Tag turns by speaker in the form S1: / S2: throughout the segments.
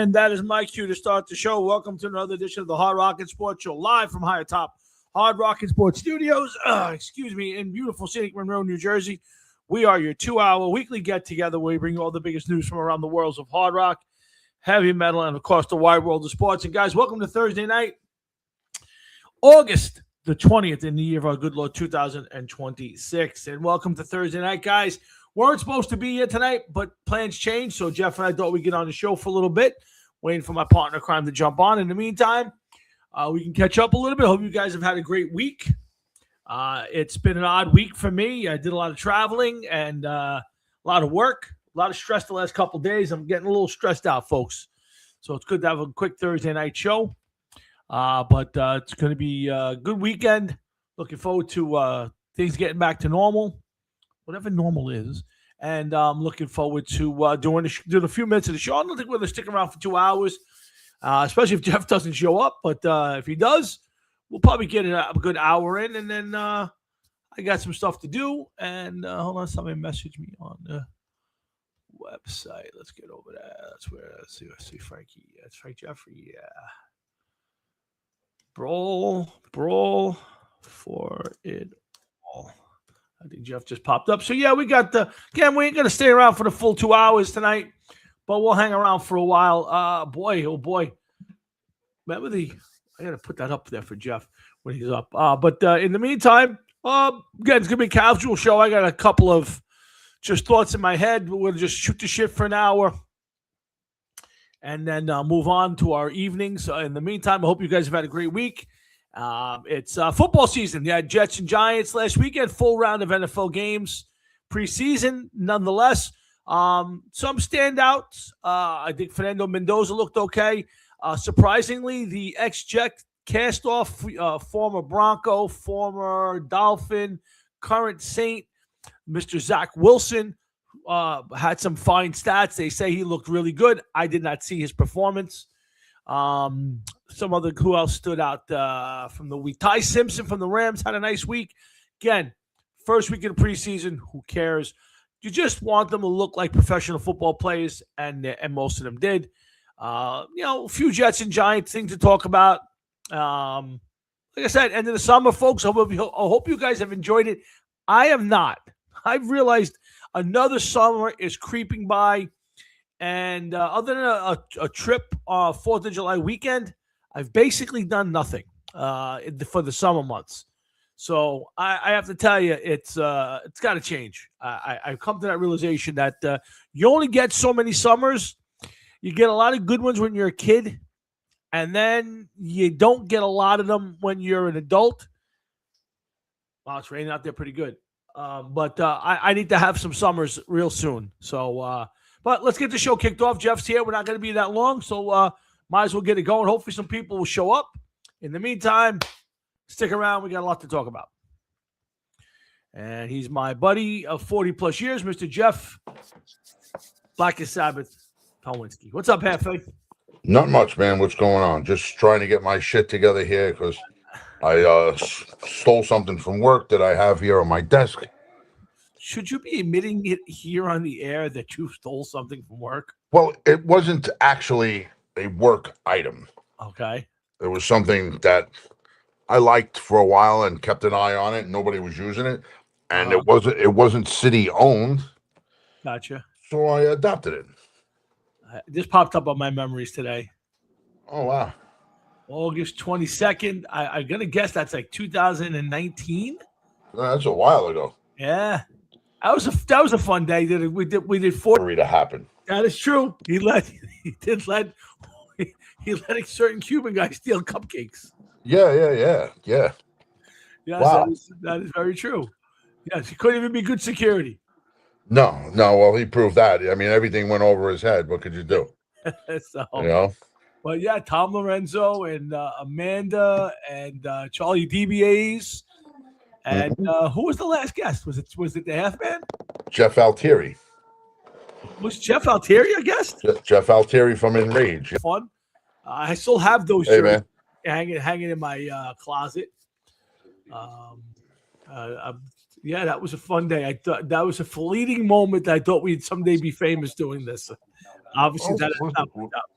S1: And that is my cue to start the show. Welcome to another edition of the Hard Rock Sports Show, live from high atop Hard Rock Sports Studios, in beautiful scenic Monroe, New Jersey. We are your 2-hour weekly get-together where we bring you all the biggest news from around the worlds of hard rock, heavy metal, and, of course, the wide world of sports. And, guys, welcome to Thursday night, August the 20th in the year of our good Lord, 2026. And welcome to Thursday night, guys. Weren't supposed to be here tonight, but plans changed, so Jeff and I thought we'd get on the show for a little bit, waiting for my partner crime to jump on. In the meantime, we can catch up a little bit. Hope you guys have had a great week. It's been an odd week for me. I did a lot of traveling and a lot of work, a lot of stress the last couple of days. I'm getting a little stressed out, folks. So it's good to have a quick Thursday night show. But it's going to be a good weekend. Looking forward to things getting back to normal, whatever normal is. And I'm looking forward to doing a few minutes of the show. I don't think we're going to stick around for 2 hours, especially if Jeff doesn't show up. But if he does, we'll probably get a good hour in. And then I got some stuff to do. And hold on, somebody messaged me on the website. Let's get over there. Let's see Frankie. That's Frank Jeffrey. Yeah. Brawl for it all. I think Jeff just popped up. So, yeah, we got again, we ain't going to stay around for the full 2 hours tonight, but we'll hang around for a while. Boy. Remember I got to put that up there for Jeff when he's up. But in the meantime, again, it's going to be a casual show. I got a couple of just thoughts in my head. We're going to just shoot the shit for an hour and then move on to our evenings. In the meantime, I hope you guys have had a great week. It's football season. You had Jets and Giants last weekend, full round of NFL games preseason. Nonetheless, some standouts. I think Fernando Mendoza looked okay. Surprisingly, the ex-Jet cast-off, former Bronco, former Dolphin, current Saint, Mr. Zach Wilson, had some fine stats. They say he looked really good. I did not see his performance. Who else stood out from the week? Ty Simpson from the Rams had a nice week. Again, first week of the preseason, who cares? You just want them to look like professional football players, and most of them did. A few Jets and Giants things to talk about. Like I said, end of the summer, folks. I hope you guys have enjoyed it. I have not. I've realized another summer is creeping by. And other than a trip 4th of July weekend, I've basically done nothing for the summer months. So I have to tell you, it's got to change. I've come to that realization that you only get so many summers. You get a lot of good ones when you're a kid, and then you don't get a lot of them when you're an adult. Wow, it's raining out there pretty good. But I need to have some summers real soon. So but let's get the show kicked off. Jeff's here. We're not going to be that long, so might as well get it going. Hopefully some people will show up. In the meantime, stick around. We got a lot to talk about. And he's my buddy of 40-plus years, Mr. Jeff Blackest Sabbath Pelwinski. What's up, Hefe?
S2: Not much, man. What's going on? Just trying to get my shit together here because I stole something from work that I have here on my desk.
S1: Should you be admitting it here on the air that you stole something from work?
S2: Well, it wasn't actually a work item.
S1: Okay.
S2: It was something that I liked for a while and kept an eye on it. Nobody was using it, and it wasn't city owned.
S1: Gotcha.
S2: So I adopted it.
S1: This popped up on my memories today.
S2: Oh wow.
S1: August 22nd. I'm gonna guess that's like 2019.
S2: That's a while ago.
S1: Yeah. That was a fun day. We did 4
S2: to happen.
S1: That is true. He let a certain Cuban guy steal cupcakes.
S2: Yeah.
S1: Yes,
S2: Wow.
S1: that is very true. Yes, he couldn't even be good security.
S2: No. Well, he proved that. I mean, everything went over his head. What could you do?
S1: Well, yeah, Tom Lorenzo and Amanda and Charlie DBAs. And who was the last guest? Was it the half man?
S2: Jeff Altieri.
S1: Was Jeff Altieri a guest?
S2: Jeff Altieri from Enrage.
S1: Fun. I still have those shirts hanging in my closet. Yeah, that was a fun day. I thought that was a fleeting moment. I thought we'd someday be famous doing this. Obviously, that has not worked out.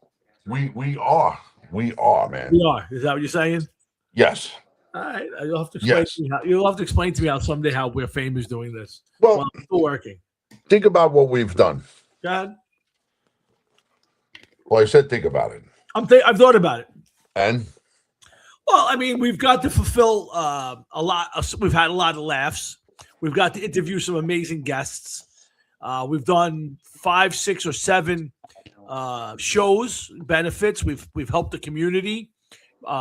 S2: We are. We are, man.
S1: We are. Is that what you're saying?
S2: Yes.
S1: All right. You'll have to explain.
S2: Yes.
S1: You'll have to explain to me how someday how we're famous doing this.
S2: Well,
S1: While I'm still working.
S2: think about what we've done.
S1: God,
S2: Well, I said think about it.
S1: I've thought about it.
S2: And
S1: Well, I mean, we've got to fulfill a lot. We've had a lot of laughs. We've got to interview some amazing guests. We've done 5, 6, or 7 shows, benefits. We've helped the community.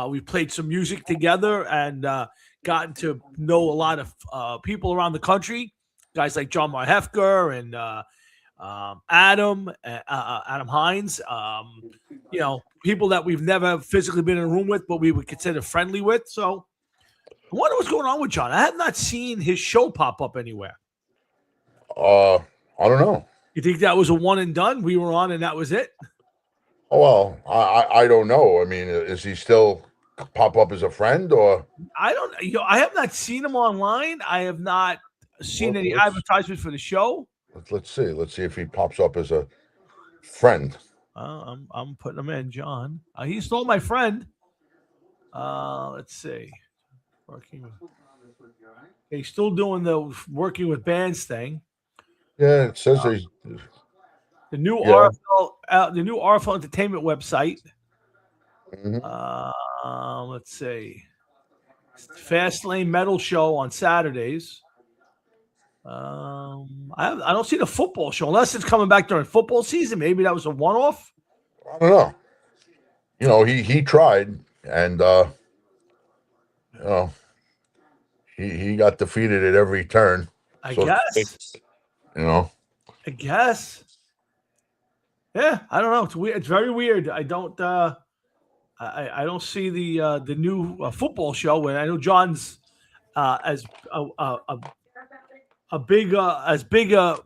S1: We've played some music together and gotten to know a lot of people around the country. Guys like John Marhefker and Adam Hines. People that we've never physically been in a room with, but we would consider friendly with. So I wonder what's going on with John. I have not seen his show pop up anywhere.
S2: I don't know.
S1: You think that was a one and done? We were on and that was it?
S2: Oh, well, I don't know. I mean, is he still pop up as a friend or?
S1: I don't. I have not seen him online. I have not seen any advertisements for the show.
S2: Let's see. Let's see if he pops up as a friend.
S1: I'm putting him in, John. He's still my friend. Let's see. He's still doing the working with bands thing.
S2: Yeah, it says he's
S1: the new RFL Entertainment website.
S2: Mm-hmm.
S1: Let's see. Fast Lane Metal Show on Saturdays. I don't see the football show unless it's coming back during football season. Maybe that was a one-off.
S2: I don't know. He tried and he got defeated at every turn.
S1: I guess. I guess. Yeah, I don't know. It's weird. It's very weird. I don't. I don't see the new football show. And I know John's as big a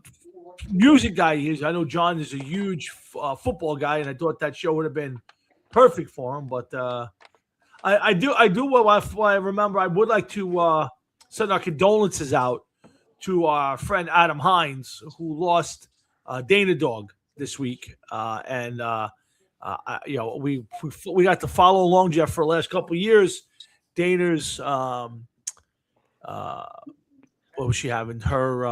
S1: music guy he is. I know John is a huge football guy, and I thought that show would have been perfect for him. But I do. What I remember, I would like to send our condolences out to our friend Adam Hines, who lost Dana Dog this week, and we got to follow along Jeff for the last couple of years. Dana's what was she having? Her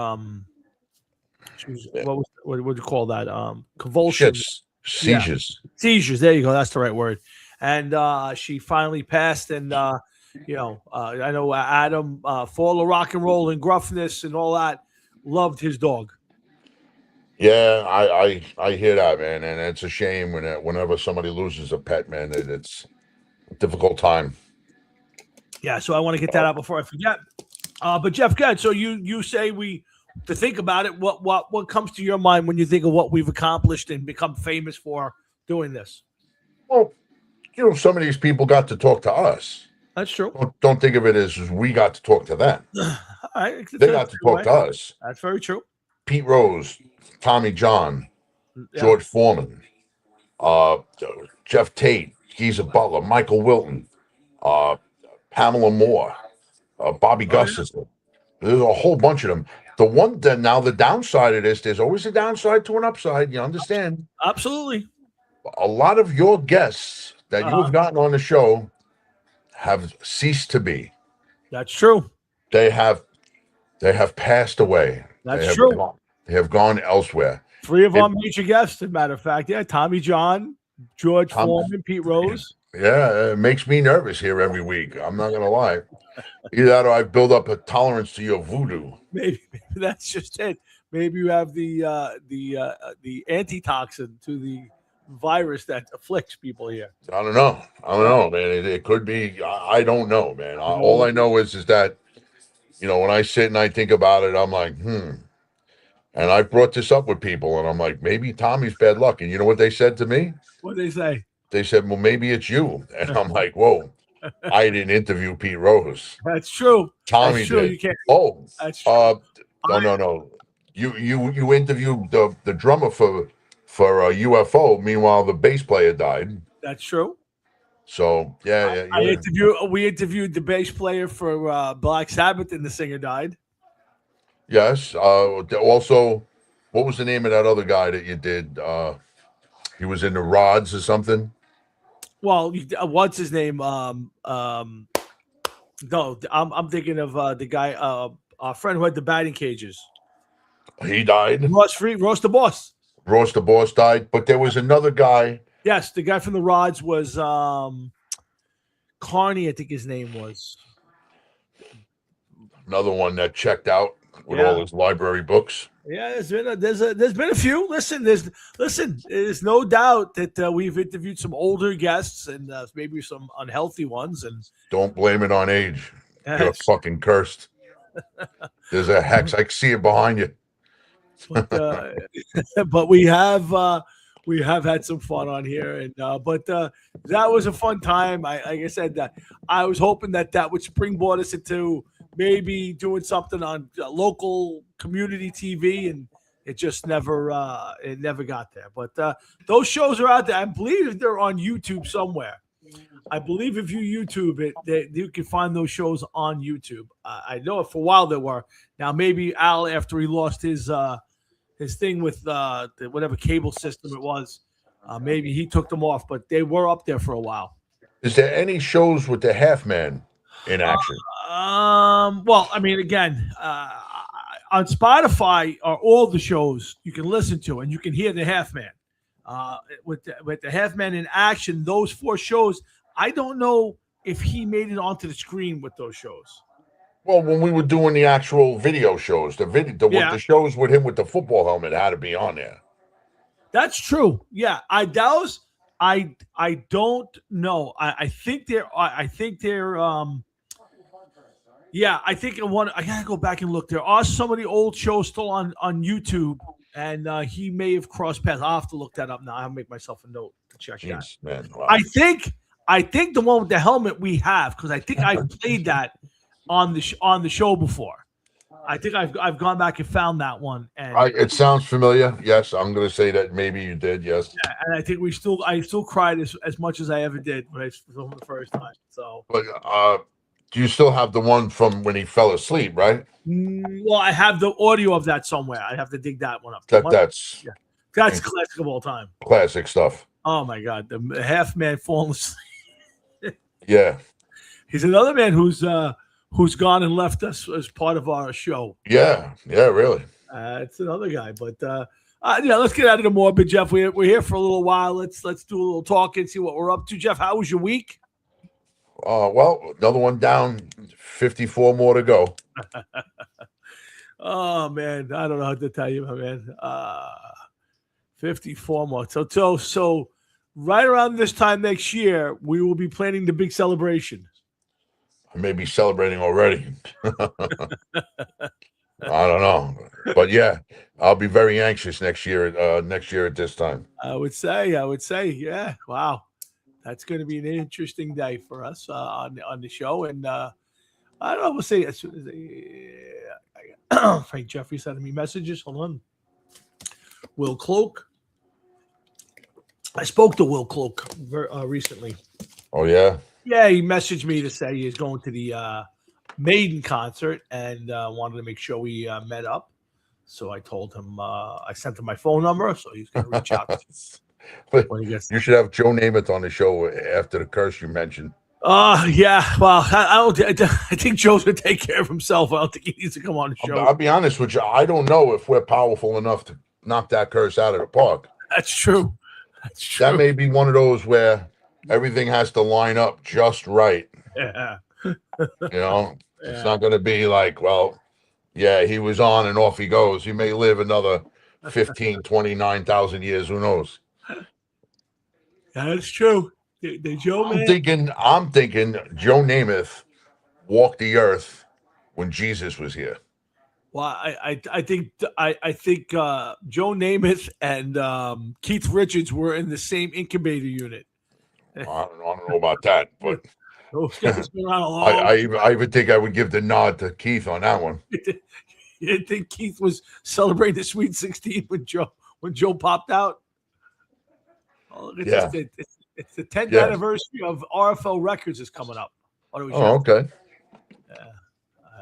S1: what would you call that? Convulsions,
S2: seizures.
S1: Yeah. Seizures. There you go. That's the right word. And she finally passed. And I know Adam, for all the rock and roll and gruffness and all that, loved his dog.
S2: Yeah, I hear that, man, and it's a shame whenever somebody loses a pet, man. It's a difficult time.
S1: Yeah, so I want to get that out before I forget. But Jeff, good. So you say to think about it. What comes to your mind when you think of what we've accomplished and become famous for doing this?
S2: Well, some of these people got to talk to us.
S1: That's true.
S2: Don't think of it as we got to talk to them.
S1: All right,
S2: they got to talk to us.
S1: That's very true.
S2: Pete Rose, Tommy John, George Foreman, Jeff Tate, Geezer Butler, Michael Wilton, Pamela Moore, Bobby Gustafson. There's a whole bunch of them. The one that now the downside of this, there's always a downside to an upside. You understand?
S1: Absolutely.
S2: A lot of your guests that you have gotten on the show have ceased to be.
S1: That's true.
S2: They have passed away.
S1: That's true.
S2: They have gone elsewhere.
S1: 3 of our major guests, as a matter of fact. Yeah, Tommy John, George Foreman, Pete Rose.
S2: Yeah, it makes me nervous here every week. I'm not gonna lie. Either that or I build up a tolerance to your voodoo.
S1: Maybe that's just it. Maybe you have the antitoxin to the virus that afflicts people here.
S2: I don't know, man. It could be. I don't know, man. All I know is that, when I sit and I think about it, I'm like, And I brought this up with people, and I'm like, maybe Tommy's bad luck. And you know what they said to me?
S1: What did they say?
S2: They said, well, maybe it's you. And I'm like, whoa, I didn't interview Pete Rose.
S1: That's true.
S2: Tommy
S1: That's true.
S2: did.
S1: You can't.
S2: Oh,
S1: that's true.
S2: No. You interviewed the drummer for UFO. Meanwhile, the bass player died.
S1: That's true.
S2: So yeah.
S1: We interviewed the bass player for Black Sabbath, and the singer died.
S2: Yes. Also, what was the name of that other guy that you did? He was in the Rods or something.
S1: Well, what's his name? No, I'm thinking of the guy, our friend who had the batting cages.
S2: He died.
S1: Ross the Boss.
S2: Ross the Boss died. But there was another guy.
S1: Yes, the guy from the Rods was Carney, I think his name was.
S2: Another one that checked out with
S1: Yeah.
S2: all his library books.
S1: Yeah, there's been a few. There's no doubt that we've interviewed some older guests and maybe some unhealthy ones. And
S2: Don't blame it on age. You're
S1: yes,
S2: fucking cursed. There's a hex. I can see it behind you.
S1: but we have had some fun on here, and but that was a fun time. Like I said, that I was hoping that would springboard us into maybe doing something on local community TV, and it just never got there. But those shows are out there. I believe they're on YouTube somewhere. I believe if you YouTube it, you can find those shows on YouTube. I know for a while there were. Now maybe Al, after he lost his thing with whatever cable system it was, maybe he took them off. But they were up there for a while.
S2: Is there any shows with the half man in action?
S1: Well, I mean, again, on Spotify are all the shows you can listen to, and you can hear the half man. With the half man in action, those 4 shows. I don't know if he made it onto the screen with those shows.
S2: Well, when we were doing the actual video shows, the shows with him with the football helmet had to be on there.
S1: That's true. Yeah, I don't know. I think they're. Yeah, I think I gotta go back and look. There are some of the old shows still on YouTube, and he may have crossed paths. I'll have to look that up now. I'll make myself a note to check that.
S2: Man, wow.
S1: I think the one with the helmet we have, because I think I played that on the show before. I think I've gone back and found that one. And
S2: it sounds familiar. Yes, I'm going to say that maybe you did. Yes.
S1: Yeah, and I think I still cried as much as I ever did when I saw him the first time. So,
S2: but do you still have the one from when he fell asleep? Right.
S1: Well, I have the audio of that somewhere. I have to dig that one up.
S2: That's
S1: classic of all time.
S2: Classic stuff.
S1: Oh my God, the half man falling asleep.
S2: Yeah.
S1: He's another man who's gone and left us as part of our show.
S2: Yeah, really.
S1: It's another guy, but let's get out of the morbid, Jeff. We're here for a little while. Let's do a little talking, see what we're up to. Jeff, how was your week?
S2: Well, another one down, 54 more to go.
S1: Oh man, I don't know how to tell you, my man. 54 more. So right around this time next year, we will be planning the big celebration.
S2: I may be celebrating already. I don't know, but yeah, I'll be very anxious next year at this time.
S1: I would say, yeah. Wow, that's going to be an interesting day for us on the show, and I don't know. We'll see as soon as Frank Jeffrey sending me messages. Hold on, Will Cloak. I spoke to Will Cloak recently.
S2: Oh yeah.
S1: Yeah, he messaged me to say he's going to the Maiden concert and wanted to make sure we met up. So I told him I sent him my phone number, so he's going to reach out.
S2: You should have Joe Namath on the show after the curse you mentioned.
S1: Yeah. Well, I think Joe's going to take care of himself. I don't think he needs to come on the show.
S2: I'll be honest with you. I don't know if we're powerful enough to knock that curse out of the park.
S1: That's true.
S2: That may be one of those where everything has to line up just right.
S1: Yeah.
S2: It's not going to be like, well, yeah, he was on and off he goes. He may live another 15, 29,000 years. Who knows?
S1: That's true.
S2: I'm thinking Joe Namath walked the earth when Jesus was here.
S1: Well, I think Joe Namath and Keith Richards were in the same incubator unit.
S2: I don't know about that, but
S1: those guys been around a long
S2: I even think I would give the nod to Keith on that one.
S1: You didn't think Keith was celebrating the Sweet 16 when Joe popped out? Oh, it's the 10th anniversary of RFL Records is coming up.
S2: Okay.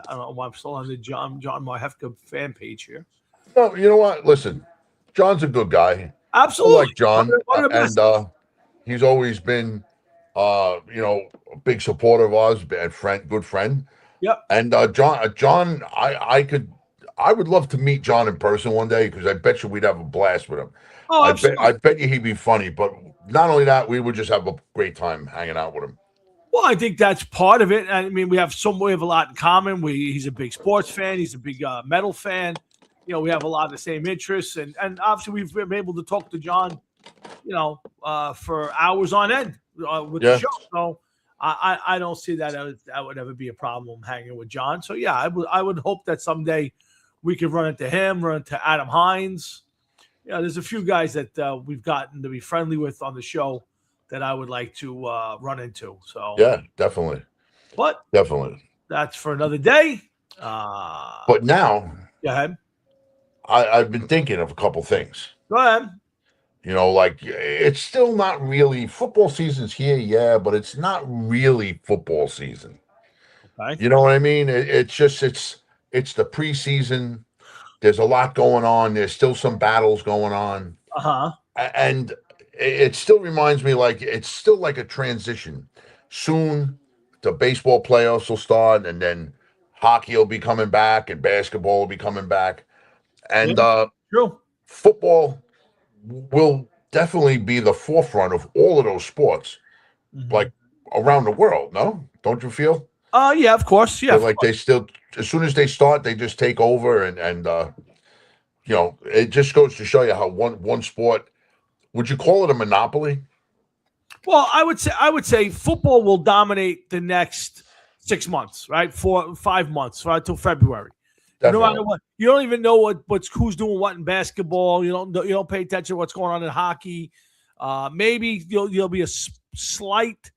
S1: I don't know why I'm still on the John Marhefka fan page here.
S2: No, you know what? Listen, John's a good guy. I
S1: Absolutely.
S2: like John,
S1: One of the
S2: and
S1: best.
S2: he's always been, a big supporter of ours and friend, good friend.
S1: Yep.
S2: And John, I would love to meet John in person one day because I bet you we'd have a blast with him.
S1: Oh, absolutely.
S2: I bet you he'd be funny. But not only that, we would just have a great time hanging out with him.
S1: Well, I think that's part of it. I mean, we have a lot in common. He's a big sports fan. He's a big metal fan. We have a lot of the same interests, and obviously we've been able to talk to John, for hours on end with the
S2: Yeah,
S1: show. So I don't see that would ever be a problem hanging with John. So yeah, I would hope that someday we could run into him, run into Adam Hines. There's a few guys that we've gotten to be friendly with on the show that I would like to run into. So,
S2: yeah, definitely,
S1: but
S2: definitely.
S1: that's for another day. Uh,
S2: But now
S1: Go ahead.
S2: I've been thinking of a couple things.
S1: Go ahead.
S2: Like it's still not really football season's here, yeah, but it's not really football season.
S1: Okay.
S2: You know what I mean? It's the preseason. There's a lot going on. There's still some battles going on,
S1: Uh huh.
S2: and it still reminds me like it's still like a transition. Soon, the baseball playoffs will start, and then hockey will be coming back, and basketball will be coming back,
S1: Yeah.
S2: and
S1: True.
S2: football will definitely be the forefront of all of those sports,
S1: Mm-hmm.
S2: like around the world. No, don't you feel?
S1: Yeah. Of course. Yeah.
S2: They're
S1: Of
S2: like
S1: course.
S2: they still, as soon as they start, they just take over, and it just goes to show you how one sport. Would you call it a monopoly?
S1: Well, I would say football will dominate the next 6 months, right? 4 5 months, right, until February. No matter
S2: Definitely,
S1: what, you don't even know what's who's doing what in basketball. You don't pay attention to what's going on in hockey. Maybe you'll be a slight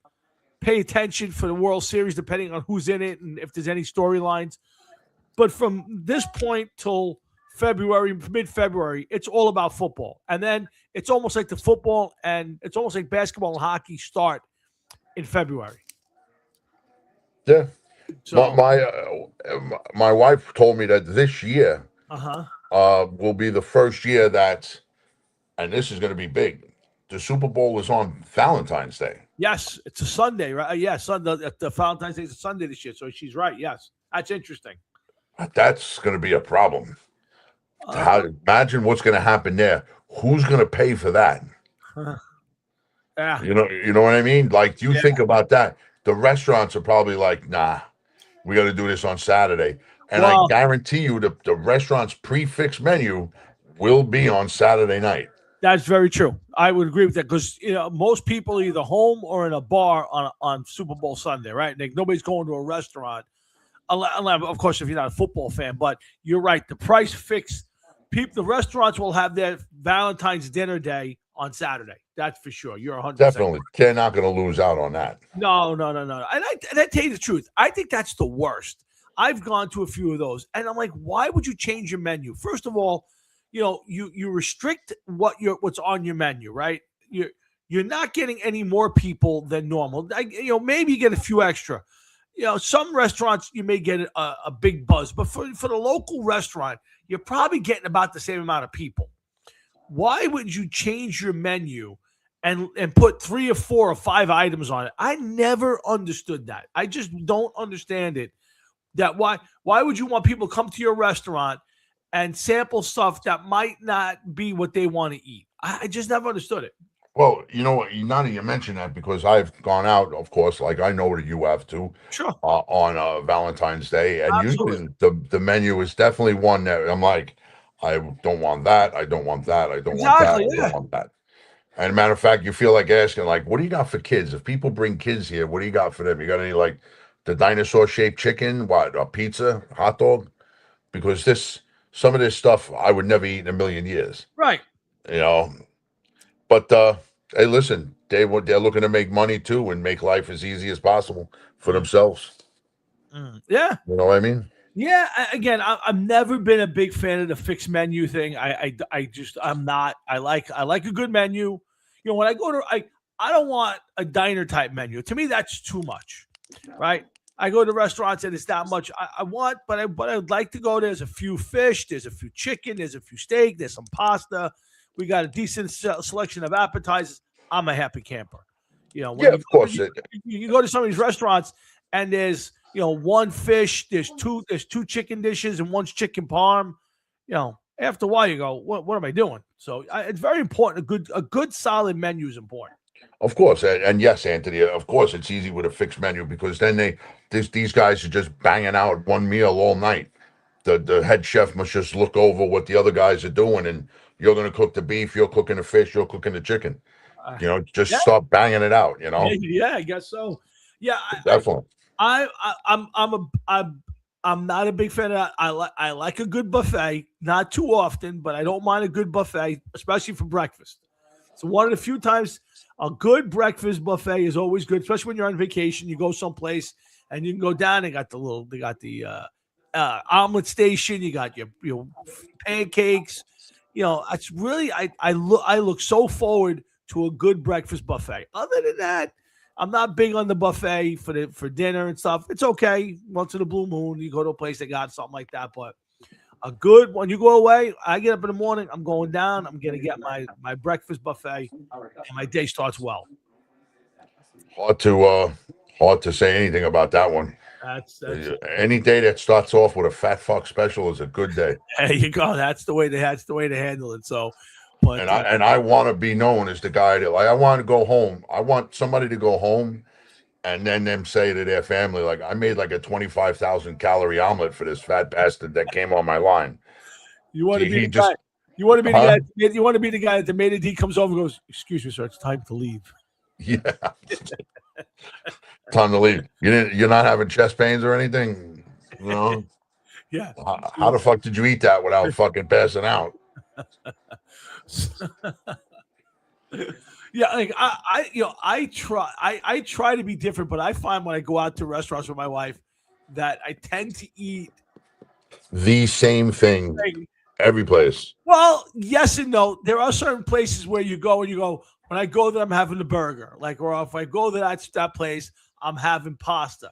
S1: pay attention for the World Series, depending on who's in it and if there's any storylines. But from this point till February, mid-February, it's all about football. And then it's almost like it's almost like basketball and hockey start in February.
S2: yeah. My
S1: So,
S2: my my wife told me that this year
S1: uh-huh.
S2: will be the first year that, and this is going to be big. The Super Bowl is on Valentine's Day.
S1: Yes, it's a Sunday, right? Yeah, Sunday. The Valentine's Day is a Sunday this year, so she's right. Yes, that's interesting.
S2: That's going to be a problem.
S1: Uh,
S2: Imagine what's going to happen there. Who's going to pay for that?
S1: yeah,
S2: You know what I mean? Like, you
S1: yeah.
S2: think about that. The restaurants are probably like, nah, we got to do this on Saturday. And I
S1: Well,
S2: guarantee you the restaurant's prefix menu will be on Saturday night.
S1: that's very true. I would agree with that because most people are either home or in a bar on Super Bowl Sunday, right? Like nobody's going to a restaurant, unless, of course, if you're not a football fan. But you're right. The price fix. The restaurants will have their Valentine's dinner day on Saturday. That's for sure. You're 100%.
S2: Definitely. They're not going to lose out on that.
S1: No, no, no, no. And I tell you the truth, I think that's the worst. I've gone to a few of those, and I'm like, why would you change your menu? First of all, you restrict what's on your menu, right? You're not getting any more people than normal. Maybe you get a few extra. Some restaurants you may get a big buzz, but for the local restaurant, you're probably getting about the same amount of people. Why would you change your menu and put 3 or 4 or 5 items on it? I never understood that. I just don't understand it. That why would you want people to come to your restaurant and sample stuff that might not be what they want to eat? I just never understood it.
S2: Well, you know what? Now that you mention that, because I've gone out, of course, like I know that you have too,
S1: Sure,
S2: on Valentine's Day, and
S1: absolutely,
S2: usually the menu is definitely one that I'm like, I don't want that, I don't want that, I don't want that,
S1: exactly,
S2: I don't
S1: yeah.
S2: want that. And matter of fact, you feel like asking, like, what do you got for kids? If people bring kids here, what do you got for them? You got any like the dinosaur shaped chicken, what, a pizza, hot dog? Because some of this stuff I would never eat in a million years,
S1: Right.
S2: you know. But hey, listen, they're looking to make money too and make life as easy as possible for
S1: Mm,
S2: themselves.
S1: yeah.
S2: You know what I mean?
S1: Yeah, again, I've never been a big fan of the fixed menu thing. I'm not. I like a good menu. When I go to I don't want a diner type menu. To me, that's too much, right? I go to restaurants and it's that much. I want, but I would like to go. There's a few fish, there's a few chicken, there's a few steak, there's some pasta. We got a decent selection of appetizers. I'm a happy camper. When
S2: Yeah, of course.
S1: you go to some of these restaurants and there's one fish, there's two chicken dishes and one's chicken parm. After a while you go, what am I doing? So it's very important. A good solid menu is important.
S2: Of course, and yes, Anthony. Of course, it's easy with a fixed menu because then these guys are just banging out one meal all night. The head chef must just look over what the other guys are doing, and you're going to cook the beef, you're cooking the fish, you're cooking the chicken.
S1: Uh,
S2: Just
S1: yeah,
S2: start banging it out.
S1: yeah, I guess so. Yeah,
S2: Definitely.
S1: I'm not a big fan of that. I like a good buffet, not too often, but I don't mind a good buffet, especially for breakfast. So one of the few times a good breakfast buffet is always good, especially when you're on vacation. You go someplace and you can go down. They got the omelet station. You got your pancakes. It's really I look so forward to a good breakfast buffet. Other than that, I'm not big on the buffet for dinner and stuff. It's okay once in a blue moon. You go to a place that got something like that, but a good when you go away, I get up in the morning. I'm going down. I'm gonna get my breakfast buffet, and my day starts well.
S2: Hard to uh, hard to say anything about that one.
S1: That's
S2: Any day that starts off with a fat fuck special is a good day.
S1: there you go. That's the way to handle it. So, but
S2: And I want to be known as the guy that like I want to go home. I want somebody to go home and then them say to their family like I made like a 25,000 calorie omelet for this fat bastard that came on my line.
S1: you want to be
S2: He
S1: the guy.
S2: just
S1: You want to be the
S2: huh?
S1: guy. You want to be the guy that the maitre d comes over and goes, "Excuse me, sir, it's time to leave."
S2: Yeah, time to leave. You're not having chest pains or anything. You know
S1: Yeah.
S2: how the fuck did you eat that without fucking passing out?
S1: Yeah, like I try to be different, but I find when I go out to restaurants with my wife that I tend to eat.
S2: The same thing
S1: Like,
S2: every place.
S1: well, yes and no. There are certain places where you go and you go, when I go there, I'm having a burger. Like, or if I go to that place, I'm having pasta.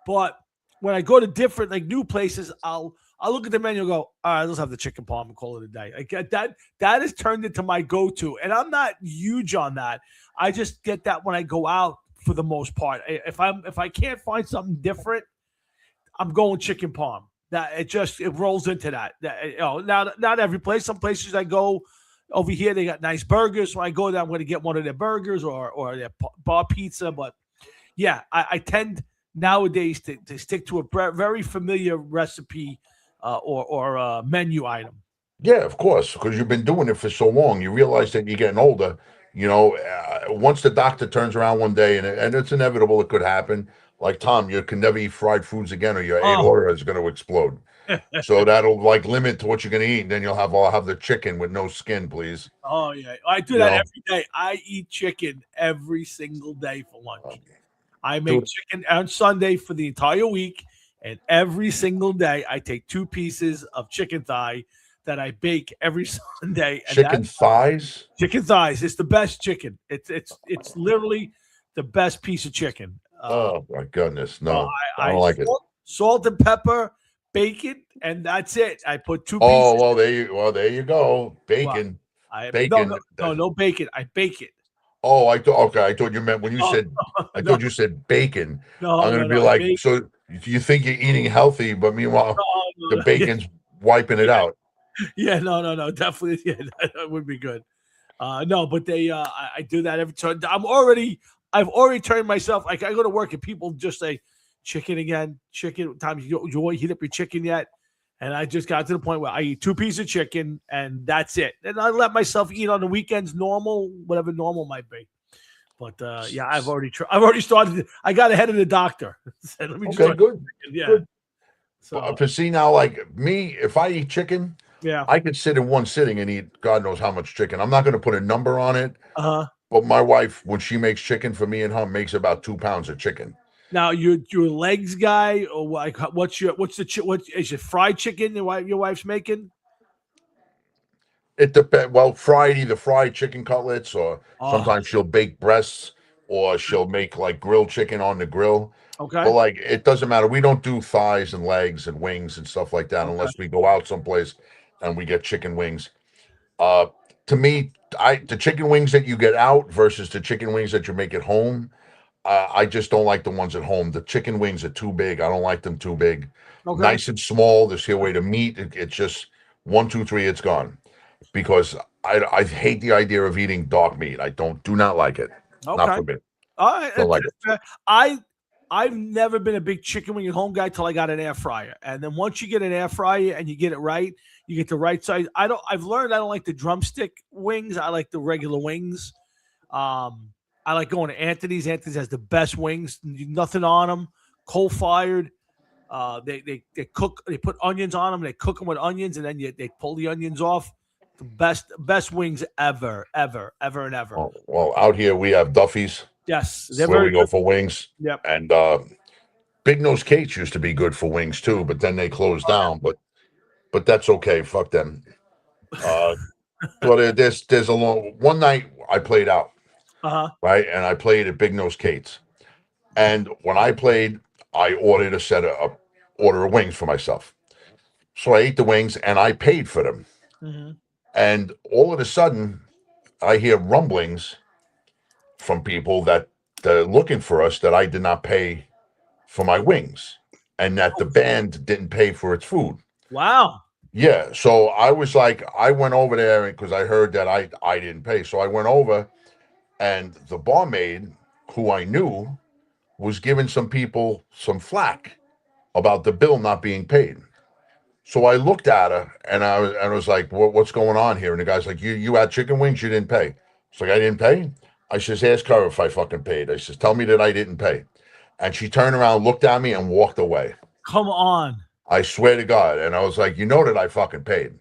S1: But when I go to different like new places, I'll look at the menu and go, all right, let's have the chicken parm and call it a day. I get that. That has turned into my go-to. And I'm not huge on that. I just get that when I go out for the most part. If I can't find something different, I'm going chicken parm. That it rolls into that. Now not every place. Some places I go over here, they got nice burgers. When I go there, I'm going to get one of their burgers or their bar pizza. But yeah, I tend nowadays to stick to a very familiar recipe or menu item.
S2: Yeah, of course, because you've been doing it for so long. You realize that you're getting older. Once the doctor turns around one day, and it's inevitable, it could happen. Like Tom, you can never eat fried foods again, or your
S1: Oh,
S2: aorta is going to explode. So that'll like limit to what you're going to eat. And then I'll have the chicken with no skin, please.
S1: oh yeah, I do
S2: You
S1: that
S2: know,
S1: every day. I eat chicken every single day for lunch. I make
S2: dude,
S1: chicken on Sunday for the entire week, and every single day I take two pieces of chicken thigh that I bake every Sunday, and that
S2: chicken thighs.
S1: chicken thighs is the best chicken. It's literally the best piece of chicken.
S2: Oh my goodness,
S1: So
S2: no, I
S1: I
S2: don't like it.
S1: salt and pepper, bacon, and that's it. I put two
S2: Oh
S1: pieces.
S2: well, there you go.
S1: Well,
S2: Bacon,
S1: I no
S2: bacon.
S1: no no no bacon. I bake it.
S2: Oh, I thought okay. I thought you meant when you
S1: Oh
S2: said. I
S1: no
S2: thought you said bacon. I'm
S1: no
S2: gonna
S1: no
S2: be
S1: no. I
S2: like,
S1: bake.
S2: so you think you're eating healthy, but meanwhile
S1: No,
S2: the
S1: no, no.
S2: bacon's wiping it
S1: Yeah,
S2: out.
S1: yeah, no, definitely, yeah, that would be good. No, but I do that every time. I've already turned myself. Like I go to work and people just say, "Chicken again, chicken." Time you heat up your chicken yet? And I just got to the point where I eat two pieces of chicken and that's it. And I let myself eat on the weekends, normal, whatever normal might be. But yeah, I've already started. I got ahead of the doctor. Said, let me just
S2: Okay,
S1: start.
S2: good,
S1: Yeah.
S2: good.
S1: So
S2: But see now, like me, if I eat chicken,
S1: yeah.
S2: I could sit in one sitting and eat God knows how much chicken. I'm not going to put a number on it,
S1: Uh huh.
S2: but my wife, when she makes chicken for me and her, makes about 2 pounds of chicken.
S1: Now your legs guy or like what is it fried chicken your wife's making?
S2: It depends. Well, either fried chicken cutlets, or
S1: Oh,
S2: sometimes she'll bake breasts, or she'll make like grilled chicken on the grill. But
S1: okay,
S2: like, it doesn't matter. We don't do thighs and legs and wings and stuff like that
S1: okay,
S2: unless we go out someplace and we get chicken wings. Uh, to me, the chicken wings that you get out versus the chicken wings that you make at home. I just don't like the ones at home. The chicken wings are too big. I don't like them too big.
S1: Okay.
S2: Nice and small. This here way to meat. It's just one, two, three. It's gone. Because I hate the idea of eating dog meat. I do not like it. Not
S1: Okay.
S2: for me.
S1: All right.
S2: Don't like it.
S1: I've never been a big chicken wing at home guy till I got an air fryer. And then once you get an air fryer and you get it right, you get the right size. I've learned I don't like the drumstick wings. I like the regular wings. I like going to Anthony's. Anthony's has the best wings. Nothing on them. Coal fired. They cook. They put onions on them. They cook them with onions, and then they pull the onions off. The best wings ever, and ever.
S2: Well, out here we have Duffy's.
S1: Yes,
S2: They're where we go for wings.
S1: Yep.
S2: And Big Nose Kate's used to be good for wings too, but then they closed down. But that's okay. Fuck them. But there's a one night I played out. Right, and I played at Big Nose Kate's. And when I played, I ordered a order of wings for myself. So I ate the wings and I paid for them.
S1: Mm-hmm.
S2: And all of a sudden, I hear rumblings from people that they're looking for us that I did not pay for my wings and that the band didn't pay for its food.
S1: Wow.
S2: Yeah. So I was like, I went over there because I heard that I didn't pay. So I went over and the barmaid, who I knew, was giving some people some flack about the bill not being paid. So I looked at her and I was like, what's going on here? And the guy's like, you had chicken wings, you didn't pay. It's like, I didn't pay? I says, ask her if I fucking paid. I says, tell me that I didn't pay. And she turned around, looked at me, and walked away.
S1: Come on.
S2: I swear to God. And I was like, you know that I fucking paid.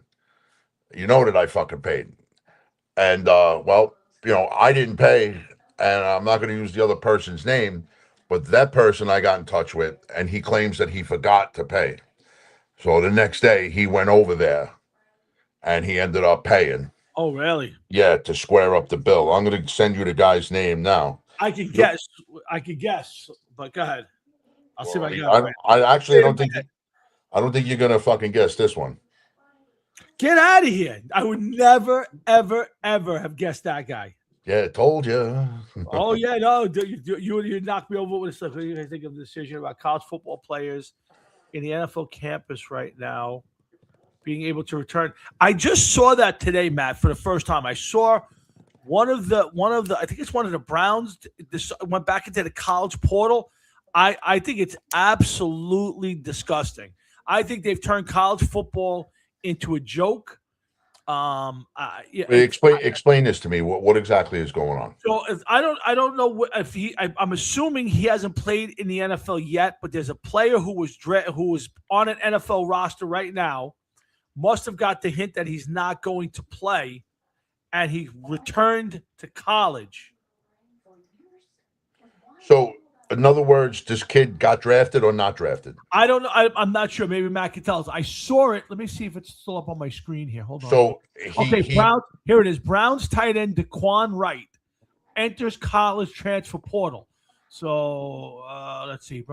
S2: You know that I fucking paid. And, well, I didn't pay, and I'm not going to use the other person's name, but that person I got in touch with, and he claims that he forgot to pay. So the next day, he went over there, and he ended up paying.
S1: Oh, really?
S2: Yeah, to square up the bill. I'm going to send you the guy's name now.
S1: I could guess, but go ahead. I'll see if I got it right.
S2: I don't think you're going to fucking guess this one.
S1: Get out of here. I would never, ever, ever have guessed that guy.
S2: Yeah, I told you.
S1: Oh, yeah, no. You knocked me over with stuff. I think of the decision about college football players in the NFL campus right now being able to return. I just saw that today, Matt, for the first time. I saw one of the I think it's one of the Browns went back into the college portal. I think it's absolutely disgusting. I think they've turned college football into a joke.
S2: Explain this to me. What exactly is going on?
S1: So I don't know if I'm assuming he hasn't played in the NFL yet, but there's a player who was on an NFL roster right now, must have got the hint that he's not going to play, and he returned to college.
S2: So, in other words, this kid got drafted or not drafted?
S1: I don't know. I'm not sure. Maybe Matt can tell us. I saw it. Let me see if it's still up on my screen here. Hold on.
S2: So
S1: Browns. Here it is. Browns tight end Daquan Wright enters college transfer portal. So let's see.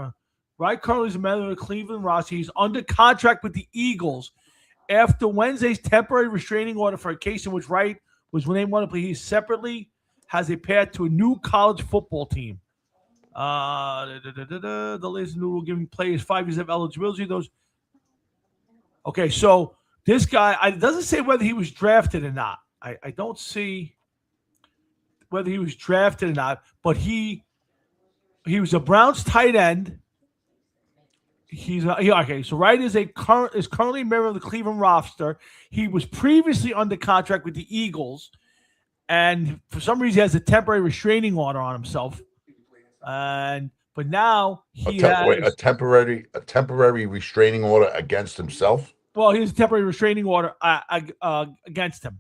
S1: Wright currently is a member of the Cleveland roster. He's under contract with the Eagles after Wednesday's temporary restraining order for a case in which Wright was named one of the. He separately has a path to a new college football team. The latest new rule giving players 5 years of eligibility. Okay, so this guy, it doesn't say whether he was drafted or not. I don't see whether he was drafted or not, but he was a Browns tight end. Okay. So Wright is currently a member of the Cleveland roster. He was previously under contract with the Eagles, and for some reason he has a temporary restraining order on himself. But now he has
S2: a temporary restraining order against himself.
S1: Well, he has a temporary restraining order against him,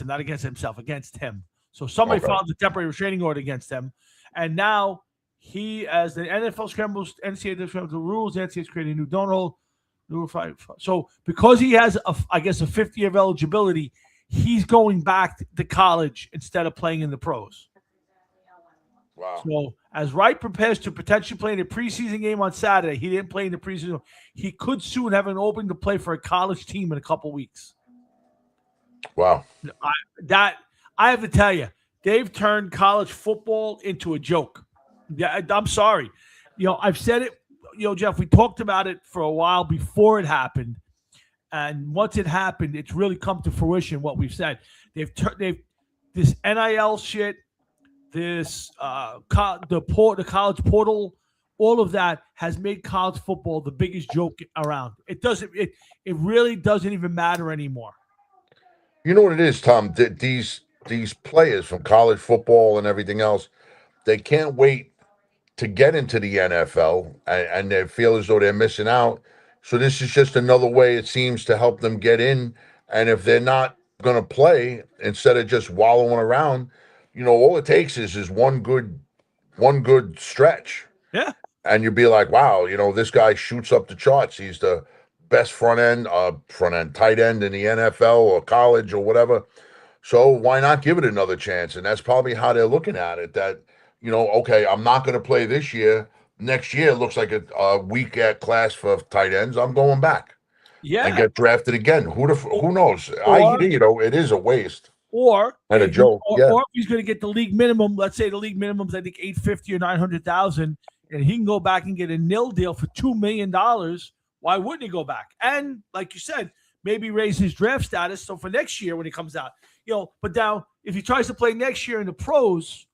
S1: not against himself, against him. So somebody filed a temporary restraining order against him, and now he, as the NFL scrambles, NCAA scrambles the rules, NCAA is creating a new donor hole. So because he has, a 50-year of eligibility, he's going back to college instead of playing in the pros.
S2: Wow.
S1: So as Wright prepares to potentially play in a preseason game on Saturday, he didn't play in the preseason. He could soon have an opening to play for a college team in a couple weeks.
S2: Wow.
S1: I, that I have to tell you, they've turned college football into a joke. Yeah, I'm sorry. I've said it. Jeff, we talked about it for a while before it happened, and once it happened, it's really come to fruition. What we've said, they've this NIL shit, this the college portal, all of that has made college football the biggest joke around. It really doesn't even matter anymore.
S2: You know what it is, Tom? These players from college football and everything else, they can't wait to get into the NFL, and they feel as though they're missing out. So this is just another way it seems to help them get in. And if they're not going to play, instead of just wallowing around, all it takes is one good stretch,
S1: Yeah.
S2: and you'd be like, wow, this guy shoots up the charts. He's the best front end tight end in the NFL or college or whatever. So why not give it another chance? And that's probably how they're looking at it. That okay, I'm not going to play this year. Next year looks like a weak at class for tight ends. I'm going back and
S1: Yeah.
S2: get drafted again. Who knows?
S1: Or
S2: It is a waste
S1: or
S2: and a joke. Yeah.
S1: or if he's going to get the league minimum, let's say the league minimum's I think 850 or 900,000, and he can go back and get a nil deal for $2 million. Why wouldn't he go back? And like you said, maybe raise his draft status so for next year when he comes out, But now if he tries to play next year in the pros,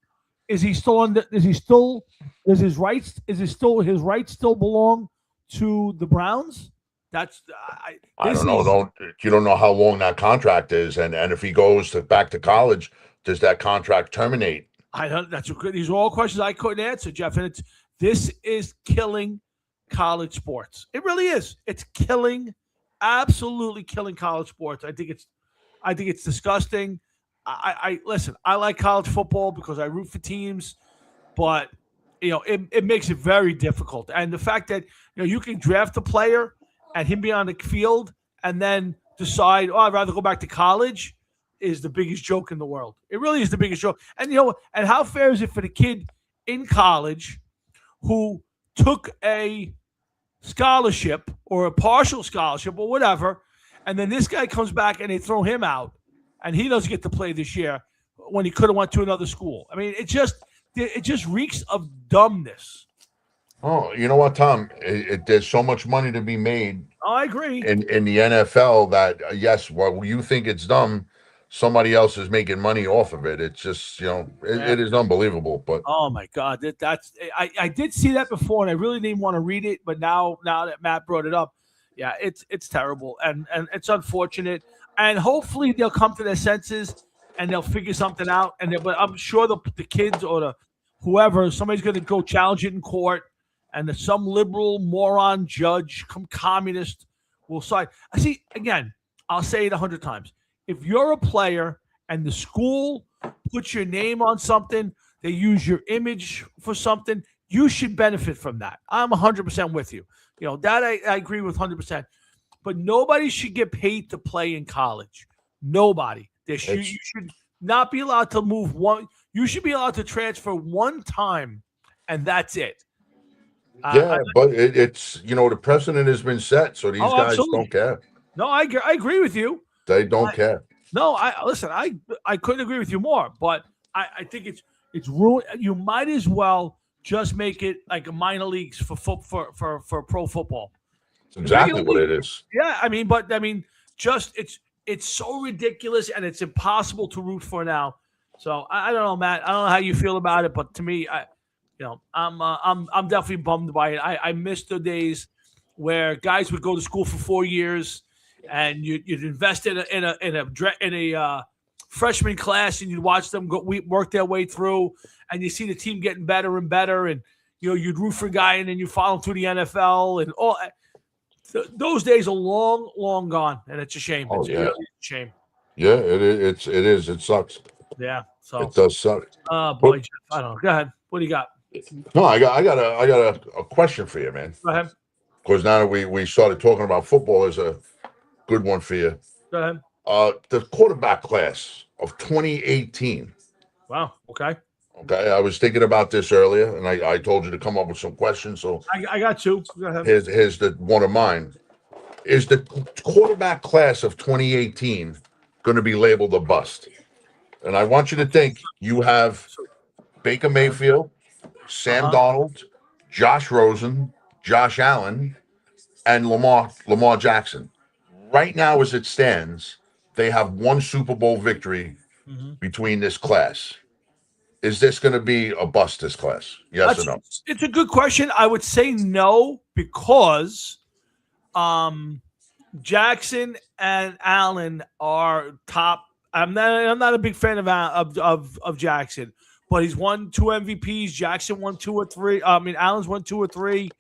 S1: is he still on? Is he still? Does his rights? Is it still his rights still belong to the Browns? That's
S2: I don't know. You don't know how long that contract is, and if he goes back to college, does that contract terminate?
S1: I don't. These are all questions I couldn't answer, Jeff. And this is killing college sports. It really is. It's absolutely killing college sports. I think it's disgusting. I listen. I like college football because I root for teams, but it makes it very difficult. And the fact that you can draft a player and him be on the field and then decide, I'd rather go back to college, is the biggest joke in the world. It really is the biggest joke. And and how fair is it for the kid in college who took a scholarship or a partial scholarship or whatever, and then this guy comes back and they throw him out, and he doesn't get to play this year when he could have went to another school. I mean, it just reeks of dumbness.
S2: Oh, you know what, Tom? There's so much money to be made.
S1: Oh, I agree.
S2: In the NFL that yes, while you think it's dumb, somebody else is making money off of it. It's just it is unbelievable. But
S1: oh my God, I did see that before, and I really didn't want to read it, but now that Matt brought it up, yeah, it's terrible and it's unfortunate. And hopefully they'll come to their senses and they'll figure something out. But I'm sure the kids or whoever, somebody's going to go challenge it in court, and some liberal moron judge, some communist will side. I see. Again, I'll say it 100 times. If you're a player and the school puts your name on something, they use your image for something, you should benefit from that. I'm 100% with you. That I agree with 100%. But nobody should get paid to play in college. Nobody. You should not be allowed to move one. You should be allowed to transfer one time, and that's it.
S2: But it's the precedent has been set, so these guys
S1: absolutely
S2: don't care.
S1: No, I agree with you.
S2: They don't care.
S1: No, I couldn't agree with you more. But I think it's ruined. You might as well just make it like a minor leagues for pro football.
S2: It's exactly what it is.
S1: Yeah, just it's so ridiculous and it's impossible to root for now. So I don't know, Matt. I don't know how you feel about it, but to me, I'm definitely bummed by it. I miss the days where guys would go to school for 4 years and you'd invest in a freshman class and you'd watch them work their way through, and you see the team getting better and better, and you'd root for a guy and then you follow him through the NFL and all. Those days are long, long gone, and it's a shame. It's really a shame.
S2: Yeah, it is. It sucks.
S1: Yeah, so
S2: it does suck.
S1: Oh boy, Jeff, I don't know. Go ahead. What do you got?
S2: No, I got a question for you, man.
S1: Go ahead.
S2: Because now that we started talking about football, is a good one for you.
S1: Go ahead.
S2: The quarterback class of 2018.
S1: Wow. Okay.
S2: Okay, I was thinking about this earlier, and I told you to come up with some questions. So
S1: I got two. Go ahead.
S2: Here's the one of mine. Is the quarterback class of 2018 going to be labeled a bust. And I want you to think you have
S1: So,
S2: Baker Mayfield, Sam
S1: uh-huh.
S2: Donald, Josh Rosen, Josh Allen, and Lamar Jackson. Right now, as it stands, they have one Super Bowl victory
S1: Hmm.
S2: between this class. Is this going to be a bust? This class? Yes or
S1: That's
S2: no?
S1: it's a good question. I would say no because um Jackson and Allen are top. I'm not a big fan of Jackson, but he's won two MVPs. Jackson won two or three. I mean, Allen's won two or three.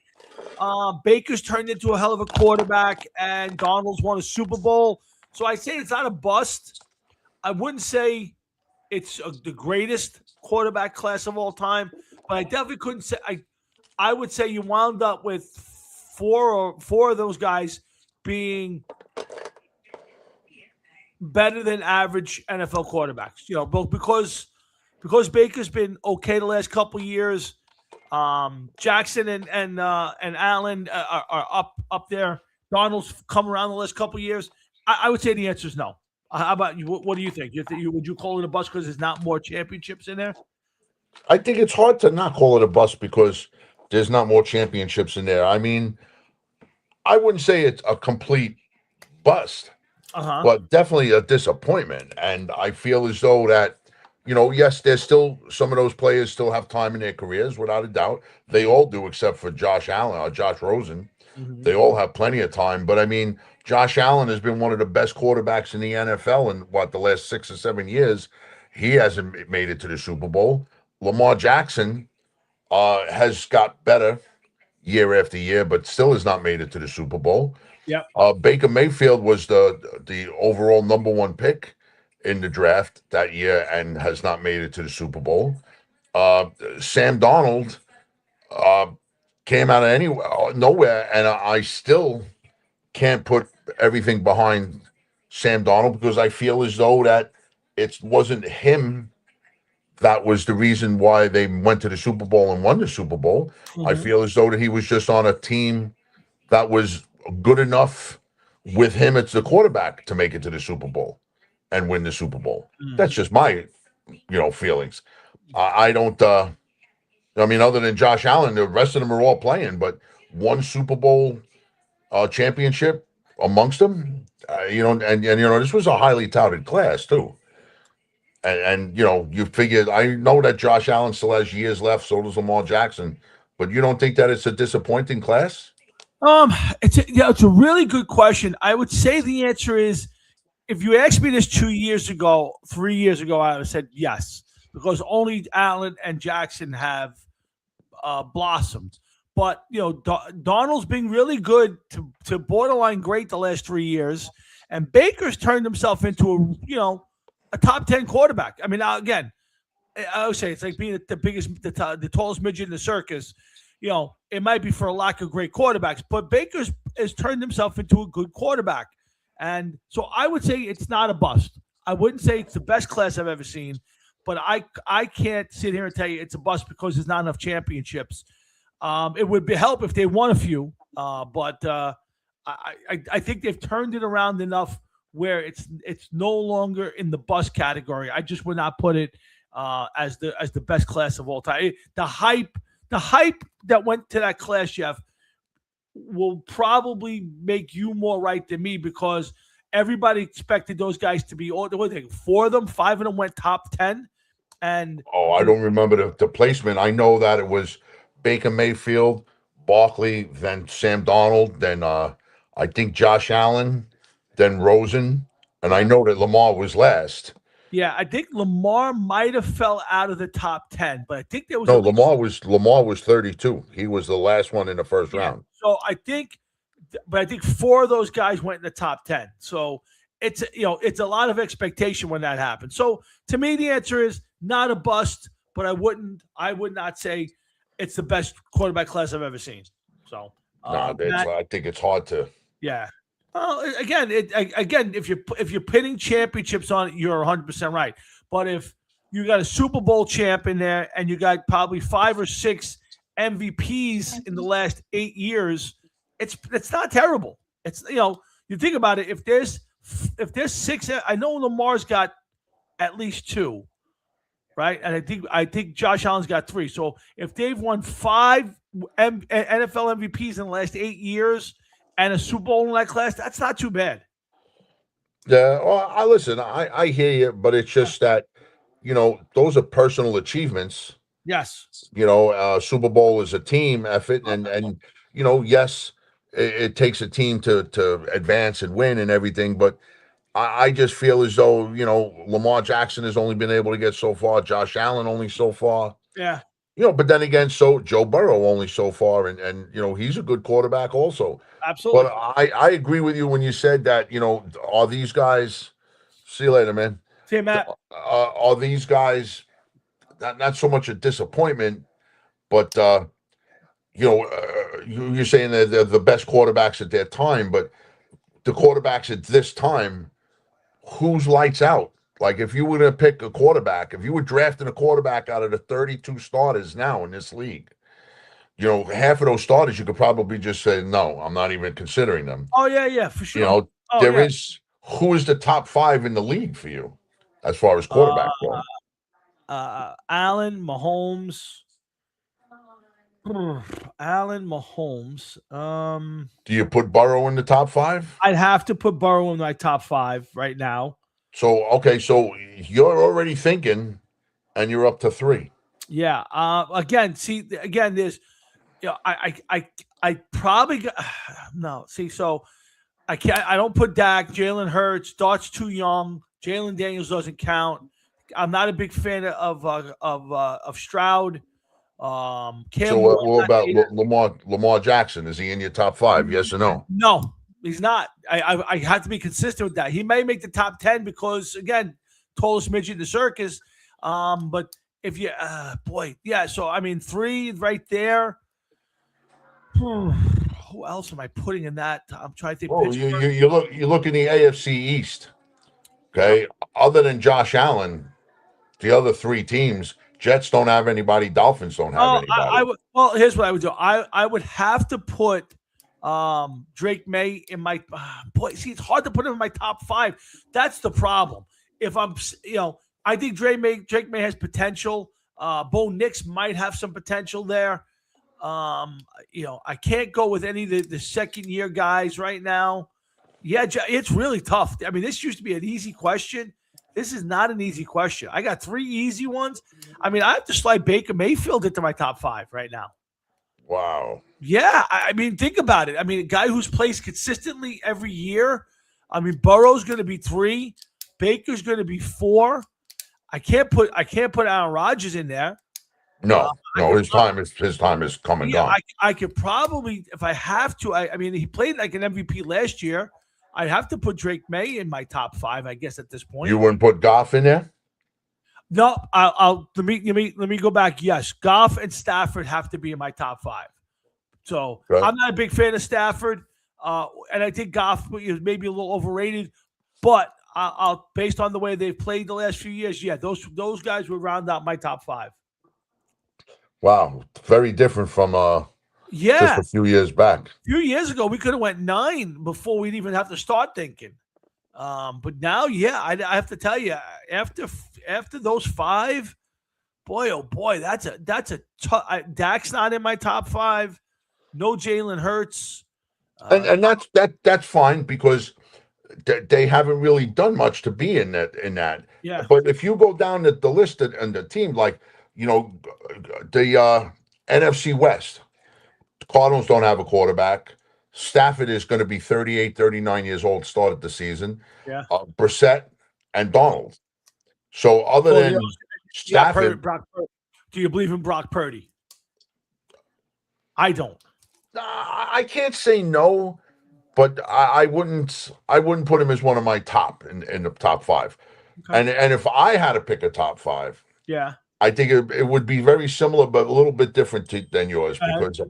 S1: Baker's turned into a hell of a quarterback, and Donald's won a Super Bowl. So I say it's not a bust. I wouldn't say it's the greatest quarterback class of all time, but I definitely couldn't say. I would say you wound up with four of those guys being better than average NFL quarterbacks. Both because Baker's been okay the last couple years. Jackson and Allen are up there. Donald's come around the last couple years. I would say the answer is no. How about you? What do you think? Would you call it a bust because there's not more championships in there?
S2: I think it's hard to not call it a bust because there's not more championships in there. I mean, I wouldn't say it's a complete bust,
S1: Uh huh.
S2: but definitely a disappointment. And I feel as though that, yes, there's still some of those players still have time in their careers, without a doubt. They all do, except for Josh Allen or Josh Rosen.
S1: Hmm.
S2: They all have plenty of time. But I mean, Josh Allen has been one of the best quarterbacks in the NFL in the last 6 or 7 years. He hasn't made it to the Super Bowl. Lamar Jackson has got better year after year, but still has not made it to the Super Bowl.
S1: Yep.
S2: Baker Mayfield was the overall number one pick in the draft that year and has not made it to the Super Bowl. Sam Donald uh, came out of nowhere, and I still can't put everything behind Sam Donald because I feel as though that it wasn't him that was the reason why they went to the Super Bowl and won the Super Bowl. I
S1: Hmm.
S2: feel as though that he was just on a team that was good enough with him as the quarterback to make it to the Super Bowl and win the Super Bowl. That's just my, feelings. I don't. I mean, other than Josh Allen, the rest of them are all playing, but one Super Bowl championship amongst them, this was a highly touted class too. And you figure I know that Josh Allen still has years left, so does Lamar Jackson, but you don't think that it's a disappointing class?
S1: Um, it's a really good question. I would say the answer is if you asked me this 2 years ago, 3 years ago, I would have said yes because only Allen and Jackson have blossomed. But Donald's been really good to borderline great the last 3 years, and Baker's turned himself into a top 10 quarterback. I mean, now again, I always say it's like being the biggest, the tallest midget in the circus. It might be for a lack of great quarterbacks, but Baker's has turned himself into a good quarterback, and so I would say it's not a bust. I wouldn't say it's the best class I've ever seen, but I can't sit here and tell you it's a bust because there's not enough championships. It would be help if they won a few, but I think they've turned it around enough where it's no longer in the bust category. I just would not put it as the best class of all time. The hype that went to that class, Jeff, will probably make you more right than me because everybody expected those guys to be all. What, four of them, five of them went top 10, and
S2: Oh, I don't remember the placement. I know that it was Baker Mayfield, Barkley, then Sam Donald, then I think Josh Allen, then Rosen, and I
S1: yeah.
S2: know that Lamar was last.
S1: Yeah, I think Lamar might have fell out of the top 10, but I think there was
S2: No,
S1: at least
S2: Lamar was 32. He was the last one in the first
S1: yeah.
S2: round.
S1: So but I think four of those guys went in the top 10. So it's a lot of expectation when that happens. So to me, the answer is not a bust, but I would not say it's the best quarterback class I've ever seen. So
S2: Nah,
S1: Matt,
S2: I think it's hard to.
S1: yeah. Well, again, if you're pinning championships on it, you're 100% right. But if you got a Super Bowl champ in there and you got probably 5 or 6 MVPs in the last 8 years, it's not terrible. You think about it. If there's if there's six, I know Lamar's got at least two, right? And I think Josh Allen's got three. So if they've won five NFL MVPs in the last 8 years and a Super Bowl in that class, that's not too bad.
S2: Yeah, well, I listen. I hear you, but it's just that those are personal achievements.
S1: Yes.
S2: Super Bowl is a team effort, and yes, it takes a team to advance and win and everything. But I just feel as though Lamar Jackson has only been able to get so far, Josh Allen only so far.
S1: Yeah.
S2: But then again, so Joe Burrow only so far, and he's a good quarterback also. But
S1: Absolutely.
S2: I agree with you when you said that, are these guys, see you later, man.
S1: See, Matt.
S2: Are these guys not so much a disappointment, but you're saying that they're the best quarterbacks at their time, but the quarterbacks at this time, who's lights out? Like if you were to pick a quarterback, if you were drafting a quarterback out of the 32 starters now in this league, half of those starters you could probably just say, no, I'm not even considering them.
S1: Oh yeah, for sure.
S2: There is who is the top five in the league for you as far as quarterback go?
S1: Allen, Mahomes. Allen, Mahomes.
S2: Do you put Burrow in the top five?
S1: I'd have to put Burrow in my top five right now.
S2: So okay, so you're already thinking, and you're up to three.
S1: Yeah. Again, there's, I probably no. See, so I can't. I don't put Dak. Jalen Hurts. Dart's too young. Jalen Daniels doesn't count. I'm not a big fan of Stroud. Cam
S2: So
S1: Ward,
S2: what about Lamar Jackson? Is he in your top five? Yes or no?
S1: No, he's not. I have to be consistent with that. He may make the top 10 because again, tallest midget in the circus. But if you, So I mean, three right there. Who else am I putting in that? I'm trying to think.
S2: Oh, you look in the AFC East. Okay, other than Josh Allen, the other three teams, Jets don't have anybody. Dolphins don't have anybody.
S1: Well, here's what I would do. I would have to put Drake May in my See, it's hard to put him in my top five. That's the problem. If I'm, I think Drake May has potential. Bo Nix might have some potential there. I can't go with any of the second year guys right now. Yeah, it's really tough. I mean, this used to be an easy question. This is not an easy question. I got three easy ones. I mean, I have to slide Baker Mayfield into my top five right now.
S2: Wow.
S1: Yeah, I mean, think about it. I mean, a guy who's plays consistently every year. I mean, Burrow's going to be three. Baker's going to be four. I can't put Aaron Rodgers in there.
S2: No, his time is come and gone.
S1: I could probably, if I have to. I mean, he played like an MVP last year. I'd have to put Drake May in my top five, I guess, at this point.
S2: You wouldn't put Goff in there?
S1: No, let me go back. Yes, Goff and Stafford have to be in my top five. So right. I'm not a big fan of Stafford, and I think Goff is maybe a little overrated. But I'll based on the way they've played the last few years, yeah, those guys would round out my top five.
S2: Wow, very different from just a few years back.
S1: A few years ago, we could have went 9 before we'd even have to start thinking. But now, yeah, I have to tell you, after those 5, boy, oh boy, that's a tough. Dak's not in my top 5. No Jalen Hurts,
S2: and that's fine because they haven't really done much to be in that.
S1: Yeah.
S2: But if you go down the list and the team, like the NFC West, the Cardinals don't have a quarterback. Stafford is going to be 38, 39 years old, started the season.
S1: Yeah.
S2: Brissett and Donald. So other than Stafford,
S1: do you believe in Brock Purdy? I don't.
S2: I can't say no, but I wouldn't put him as one of my top in the top 5. Okay. And if I had to pick a top 5,
S1: yeah,
S2: I think it would be very similar, but a little bit different than yours because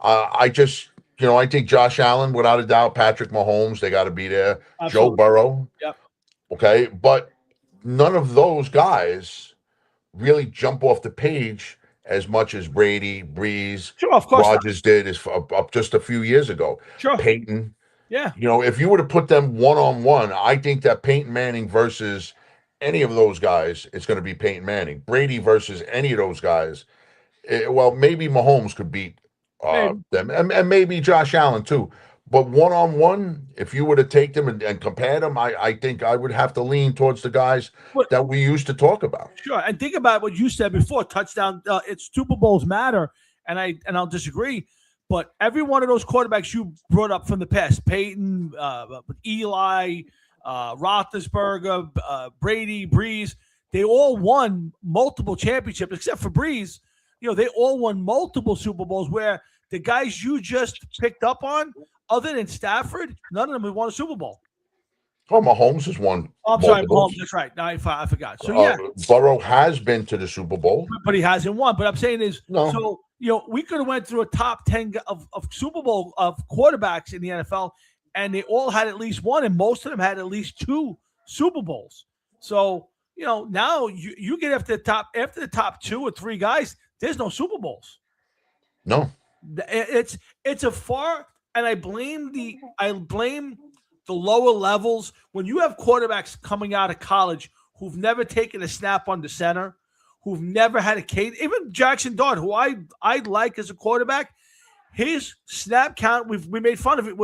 S2: I just. I think Josh Allen, without a doubt, Patrick Mahomes, they got to be there.
S1: Absolutely.
S2: Joe Burrow.
S1: Yep.
S2: Okay. But none of those guys really jump off the page as much as Brady, Breeze,
S1: sure, of course
S2: Rodgers did up just a few years ago.
S1: Sure.
S2: Peyton.
S1: Yeah.
S2: If you were to put them one-on-one, I think that Peyton Manning versus any of those guys, it's going to be Peyton Manning. Brady versus any of those guys, well, maybe Mahomes could beat
S1: Maybe.
S2: them, and maybe Josh Allen too. But one-on-one, if you were to take them and compare them, I think I would have to lean towards the guys
S1: But
S2: that we used to talk about.
S1: sure, and think about what you said before. Touchdown. It's Super Bowls matter, and I'll disagree. But every one of those quarterbacks you brought up from the past, Peyton, Eli, Roethlisberger, Brady, Breeze, they all won multiple championships, except for Breeze. They all won multiple Super Bowls. Where the guys you just picked up on, other than Stafford, none of them have won a Super Bowl.
S2: Oh, Mahomes has won.
S1: Oh, I'm sorry, Mahomes. That's right. No, I forgot. So yeah,
S2: Burrow has been to the Super Bowl,
S1: but he hasn't won. But I'm saying is,
S2: no.
S1: So we could have went through a top 10 of Super Bowl of quarterbacks in the NFL, and they all had at least one, and most of them had at least two Super Bowls. So now you get after the top 2 or 3 guys, there's no Super Bowls.
S2: No,
S1: it's a far, and I blame the lower levels when you have quarterbacks coming out of college who've never taken a snap under center, who've never had a cadence. Even Jackson Dart, who I like as a quarterback, his snap count, we made fun of it,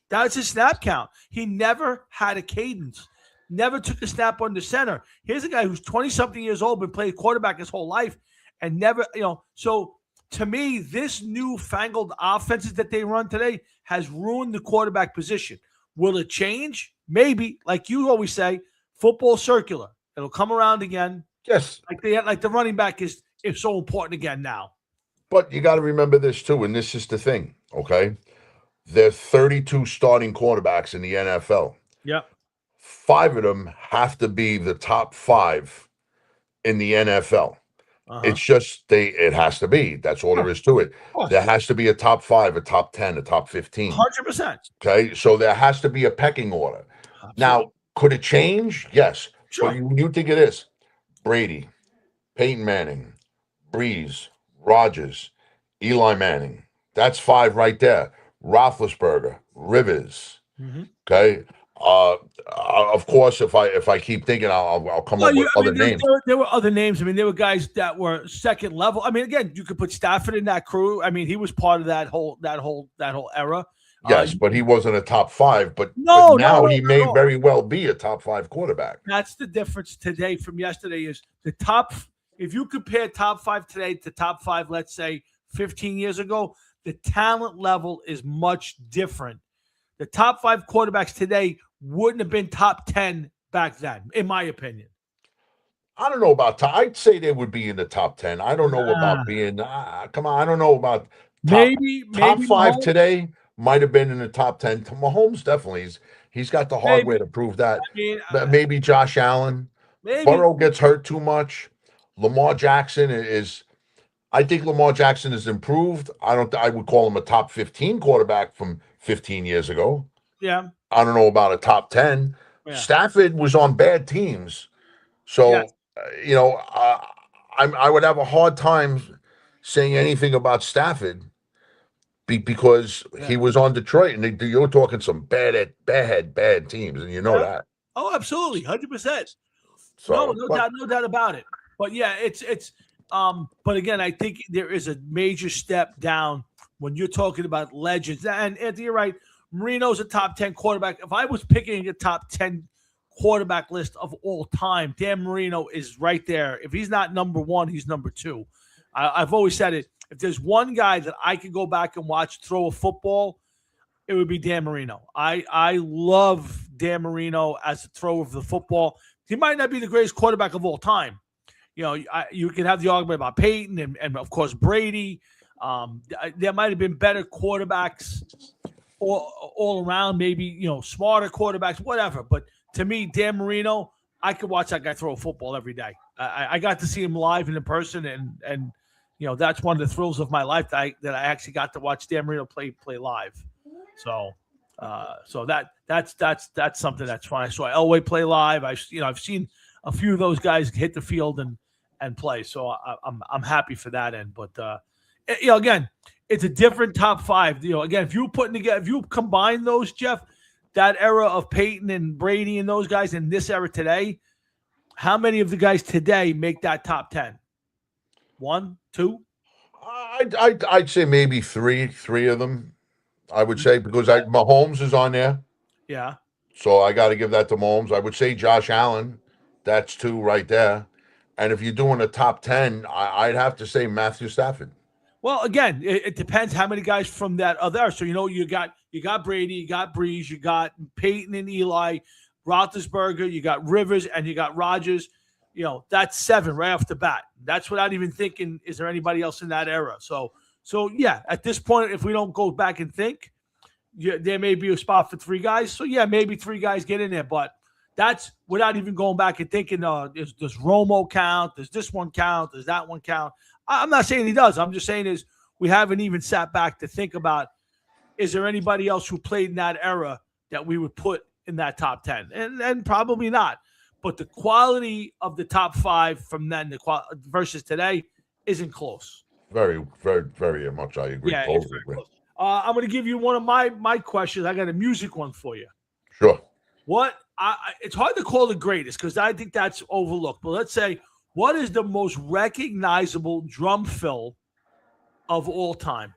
S1: that's his snap count. He never had a cadence, never took a snap under center. Here's a guy who's 20-something years old, been playing quarterback his whole life, and never, so to me, this newfangled offenses that they run today has ruined the quarterback position. Will it change? Maybe. Like you always say, football circular. It'll come around again.
S2: Yes.
S1: Like the running back is so important again now.
S2: But you got to remember this too, and this is the thing, okay? There are 32 starting quarterbacks in the NFL.
S1: Yep.
S2: 5 of them have to be the top 5 in the NFL. It's just it has to be. That's all there is to it. There has to be a top 5, a top 10, a top 15.
S1: 100%.
S2: Okay, so there has to be a pecking order. Absolutely. Now, could it change? Yes. Sure. But you think of this: Brady, Peyton Manning, Breeze, Rodgers, Eli Manning. That's 5 right there. Roethlisberger, Rivers. Mm-hmm. Okay. Of course, if I keep thinking, I'll come up with other names.
S1: There were other names. I mean, there were guys that were second level. I mean, again, you could put Stafford in that crew. I mean, he was part of that whole era.
S2: Yes, but he wasn't a top 5. But now he may very well be a top 5 quarterback.
S1: That's the difference today from yesterday. Is the top? If you compare top 5 today to top 5, let's say 15 years ago, the talent level is much different. The top 5 quarterbacks today wouldn't have been top 10 back then, in my opinion.
S2: I don't know about I'd say they would be in the top 10. I don't know about being. Come on, I don't know about top 5 Mahomes today. Might have been in the top 10. Mahomes definitely. He's got the hardware to prove that. Maybe Josh Allen. Maybe. Burrow gets hurt too much. Lamar Jackson is. I think Lamar Jackson has improved. I would call him a top 15 quarterback from 15 years ago.
S1: Yeah.
S2: I don't know about a top 10. Yeah. Stafford was on bad teams. So, I would have a hard time saying anything about Stafford because he was on Detroit, and you're talking some bad teams, and that.
S1: Oh, absolutely, 100%. So, no doubt about it. But yeah, it's. But again, I think there is a major step down when you're talking about legends. And Anthony, you're right. Marino's a top 10 quarterback. If I was picking a top 10 quarterback list of all time, Dan Marino is right there. If he's not number 1, he's number 2. I've always said it. If there's one guy that I could go back and watch throw a football, it would be Dan Marino. I love Dan Marino as a thrower of the football. He might not be the greatest quarterback of all time. You can have the argument about Peyton and of course, Brady. There might have been better quarterbacks all around, maybe, smarter quarterbacks, whatever. But to me, Dan Marino, I could watch that guy throw a football every day. I got to see him live and in person, and that's one of the thrills of my life that I actually got to watch Dan Marino play live. So that's something that's fun. I saw Elway play live. I've seen a few of those guys hit the field and play. So I'm happy for that end. But again, it's a different top five. Again, if you putting together, if you combine those, Jeff, that era of Peyton and Brady and those guys, and this era today, how many of the guys today make that top 10? One, two?
S2: I'd say maybe three of them. I would say because Mahomes is on there,
S1: Yeah.
S2: so I got to give that to Mahomes. I would say Josh Allen, that's two right there. And if you're doing a top 10, I'd have to say Matthew Stafford.
S1: Well, again, it depends how many guys from that are there. So you got Brady, you got Breeze, you got Peyton and Eli, Roethlisberger, you got Rivers, and you got Rodgers. That's 7 right off the bat. That's without even thinking, is there anybody else in that era? So yeah, at this point, if we don't go back and think, there may be a spot for 3 guys. So yeah, maybe 3 guys get in there, but that's without even going back and thinking, does Romo count? Does this one count? Does that one count? I'm not saying he does. I'm just saying we haven't even sat back to think about, is there anybody else who played in that era that we would put in that top 10? And probably not. But the quality of the top 5 from then versus today isn't close.
S2: Very, very, very much. I agree.
S1: Yeah,
S2: totally.
S1: it's very close. I'm going to give you one of my questions. I got a music one for you.
S2: Sure.
S1: It's hard to call the greatest because I think that's overlooked. But let's say, what is the most recognizable drum fill of all time?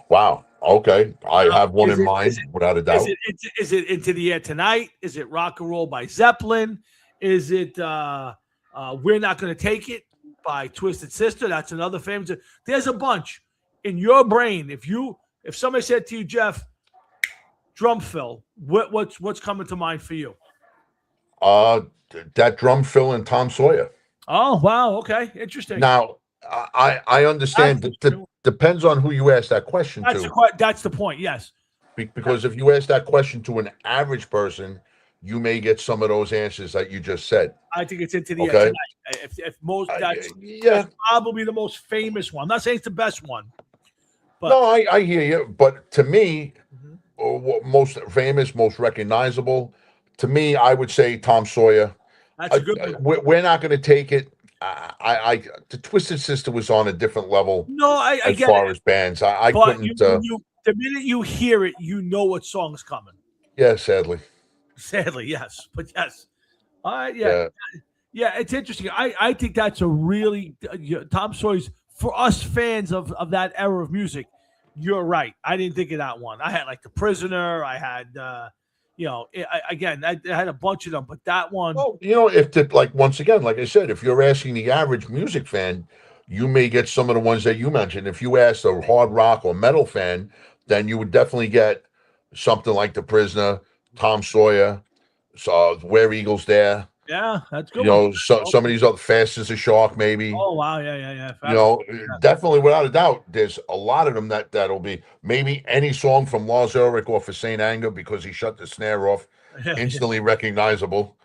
S2: Wow. Okay. I have one in mind, without a doubt.
S1: Is it Into the Air Tonight? Is it Rock and Roll by Zeppelin? Is it We're Not Gonna Take It by Twisted Sister? That's another famous. There's a bunch. In your brain, if somebody said to you, Jeff, drum fill, what's coming to mind for you?
S2: That drum fill in Tom Sawyer.
S1: Oh, wow. Okay. Interesting.
S2: Now, I understand that depends on who you ask that question to.
S1: That's the point. Yes.
S2: Because if you ask that question to an average person, you may get some of those answers that you just said.
S1: I think it's Into the Air Tonight. If most, that's probably the most famous one. I'm not saying it's the best one. But.
S2: No, I hear you. But to me, most famous, most recognizable, to me, I would say Tom Sawyer.
S1: That's a good one.
S2: We're Not Going to Take It. The Twisted Sister was on a different level.
S1: No, I
S2: as
S1: get
S2: far
S1: it.
S2: as bands, I couldn't.
S1: The minute you hear it, you know what song's coming.
S2: Yeah, sadly.
S1: Sadly, yes, but yes. All right, yeah. It's interesting. I think that's a really Tom Sawyer's for us fans of that era of music. You're right. I didn't think of that one. I had like The Prisoner. I had. I had a bunch of them, but that one.
S2: Well, once again, like I said, if you're asking the average music fan, you may get some of the ones that you mentioned. If you ask a hard rock or metal fan, then you would definitely get something like The Prisoner, Tom Sawyer, Where Eagles Dare.
S1: Yeah, that's good.
S2: Some of these other Fast as a Shark, maybe.
S1: Oh wow, yeah.
S2: Definitely, without a doubt, there's a lot of them that'll be maybe any song from Lars Ulrich or for Saint Anger because he shut the snare off, instantly recognizable,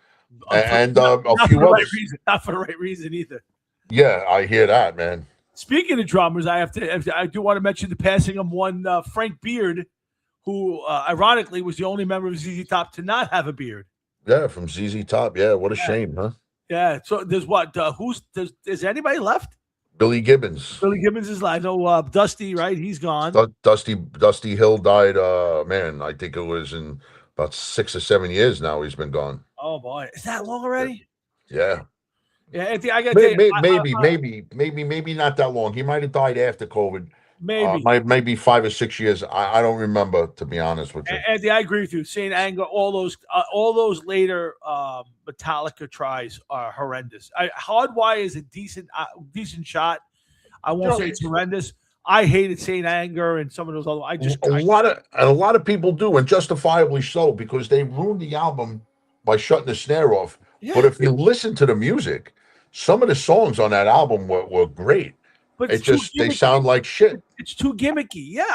S2: and a few others.
S1: Not for the right reason either.
S2: Yeah, I hear that, man.
S1: Speaking of drummers, I do want to mention the passing of one Frank Beard, who ironically was the only member of ZZ Top to not have a beard.
S2: Yeah, from ZZ Top. Yeah, what a shame, huh?
S1: Yeah. So there's what? Is anybody left?
S2: Billy Gibbons.
S1: Billy Gibbons is like, I know Dusty, right? He's gone.
S2: Dusty Hill died. Man, I think it was in about 6 or 7 years now. He's been gone.
S1: Oh boy, is that long already?
S2: Yeah.
S1: Yeah, I got
S2: maybe not that long. He might have died after COVID. Maybe 5 or 6 years. I don't remember, to be honest with you.
S1: Andy, I agree with you. Saint Anger, all those later Metallica tries are horrendous. Hardwire is a decent shot. I won't say it's horrendous. I hated Saint Anger and some of those other.
S2: A lot of people do, and justifiably so, because they ruined the album by shutting the snare off. Yeah. But if you listen to the music, some of the songs on that album were great. But they sound like shit.
S1: It's too gimmicky. Yeah,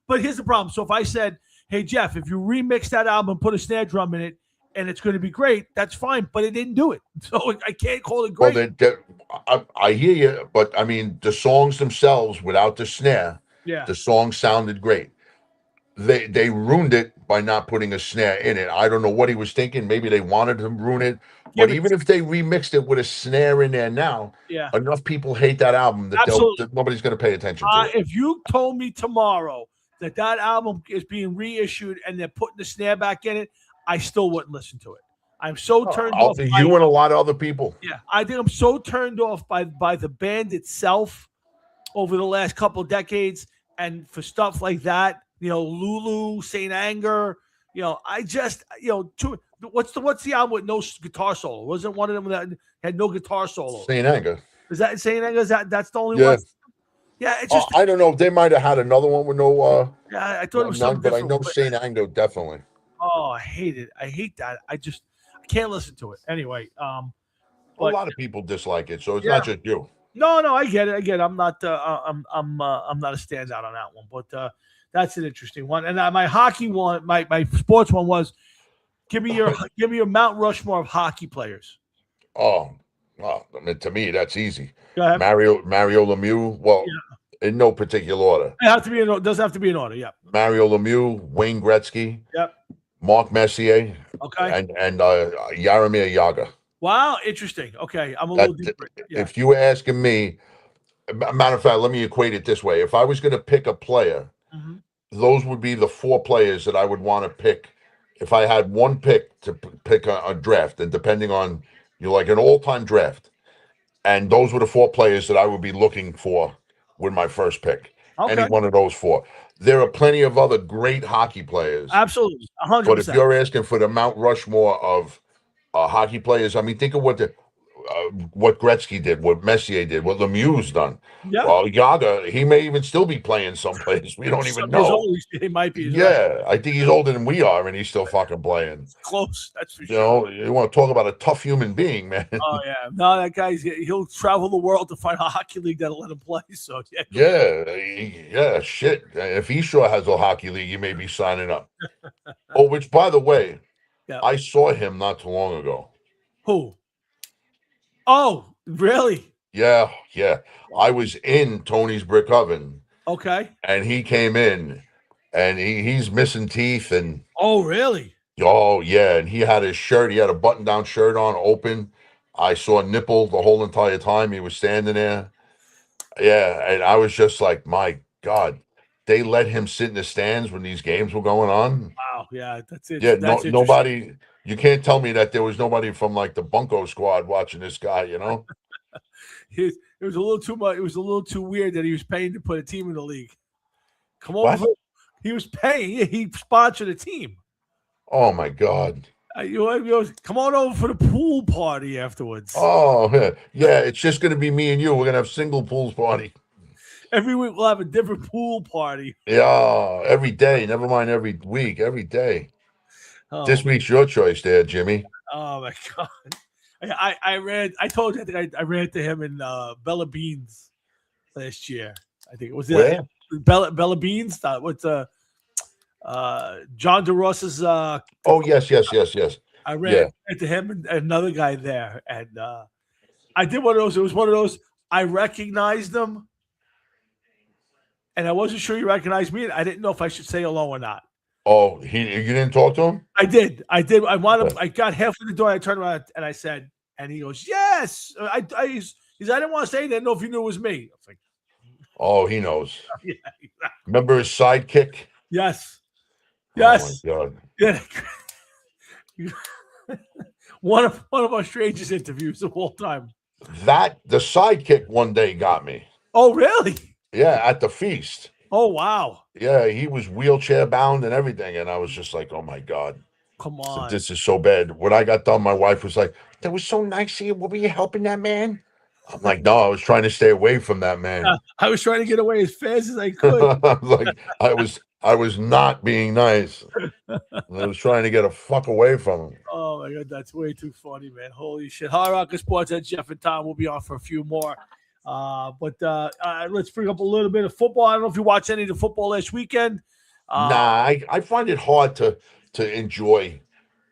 S1: but here's the problem. So if I said, "Hey Jeff, if you remix that album, put a snare drum in it, and it's going to be great," that's fine. But it didn't do it, so I can't call it great.
S2: Well, I hear you, but I mean the songs themselves, without the snare, the songs sounded great. they ruined it by not putting a snare in it. I don't know what he was thinking. Maybe they wanted to ruin it.
S1: Yeah,
S2: But
S1: but
S2: even if they remixed it with a snare in there now,
S1: yeah,
S2: enough people hate that album that
S1: absolutely.
S2: nobody's going to pay attention to it.
S1: If you told me tomorrow that that album is being reissued and they're putting the snare back in it, I still wouldn't listen to it. I'm so turned off by
S2: You and a lot of other people.
S1: yeah. I think I'm so turned off by the band itself over the last couple of decades, and for stuff like that, Lulu, Saint Anger, I just what's the album with no guitar solo? Wasn't one of them that had no guitar solo?
S2: Saint Anger.
S1: Is that Saint Anger? That's the only
S2: Yeah.
S1: one? Yeah, it's just
S2: I don't know. They might have had another one with no
S1: yeah. I thought it was
S2: none,
S1: something
S2: but I
S1: different.
S2: know Saint Anger definitely.
S1: Oh, I hate it. I hate that. I can't listen to it anyway.
S2: A
S1: But
S2: lot of people dislike it, so it's
S1: yeah,
S2: not just you.
S1: no, I get it. I get it. I'm not a standout on that one, but that's an interesting one. And my hockey one, my sports one was give me your Mount Rushmore of hockey players.
S2: Oh, well, I mean, to me, that's easy.
S1: Go ahead.
S2: Mario Lemieux. Well,
S1: Yeah,
S2: in no particular order.
S1: it has to be doesn't have to be in order. Yeah.
S2: Mario Lemieux, Wayne Gretzky,
S1: Yep.
S2: Mark Messier,
S1: Okay.
S2: and Jaromir Jagr.
S1: Wow. Interesting. Okay. I'm a
S2: That
S1: little different. Yeah.
S2: if you were asking me, matter of fact, let me equate it this way: if I was going to pick a player,
S1: Mhm.
S2: those would be the four players that I would want to pick. If I had one pick to pick a draft, and depending on like an all-time draft, and those were the four players that I would be looking for with my first pick. Any
S1: Okay.
S2: one of those four. There are plenty of other great hockey players,
S1: Absolutely. hundred
S2: but if
S1: percent.
S2: you're asking for the Mount Rushmore of hockey players, I mean, think of what Gretzky did, what Messier did, what Lemieux's done.
S1: Yeah.
S2: Well, Yaga, he may even still be playing someplace. We don't even
S1: Some years
S2: know.
S1: old. He might be. He's right.
S2: Yeah, I think he's older than we are, and he's still fucking playing.
S1: Close. That's for
S2: You
S1: sure.
S2: know, you want to talk about a tough human being, man.
S1: Oh yeah, no, that he'll travel the world to find a hockey league that'll let him play. So yeah,
S2: Yeah, shit. If he sure has a hockey league, you may be signing up. Oh, which, by the way,
S1: yeah.
S2: I saw him not too long ago.
S1: Who? Oh, really?
S2: Yeah. I was in Tony's Brick Oven,
S1: Okay.
S2: and he came in, and he's missing teeth, and
S1: Oh, really?
S2: oh yeah, and he had his shirt. He had a button-down shirt on, open. I saw nipple the whole entire time he was standing there. Yeah, and I was just like, my God, they let him sit in the stands when these games were going on.
S1: Wow. Yeah, that's it.
S2: Yeah,
S1: That's interesting.
S2: nobody. You can't tell me that there was nobody from like the Bunko squad watching this guy. You know,
S1: It was a little too much. It was a little too weird that he was paying to put a team in the league. Come on,
S2: what?
S1: he was paying. He sponsored a team.
S2: Oh my God.
S1: Come on over for the pool party afterwards.
S2: Oh yeah, it's just gonna be me and you. We're gonna have single pools party.
S1: Every week we'll have a different pool party.
S2: Yeah, every day. Never mind every week. Every day.
S1: Oh,
S2: This week's your choice, there, Jimmy.
S1: oh my God. I ran. I told you. I think I ran to him in Bella Beans last year. I think it was
S2: Where?
S1: Bella Beans. What's John DeRoss's.
S2: Oh yes.
S1: I ran
S2: Yeah.
S1: into him and another guy there, and I did one of those. It was one of those. I recognized them, and I wasn't sure he recognized me. And I didn't know if I should say hello or not.
S2: Oh, you didn't talk to him?
S1: I did. I got halfway the door. I turned around and I said, and he goes, "Yes." I didn't want to say. I didn't know if you knew it was me. I was like,
S2: Oh, he knows.
S1: yeah,
S2: Remember his sidekick?
S1: yes,
S2: Oh my God.
S1: yeah. one of our strangest interviews of all time.
S2: The sidekick one day got me.
S1: Oh, really?
S2: Yeah, at the feast.
S1: Oh, wow.
S2: Yeah, he was wheelchair bound and everything, and I was just like, "Oh my God,
S1: Come on.
S2: this is so bad." When I got done, my wife was like, "That was so nice of you. Were you helping that man?" I'm like, "No, I was trying to stay away from that man."
S1: I was trying to get away as fast as I could.
S2: I was not being nice. I was trying to get a fuck away from him.
S1: Oh my God, that's way too funny, man. Holy shit. Hard Rocker Sports at Jeff and Tom. We'll be on for a few more. But let's bring up a little bit of football. I don't know if you watched any of the football last weekend.
S2: Nah, I find it hard to enjoy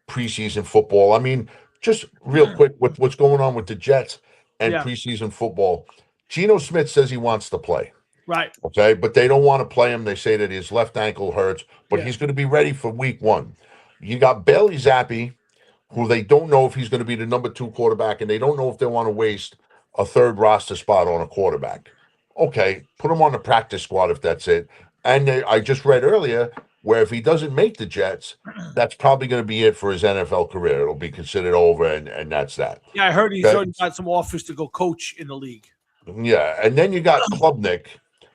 S2: preseason football. I mean, just real quick, what's going on with the Jets and
S1: Yeah.
S2: preseason football? Geno Smith says he wants to play.
S1: Right.
S2: Okay, but they don't want to play him. They say that his left ankle hurts, but
S1: Yeah.
S2: he's going to be ready for week 1. You got Bailey Zappi, who they don't know if he's going to be the number 2 quarterback, and they don't know if they want to waste a third roster spot on a quarterback. Okay, put him on the practice squad if that's it. And I just read earlier where if he doesn't make the Jets, that's probably going to be it for his NFL career. It'll be considered over, and that's that.
S1: Yeah, I heard he's
S2: Okay?
S1: already got some offers to go coach in the league.
S2: Yeah, and then you got Klubnik,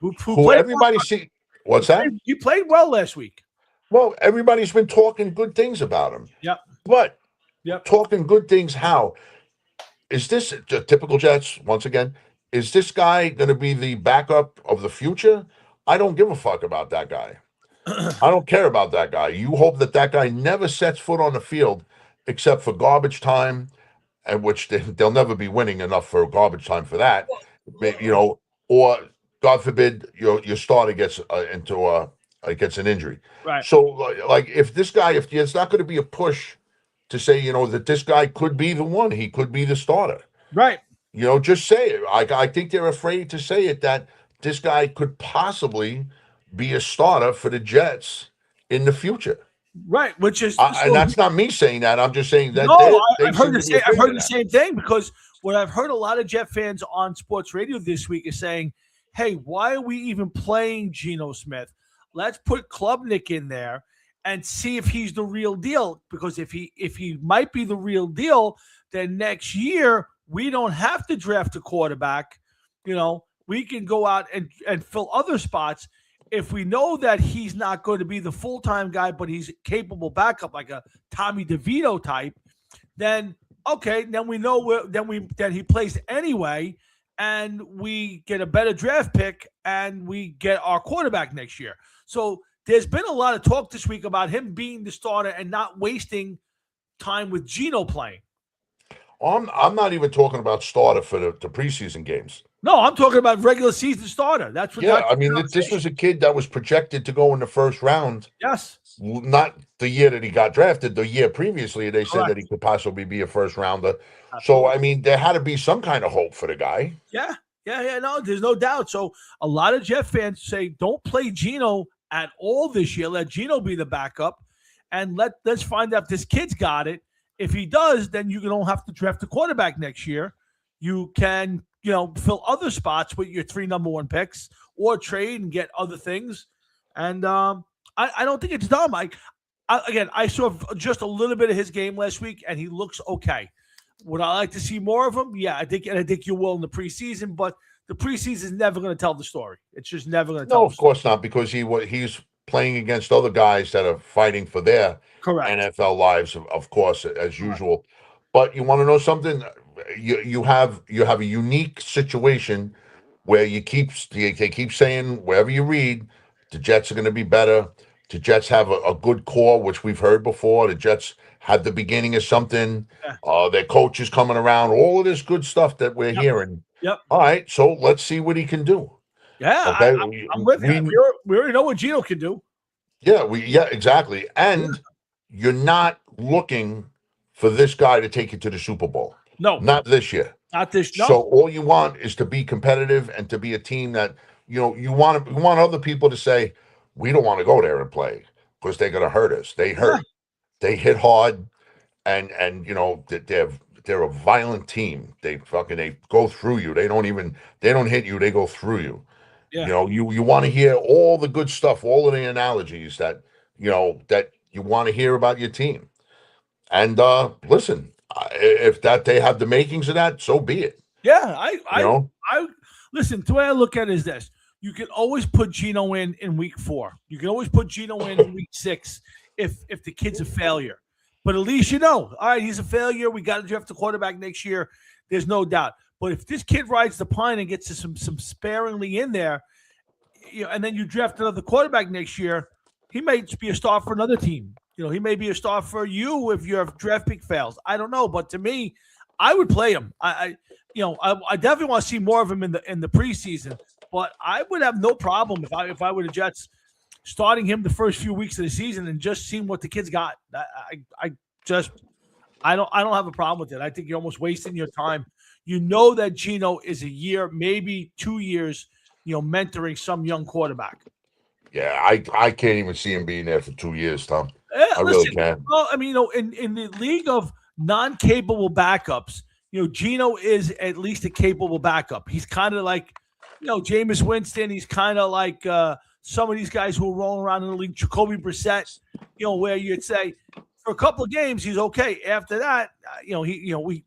S1: Who
S2: who
S1: played
S2: everybody see. What's that?
S1: he played well last week.
S2: Well, everybody's been talking good things about him,
S1: Yep.
S2: but
S1: Yep.
S2: talking good things how? Is this a typical Jets once again? Is this guy going to be the backup of the future? I don't give a fuck about that guy. I don't care about that guy. You hope that that guy never sets foot on the field except for garbage time, and which they'll never be winning enough for garbage time for that. You know, or God forbid your starter gets into gets an injury.
S1: Right.
S2: So like if this guy, if it's not going to be a push to say, that this guy could be the one, he could be the starter.
S1: Right.
S2: Just say it. I think they're afraid to say it that this guy could possibly be a starter for the Jets in the future.
S1: Right. Which is
S2: And that's not me saying that. I'm just saying that
S1: no.
S2: they
S1: I've heard
S2: seem
S1: the
S2: to be
S1: same. I've
S2: afraid
S1: heard
S2: of
S1: the
S2: that.
S1: same thing because what I've heard a lot of Jet fans on sports radio this week is saying, "Hey, why are we even playing Geno Smith? Let's put Klubnik in there and see if he's the real deal. Because if he might be the real deal, then next year we don't have to draft a quarterback. We can go out and fill other spots." If we know that he's not going to be the full-time guy, but he's a capable backup, like a Tommy DeVito type, then okay, then we know that he plays anyway, and we get a better draft pick, and we get our quarterback next year. So there's been a lot of talk this week about him being the starter and not wasting time with Geno playing.
S2: I'm not even talking about starter for the preseason games.
S1: No, I'm talking about regular season starter. That's what.
S2: Yeah, I mean, this was a kid that was projected to go in the first round.
S1: Yes.
S2: Not the year that he got drafted, the year previously, they said
S1: Correct.
S2: that he could possibly be a first rounder.
S1: Absolutely.
S2: So, I mean, there had to be some kind of hope for the guy.
S1: Yeah. No, there's no doubt. So a lot of Jet fans say, don't play Geno at all this year. Let Geno be the backup, and let's find out if this kid's got it. If he does, then you don't have to draft a quarterback next year. You can, fill other spots with your 3 number 1 picks or trade and get other things. And I don't think it's dumb. I saw just a little bit of his game last week, and he looks okay. Would I like to see more of him? Yeah, I think you will in the preseason, but the preseason is never going to tell the story. It's just never going to tell.
S2: No, of course not, because he's playing against other guys that are fighting for their
S1: Correct.
S2: NFL lives, of course, as usual. But you want to know something? You have a unique situation where they keep saying wherever you read, the Jets are going to be better. The Jets have a good core, which we've heard before. The Jets had the beginning of something.
S1: Yeah.
S2: Their coach is coming around. All of this good stuff that we're hearing.
S1: Yep.
S2: All right, so let's see what he can do.
S1: Yeah,
S2: okay.
S1: I'm with you. We already know what Geno can do.
S2: Yeah, exactly. And you're not looking for this guy to take you to the Super Bowl.
S1: No,
S2: not this year.
S1: Not this. No.
S2: So all you want is to be competitive and to be a team that you want other people to say, we don't want to go there and play because they're going to hurt us. They hurt. They hit hard, and they're a violent team. They go through you. They don't hit you. They go through you.
S1: Yeah.
S2: You want to hear all the good stuff, all of the analogies that you want to hear about your team. And listen, if that they have the makings of that, so be it.
S1: Yeah, I listen. The way I look at it is this: you can always put Geno in week 4. You can always put Geno in week 6 if the kid's a failure. But at least all right, he's a failure. We got to draft the quarterback next year. There's no doubt. But if this kid rides the pine and gets some sparingly in there, and then you draft another quarterback next year, he may be a star for another team. He may be a star for you if your draft pick fails. I don't know, but to me, I would play him. I definitely want to see more of him in the preseason. But I would have no problem if I were the Jets starting him the first few weeks of the season and just seeing what the kid's got. I don't have a problem with it. I think you're almost wasting your time. You know that Geno is a year, maybe 2 years, mentoring some young quarterback.
S2: Yeah, I can't even see him being there for 2 years, Tom. I really
S1: Listen,
S2: can't.
S1: well, I mean, in the league of non-capable backups, Gino is at least a capable backup. He's kind of like, Jameis Winston. He's kind of like some of these guys who are rolling around in the league, Jacoby Brissett. Where you'd say for a couple of games he's okay. After that, we're going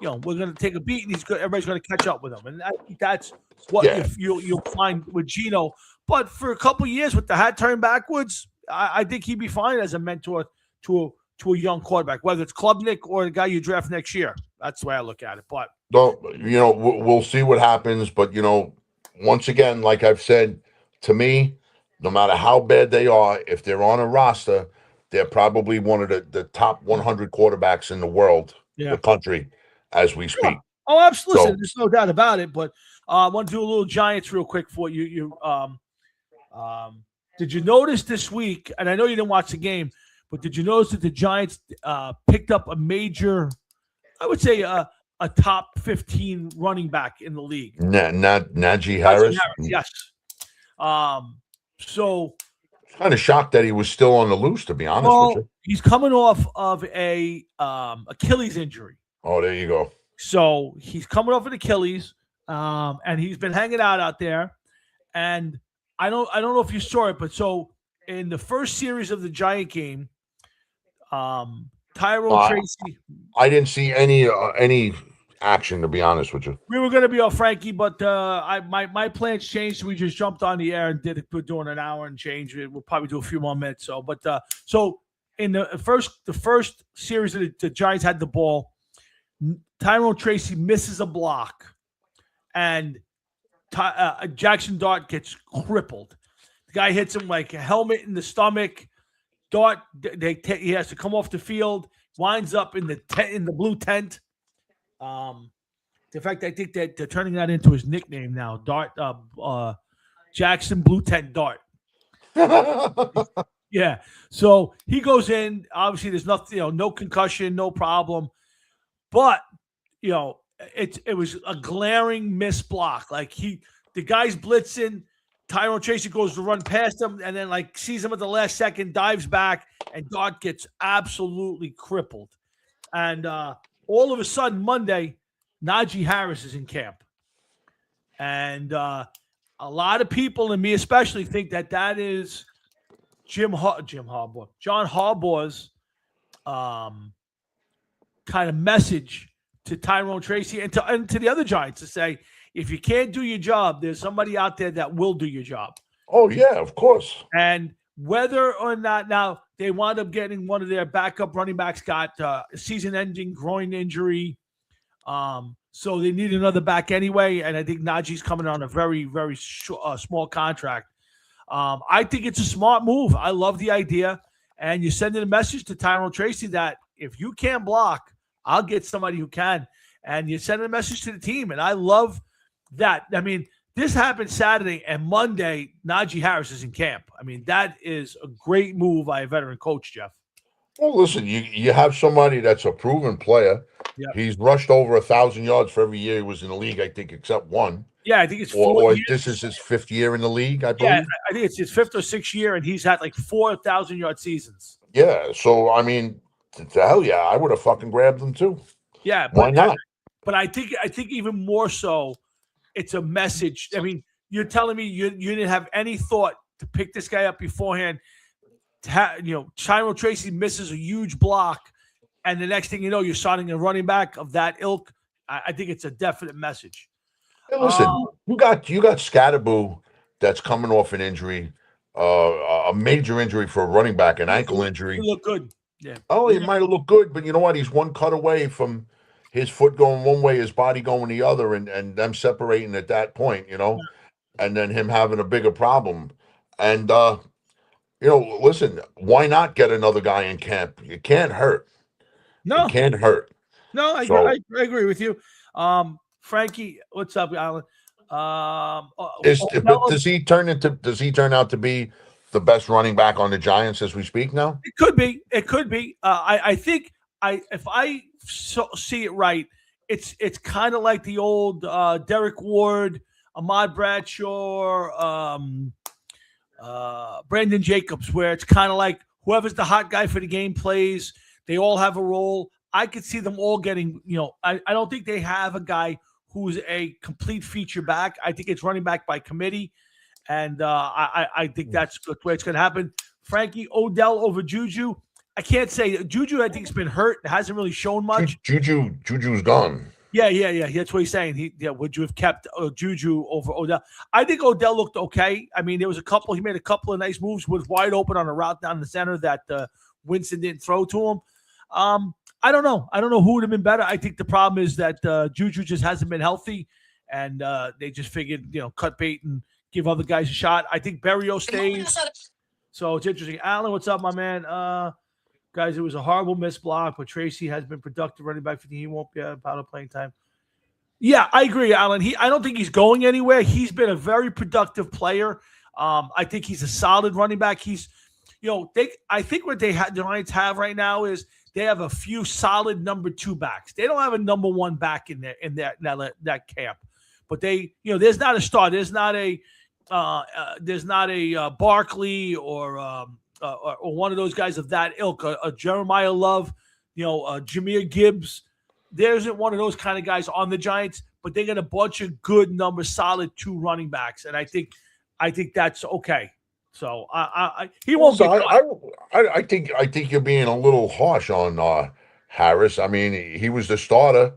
S1: to take a beat, and he's good. Everybody's going to catch up with him, and I think that's what you'll find with Gino. But for a couple of years, with the hat turned backwards, I think he'd be fine as a mentor to a young quarterback, whether it's Klubnik or the guy you draft next year. That's the way I look at it. But
S2: we'll see what happens. But once again, like I've said, to me, no matter how bad they are, if they're on a roster, they're probably one of the top 100 quarterbacks in the world, the country, as we speak.
S1: Oh, absolutely. So, there's no doubt about it. But I want to do a little Giants real quick for you. Did you notice this week, and I know you didn't watch the game, but did you notice that the Giants picked up a major, I would say a top 15 running back in the league?
S2: Najee Harris?
S1: Yes. So
S2: kind of shocked that he was still on the loose, to be honest with you.
S1: He's coming off of a Achilles injury.
S2: Oh, there you go.
S1: So he's coming off an Achilles, and he's been hanging out there. And I don't know if you saw it, but so in the first series of the Giant game, Tyrone Tracy.
S2: I didn't see any action, to be honest with you.
S1: We were going to be off Frankie, but my plans changed. We just jumped on the air and did it. We're doing an hour and change. We'll probably do a few more minutes. So in the first series of the Giants had the ball, Tyrone Tracy misses a block, and Jackson Dart gets crippled. The guy hits him like a helmet in the stomach. Dart, he has to come off the field. Winds up in the blue tent. In fact, I think that they're turning that into his nickname now. Dart, Jackson Blue Tent Dart. Yeah. So he goes in. Obviously, there's nothing. No concussion, no problem. But it was a glaring missed block. Like the guy's blitzing. Tyrone Tracy goes to run past him, and then sees him at the last second, dives back, and Dart gets absolutely crippled. And all of a sudden, Monday, Najee Harris is in camp. And a lot of people, and me especially, think that is John Harbaugh's kind of message to Tyrone Tracy and to the other Giants to say, if you can't do your job, there's somebody out there that will do your job.
S2: Oh, yeah, of course.
S1: And whether or not now they wound up getting one of their backup running backs got a season-ending groin injury. So they need another back anyway. And I think Najee's coming on a very, very small contract. I think it's a smart move. I love the idea. And you're sending a message to Tyrone Tracy that if you can't block, I'll get somebody who can. And you're sending a message to the team. And I love that. I mean, this happened Saturday, and Monday, Najee Harris is in camp. I mean, that is a great move by a veteran coach, Jeff.
S2: Well, listen, you have somebody that's a proven player. Yep. He's rushed over 1,000 yards for every year he was in the league, I think, except one.
S1: Yeah, I think it's
S2: 4 years. This is his 5th year in the league, I believe.
S1: Yeah, I think it's his 5th or 6th year, and he's had 4,000-yard seasons.
S2: Yeah, so, I mean, hell yeah, I would have fucking grabbed him too.
S1: Yeah.
S2: Why not?
S1: But I think even more so, it's a message. I mean, you're telling me you didn't have any thought to pick this guy up beforehand. Tyrone Tracy misses a huge block, and the next thing you know, you're signing a running back of that ilk. I think it's a definite message.
S2: Hey, listen, you got Scatterboo that's coming off an injury, a major injury for a running back, an ankle injury.
S1: He looked good. Yeah.
S2: Oh, he might have looked good, but you know what? He's one cut away from his foot going one way, his body going the other, and them separating at that point, and then him having a bigger problem. And, listen, why not get another guy in camp? It can't hurt.
S1: No.
S2: It can't hurt.
S1: No, I agree with you. Frankie, what's up, Alan?
S2: Does he turn out to be the best running back on the Giants as we speak now?
S1: It could be. I think if I see it right, it's kind of like the old Derek Ward, Ahmad Bradshaw, Brandon Jacobs, where it's kind of like whoever's the hot guy for the game plays. They all have a role. I could see them all getting, I don't think they have a guy who's a complete feature back. I think it's running back by committee. And I think that's the way it's going to happen. Frankie, Odell over Juju. I can't say Juju. I think has been hurt. Hasn't really shown much.
S2: Juju's gone.
S1: Yeah. That's what he's saying. Would you have kept Juju over Odell? I think Odell looked okay. I mean, there was he made a couple of nice moves, was wide open on a route down the center that Winston didn't throw to him. I don't know. I don't know who would have been better. I think the problem is that Juju just hasn't been healthy, and they just figured, cut bait and give other guys a shot. I think Berrios stays. So it's interesting. Alan, what's up, my man? Guys, it was a horrible missed block, but Tracy has been productive running back for the team. He won't be out of playing time. Yeah, I agree, Alan. I don't think he's going anywhere. He's been a very productive player. I think he's a solid running back. He's, I think what the Giants have right now is they have a few solid number 2 backs. They don't have a number 1 back in that camp. But there's not a star. There's not a Barkley or one of those guys of that ilk, a Jeremiah Love, Jahmyr Gibbs. There isn't one of those kind of guys on the Giants, but they got a bunch of good solid 2 running backs, and I think that's okay. So he won't.
S2: So I think you're being a little harsh on Harris. I mean, he was the starter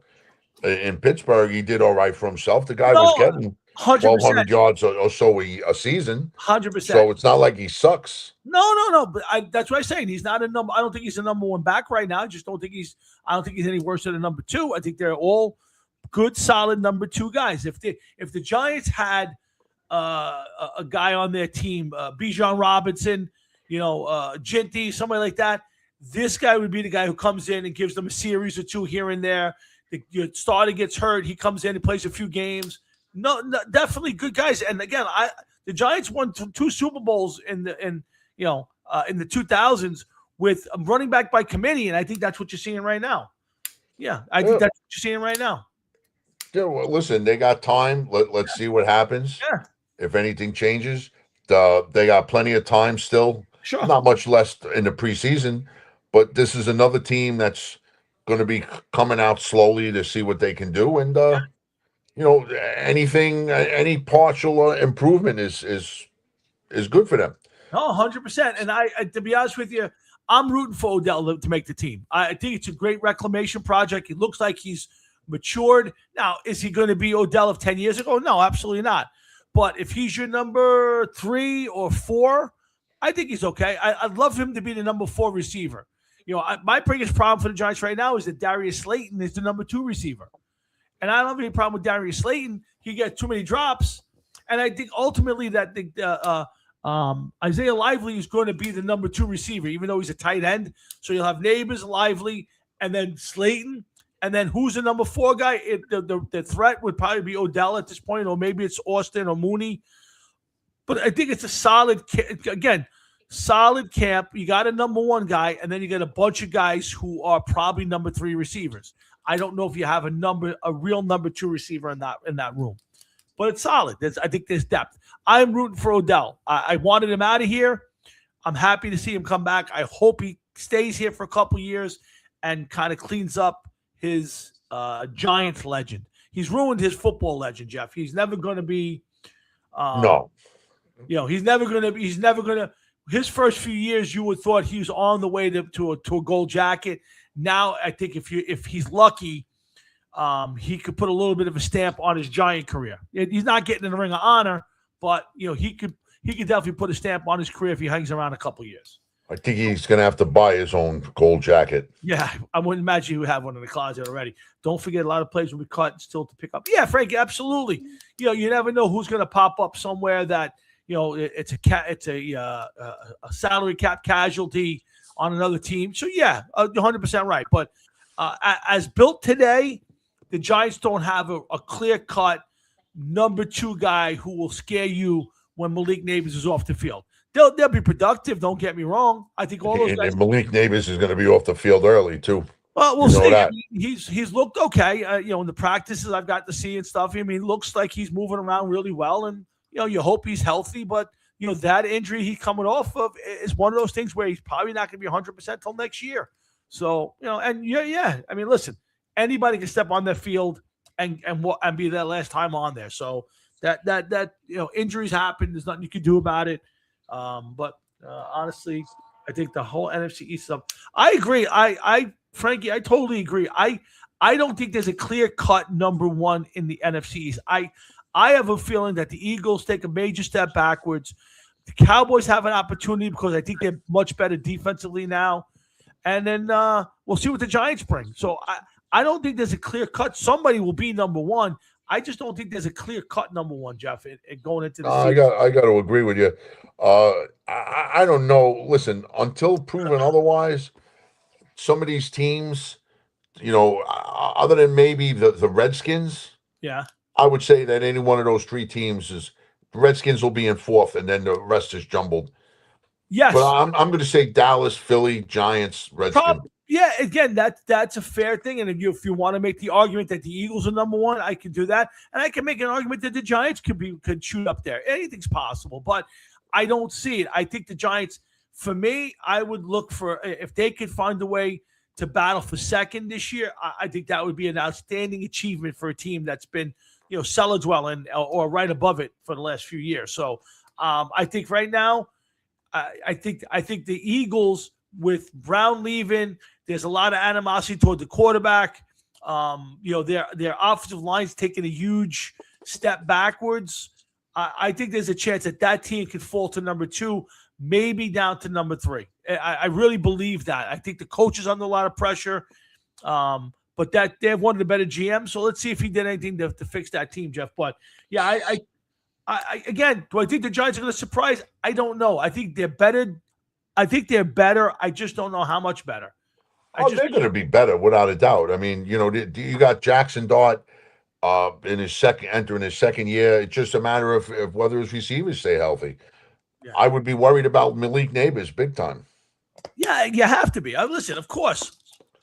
S2: in Pittsburgh. He did all right for himself. The guy was getting 1,200 yards or so a season.
S1: 100%.
S2: So it's not like he sucks.
S1: No. But that's what I'm saying. He's not a number. I don't think he's a number 1 back right now. I don't think he's any worse than a number 2. I think they're all good, solid number 2 guys. If the Giants had a guy on their team, Bijan Robinson, Ginty, somebody like that, this guy would be the guy who comes in and gives them a series or 2 here and there. Your starter gets hurt. He comes in and plays a few games. No, definitely good guys. And again, the Giants won 2 Super Bowls in the 2000s with a running back by committee, and I think that's what you're seeing right now. Yeah, I think that's what you're seeing right now.
S2: Yeah, well, listen, they got time. Let's see what happens.
S1: Yeah.
S2: If anything changes, they got plenty of time still.
S1: Sure.
S2: Not much less in the preseason, but this is another team that's going to be coming out slowly to see what they can do, and any partial improvement is good for them.
S1: No, 100%. And I, to be honest with you, I'm rooting for Odell to make the team. I think it's a great reclamation project. It looks like he's matured. Now, is he going to be Odell of 10 years ago? No, absolutely not. But if he's your number 3 or 4, I think he's okay. I'd love him to be the number 4 receiver. My biggest problem for the Giants right now is that Darius Slayton is the number 2 receiver. And I don't have any problem with Darius Slayton. He gets too many drops. And I think ultimately that Isaiah Lively is going to be the number 2 receiver, even though he's a tight end. So you'll have Neighbors, Lively, and then Slayton. And then who's the number 4 guy? The threat would probably be Odell at this point, or maybe it's Austin or Mooney. But I think it's a solid camp. You got a number 1 guy, and then you got a bunch of guys who are probably number 3 receivers. I don't know if you have a real number 2 receiver in that room, but it's solid. I think there's depth. I'm rooting for Odell. I wanted him out of here. I'm happy to see him come back. I hope he stays here for a couple years and kind of cleans up his Giants legend. He's ruined his football legend, Jeff. He's never going to be.
S2: No.
S1: He's never going to. His first few years, you would thought he was on the way to a gold jacket. Now, I think if he's lucky, he could put a little bit of a stamp on his Giant career. He's not getting in the Ring of Honor, but he could definitely put a stamp on his career if he hangs around a couple years.
S2: I think he's going to have to buy his own gold jacket.
S1: Yeah, I wouldn't imagine he would have one in the closet already. Don't forget, a lot of plays will be cut still to pick up. Yeah, Frank, absolutely. You never know who's going to pop up somewhere that it's a salary cap casualty on another team. So yeah, you're 100% right. But as built today, the Giants don't have a clear-cut number 2 guy who will scare you when Malik Neighbors is off the field. They'll be productive. Don't get me wrong. I think all those guys.
S2: And Malik Neighbors is going to be off the field early too.
S1: Well, we'll
S2: You know
S1: see. I
S2: that.
S1: mean, he's looked okay. In the practices I've got to see and stuff. He's looked okay. In the practices I've got to see and stuff. I mean, it looks like he's moving around really well, and you hope he's healthy. But that injury he's coming off of is one of those things where he's probably not going to be 100% till next year. So and yeah. I mean, listen, anybody can step on that field and be that last time on there. So that injuries happen. There's nothing you can do about it. But honestly, I think the whole NFC East stuff. I agree. Frankie, I totally agree. I don't think there's a clear cut number one in the NFC East. I have a feeling that the Eagles take a major step backwards. The Cowboys have an opportunity because I think they're much better defensively now. And then we'll see what the Giants bring. So I don't think there's a clear cut. Somebody will be number one. I just don't think there's a clear cut number one, Jeff, going into the season.
S2: I got to agree with you. I don't know. Listen, until proven otherwise, some of these teams, other than maybe the Redskins,
S1: Yeah.
S2: I would say that any one of those three teams is the Redskins will be in fourth, and then the rest is jumbled.
S1: Yes.
S2: But I'm going to say Dallas, Philly, Giants, Redskins.
S1: Yeah, again, that's a fair thing. And if you want to make the argument that the Eagles are number one, I can do that. And I can make an argument that the Giants could shoot up there. Anything's possible, but I don't see it. I think the Giants, for me, I would look for if they could find a way to battle for second this year. I think that would be an outstanding achievement for a team that's been, cellar dwelling or right above it for the last few years. So I think right now, I think the Eagles with Brown leaving, there's a lot of animosity toward the quarterback. Their offensive line's taking a huge step backwards. I think there's a chance that team could fall to number two, maybe down to number 3. I really believe that. I think the coach is under a lot of pressure, but that they have one of the better GMs. So let's see if he did anything to fix that team, Jeff. But yeah, I again, do I think the Giants are going to surprise? I don't know. I think they're better. I just don't know how much better.
S2: They're going to be better without a doubt. I mean, you got Jackson Dart entering his second year. It's just a matter of whether his receivers stay healthy. Yeah. I would be worried about Malik Neighbors big time.
S1: Yeah, you have to be. Listen, of course,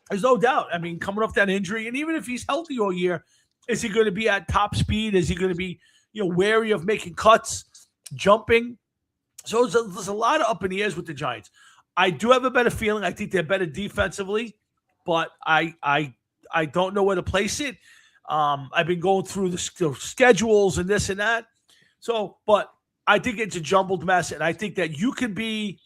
S1: there's no doubt. I mean, coming off that injury, and even if he's healthy all year, is he going to be at top speed? Is he going to be wary of making cuts, jumping? So there's a lot of up in the airs with the Giants. I do have a better feeling. I think they're better defensively, but I don't know where to place it. I've been going through the schedules and this and that. So, but I think it's a jumbled mess, and I think that you could be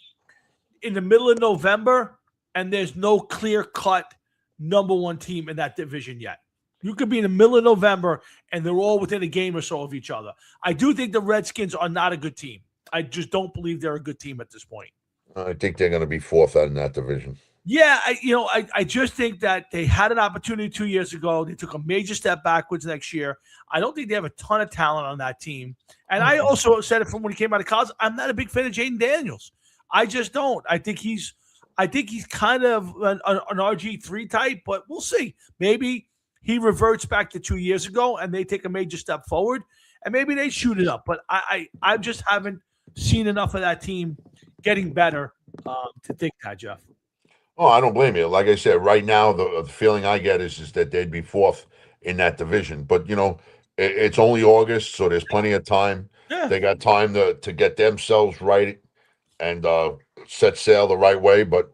S1: in the middle of November, and there's no clear-cut number one team in that division yet. You could be in the middle of November, and they're all within a game or so of each other. I do think the Redskins are not a good team. I just don't believe they're a good team at this point.
S2: I think they're going to be fourth in that division.
S1: Yeah, I just think that they had an opportunity 2 years ago. They took a major step backwards next year. I don't think they have a ton of talent on that team. And I also said it from when he came out of college, I'm not a big fan of Jaden Daniels. I just don't. I think he's kind of an RG3 type, but we'll see. Maybe he reverts back to 2 years ago and they take a major step forward, and maybe they shoot it up. But I just haven't seen enough of that team getting better to think that, Jeff.
S2: Oh, I don't blame you. Like I said, right now, the feeling I get is that they'd be fourth in that division. But, it's only August, so there's plenty of time. Yeah. They got time to get themselves right and set sail the right way, but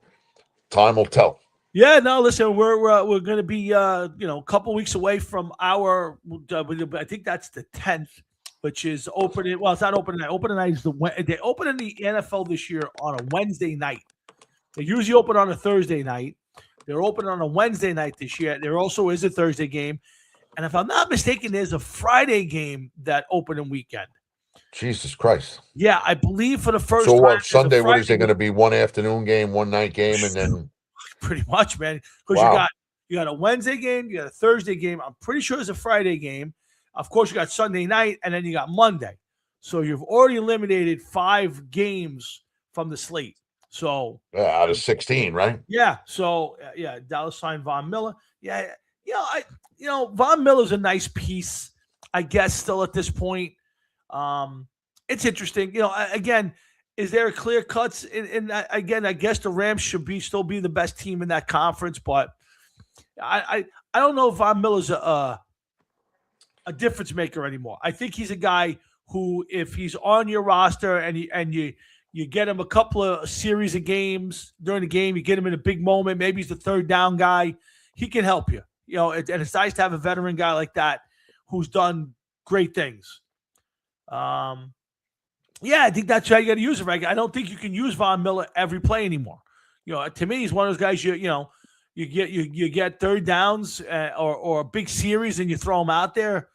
S2: time will tell.
S1: Yeah, no, listen, we're going to be, a couple weeks away from our, I think that's the 10th, which is opening. Well, it's not opening night. Opening night is they open in the NFL this year on a Wednesday night. They usually open on a Thursday night. They're open on a Wednesday night this year. There also is a Thursday game. And if I'm not mistaken, there's a Friday game that opening weekend.
S2: Jesus Christ.
S1: Yeah, I believe for the first
S2: time.
S1: So
S2: what, Sunday, what is it going to be? One afternoon game, one night game, and then?
S1: Pretty much, man. Because you got a Wednesday game, you got a Thursday game. I'm pretty sure it's a Friday game. Of course, you got Sunday night, and then you got Monday. So you've already eliminated 5 games from the slate. So
S2: out of 16, right?
S1: Yeah. So Dallas signed Von Miller. Yeah. Von Miller's a nice piece, I guess, still at this point. It's interesting. Again, is there a clear cuts in that? Again, I guess the Rams should still be the best team in that conference, but I don't know if Von Miller's a difference maker anymore. I think he's a guy who, if he's on your roster and you get him a couple of series of games during the game, you get him in a big moment. Maybe he's the third down guy. He can help you. And it's nice to have a veteran guy like that who's done great things. Yeah, I think that's how you got to use it. Right? I don't think you can use Von Miller every play anymore. To me, he's one of those guys. You get third downs or a big series and you throw him out there,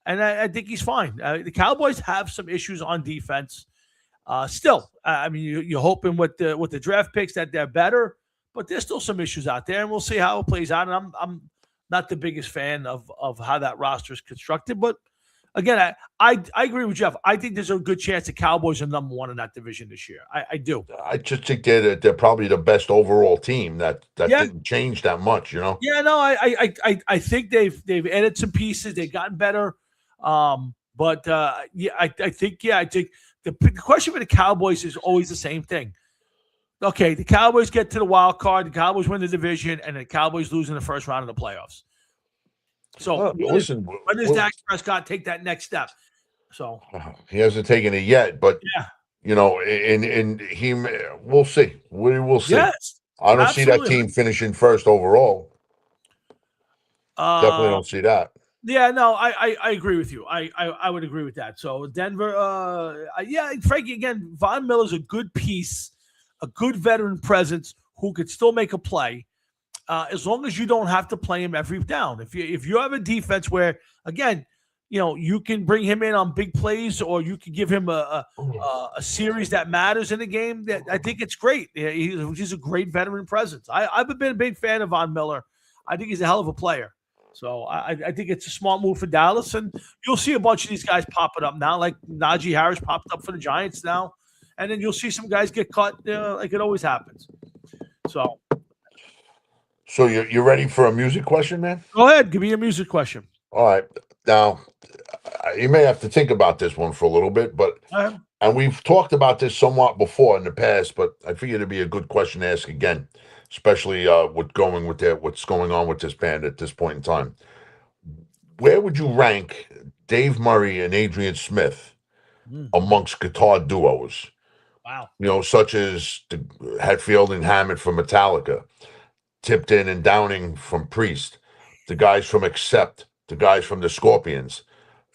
S1: and I think he's fine. The Cowboys have some issues on defense. Still, I mean, you're hoping with the draft picks that they're better, but there's still some issues out there, and we'll see how it plays out. And I'm not the biggest fan of how that roster is constructed, but again, I agree with Jeff. I think there's a good chance the Cowboys are number one in that division this year. I do.
S2: I just think they're probably the best overall team that
S1: Yeah.
S2: didn't change that much,
S1: Yeah, no, I think they've added some pieces. They've gotten better. But I think the question for the Cowboys is always the same thing. Okay, the Cowboys get to the wild card, the Cowboys win the division, and the Cowboys lose in the first round of the playoffs. So
S2: listen,
S1: when does Dak Prescott take that next step? So
S2: he hasn't taken it yet, but
S1: yeah,
S2: and he, we'll see. We will see.
S1: Yes,
S2: I don't see that team finishing first overall. Definitely don't see that.
S1: Yeah, no, I agree with you. I would agree with that. So Denver, yeah, Frankie, again, Von Miller's a good piece, a good veteran presence who could still make a play, as long as you don't have to play him every down. If you have a defense where, again, you can bring him in on big plays, or you can give him a series that matters in the game. That I think it's great. He's a great veteran presence. I've been a big fan of Von Miller. I think he's a hell of a player. So I think it's a smart move for Dallas, and you'll see a bunch of these guys popping up now, like Najee Harris popped up for the Giants now, and then you'll see some guys get cut, like it always happens. So
S2: you're ready for a music question, man?
S1: Go ahead, give me a music question.
S2: All right, now you may have to think about this one for a little bit, but and we've talked about this somewhat before in the past, but I figure it'd be a good question to ask again. Especially what's going on with this band at this point in time. Where would you rank Dave Murray and Adrian Smith amongst guitar duos?
S1: Wow.
S2: Such as the Hetfield and Hammond from Metallica, Tipton and Downing from Priest, the guys from Accept, the guys from the Scorpions,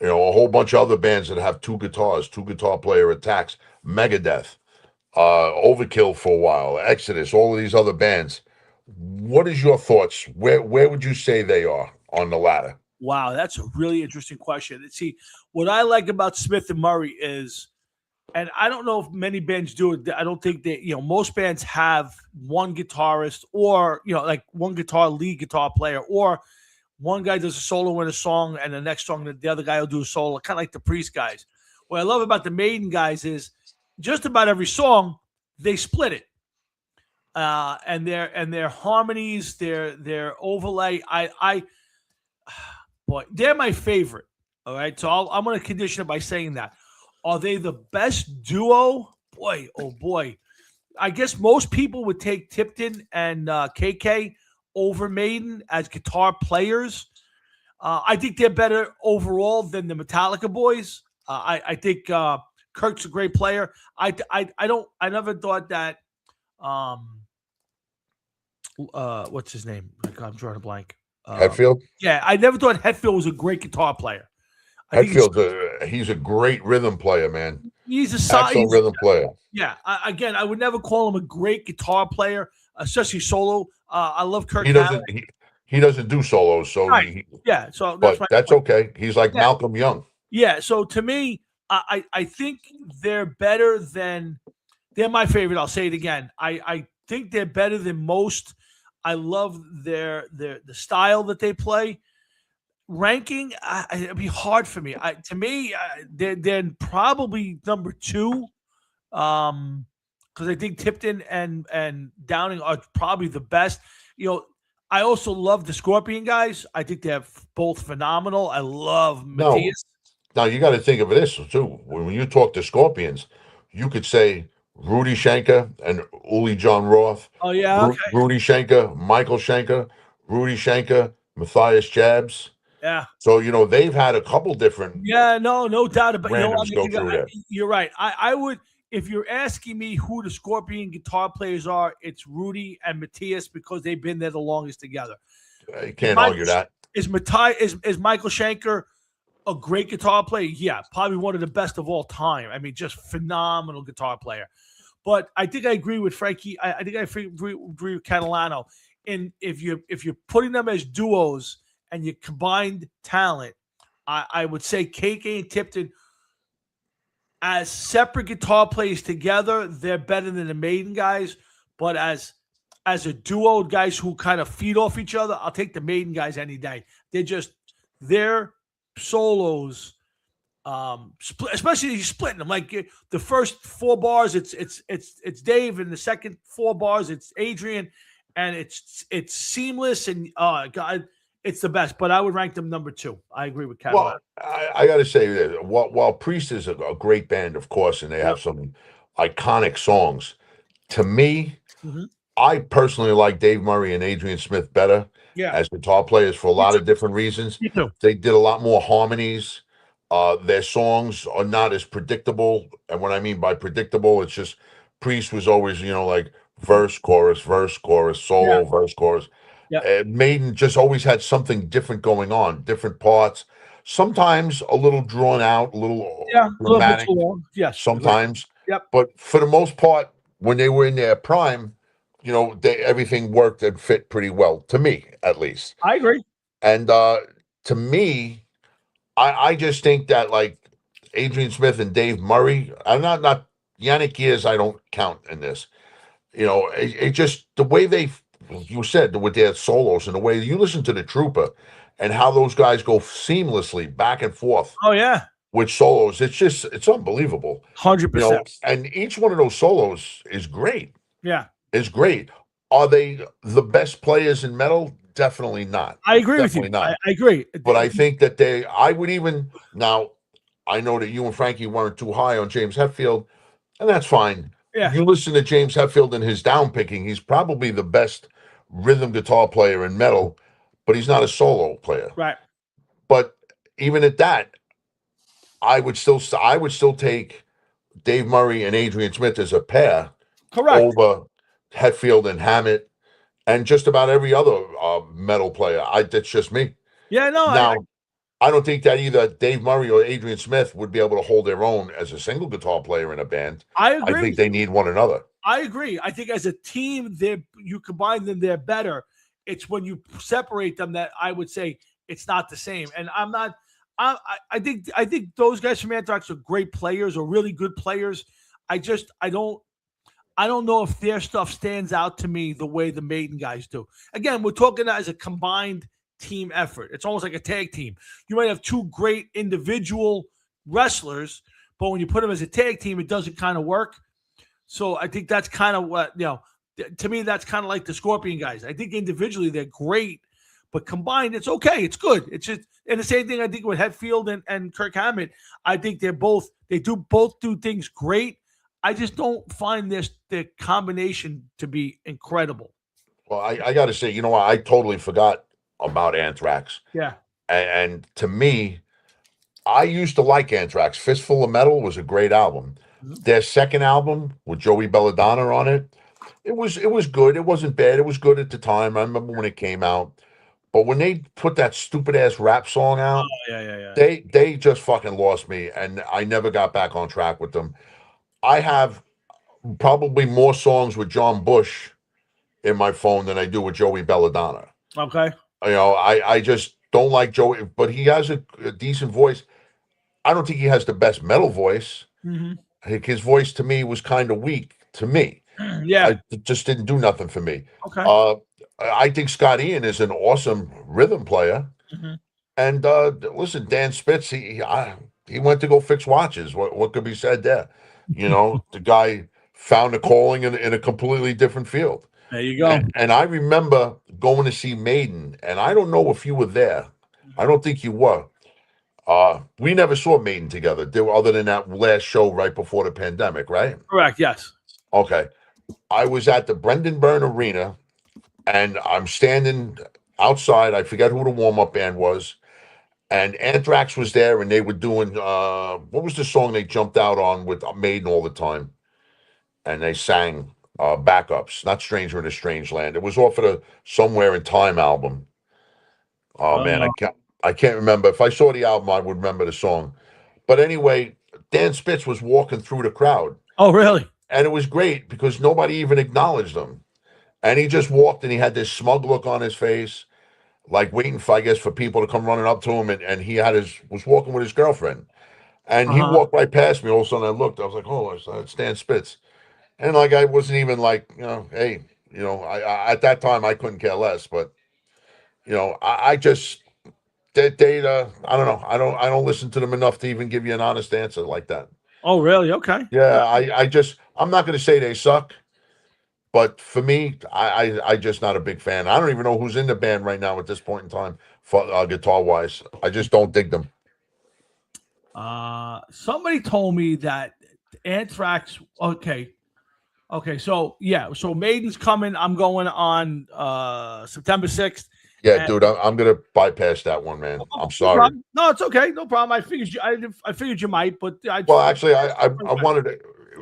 S2: a whole bunch of other bands that have two guitar player attacks, Megadeth. Overkill for a while, Exodus, all of these other bands. What is your thoughts? Where would you say they are on the ladder?
S1: Wow, that's a really interesting question. See, what I like about Smith and Murray is, and I don't know if many bands do it. I don't think that most bands have one guitarist, or like one lead guitar player, or one guy does a solo in a song, and the next song the other guy will do a solo, kind of like the Priest guys. What I love about the Maiden guys is, just about every song they split it, and their harmonies, their overlay. Boy, they're my favorite. All right, so I'm going to condition it by saying that. Are they the best duo? Boy, oh boy. I guess most people would take Tipton and KK over Maiden as guitar players. I think they're better overall than the Metallica boys. I think Kirk's a great player. I never thought that what's his name? I'm drawing a blank.
S2: Hetfield?
S1: Yeah, I never thought Hetfield was a great guitar player.
S2: He's a great rhythm player, man.
S1: He's a solid
S2: rhythm player.
S1: Yeah, again, I would never call him a great guitar player, especially solo. I love Kirk.
S2: He doesn't do solos, so
S1: right. So
S2: that's okay. He's like Malcolm Young.
S1: Yeah, so to me, I think they're better than they're my favorite. I'll say it again. I think they're better than most. I love the style that they play. Ranking, it'd be hard for me. To me, they're probably number two, because I think Tipton and Downing are probably the best. I also love the Scorpion guys. I think they're both phenomenal. I love Matthias.
S2: Now you got to think of this too. When you talk to Scorpions, you could say Rudy Schenker and Uli John Roth.
S1: Oh yeah, okay.
S2: Rudy Schenker, Michael Schenker, Rudy Schenker, Matthias Jabs.
S1: Yeah.
S2: So, they've had a couple different
S1: Yeah, no doubt about.
S2: randoms go through there.
S1: You're right. I would, if you're asking me who the Scorpion guitar players are, it's Rudy and Matthias because they've been there the longest together.
S2: You can't argue that.
S1: Is Michael Schenker a great guitar player? Yeah, probably one of the best of all time. I mean, just phenomenal guitar player. But I think I agree with Frankie. I think I agree with Catalano. And if you're putting them as duos and you combined talent, I would say KK and Tipton as separate guitar players together, they're better than the Maiden guys. But as a duo, guys who kind of feed off each other, I'll take the Maiden guys any day. Their solos, especially splitting them. Like the first 4 bars, it's Dave, and the second 4 bars, it's Adrian, and it's seamless and God, it's the best. But I would rank them number 2. I agree with Cat.
S2: Well, I got to say that while Priest is a great band, of course, and they have some iconic songs, to me, I personally like Dave Murray and Adrian Smith better as guitar players for a lot of different reasons.
S1: Me too.
S2: They did a lot more harmonies. Their songs are not as predictable. And what I mean by predictable, it's just Priest was always, like verse, chorus, solo, verse, chorus. Maiden just always had something different going on, different parts. Sometimes a little drawn out, a little dramatic.
S1: Yes.
S2: Sometimes.
S1: Yep.
S2: But for the most part, when they were in their prime, everything worked and fit pretty well, to me, at least.
S1: I agree.
S2: And to me, I just think that like Adrian Smith and Dave Murray, I'm not Yannick Gears, I don't count in this. It just the way you said with their solos and the way you listen to the Trooper and how those guys go seamlessly back and forth.
S1: Oh yeah.
S2: With solos, it's unbelievable.
S1: 100%.
S2: And each one of those solos is great.
S1: Yeah.
S2: Is great. Are they the best players in metal? Definitely not.
S1: I agree with you.
S2: Not.
S1: I agree.
S2: But I think that I would even now. I know that you and Frankie weren't too high on James Hetfield, and that's fine.
S1: Yeah.
S2: You listen to James Hetfield and his down picking. He's probably the best rhythm guitar player in metal, but he's not a solo player.
S1: Right.
S2: But even at that, I would still take Dave Murray and Adrian Smith as a pair.
S1: Correct.
S2: Over Hetfield and Hammett and just about every other metal player. That's just me.
S1: Yeah, no.
S2: Now, I don't think that either Dave Murray or Adrian Smith would be able to hold their own as a single guitar player in a band.
S1: I agree.
S2: I think they need one another.
S1: I agree. I think as a team, you combine them, they're better. It's when you separate them that I would say it's not the same. And I'm not. I think those guys from Anthrax are great players or really good players. I don't know if their stuff stands out to me the way the Maiden guys do. Again, we're talking as a combined team effort. It's almost like a tag team. You might have 2 great individual wrestlers, but when you put them as a tag team, it doesn't kind of work. So I think that's kind of what, to me, that's kind of like the Scorpion guys. I think individually they're great, but combined, it's okay. It's good. It's just, and the same thing I think with Hetfield and Kirk Hammett. I think they both do things great. I just don't find the combination to be incredible.
S2: Well, I got to say, I totally forgot about Anthrax.
S1: Yeah.
S2: And to me, I used to like Anthrax. Fistful of Metal was a great album. Their second album with Joey Belladonna on it, it was good. It wasn't bad. It was good at the time. I remember when it came out. But when they put that stupid ass rap song out, they just fucking lost me, and I never got back on track with them. I have probably more songs with John Bush in my phone than I do with Joey Belladonna.
S1: Okay.
S2: I just don't like Joey, but he has a decent voice. I don't think he has the best metal voice. His voice to me was kind of weak to me.
S1: Yeah.
S2: It just didn't do nothing for me.
S1: Okay.
S2: I think Scott Ian is an awesome rhythm player. And listen, Dan Spitz, he went to go fix watches. What could be said there? The guy found a calling in a completely different field.
S1: There you go.
S2: And I remember going to see Maiden, and I don't know if you were there. I don't think you were. We never saw Maiden together, other than that last show right before the pandemic, right?
S1: Correct, yes.
S2: Okay. I was at the Brendan Byrne Arena, and I'm standing outside. I forget who the warm up band was, and Anthrax was there, and they were doing what was the song they jumped out on with Maiden all the time, and they sang backups, not "Stranger in a Strange Land." It was off of the "Somewhere in Time" album. Oh man,
S1: Uh,
S2: I can't remember. If I saw the album, I would remember the song. But anyway, Dan Spitz was walking through the crowd,
S1: oh, really?
S2: and it was great because nobody even acknowledged him. And he just walked, and he had this smug look on his face, like waiting for, I guess, for people to come running up to him. And he had was walking with his girlfriend, and
S1: Uh
S2: he
S1: huh.
S2: walked right past me. All of a sudden, I looked. I was like, "Oh, it's Dan Spitz." And like I wasn't even like, hey, I at that time I couldn't care less. But I just I don't know. I don't listen to them enough to even give you an honest answer like that.
S1: Oh, really? Okay.
S2: Yeah, I'm not going to say they suck, but for me, I just not a big fan. I don't even know who's in the band right now at this point in time, for guitar wise. I just don't dig them.
S1: Somebody told me that Anthrax. Okay. Okay. So yeah. So Maiden's coming. I'm going on September 6th.
S2: Yeah,
S1: And
S2: dude, I'm going to bypass that one, man. I'm
S1: no
S2: sorry.
S1: problem. No, it's okay. No problem. I figured you might, but I
S2: Well, actually, I wanted to.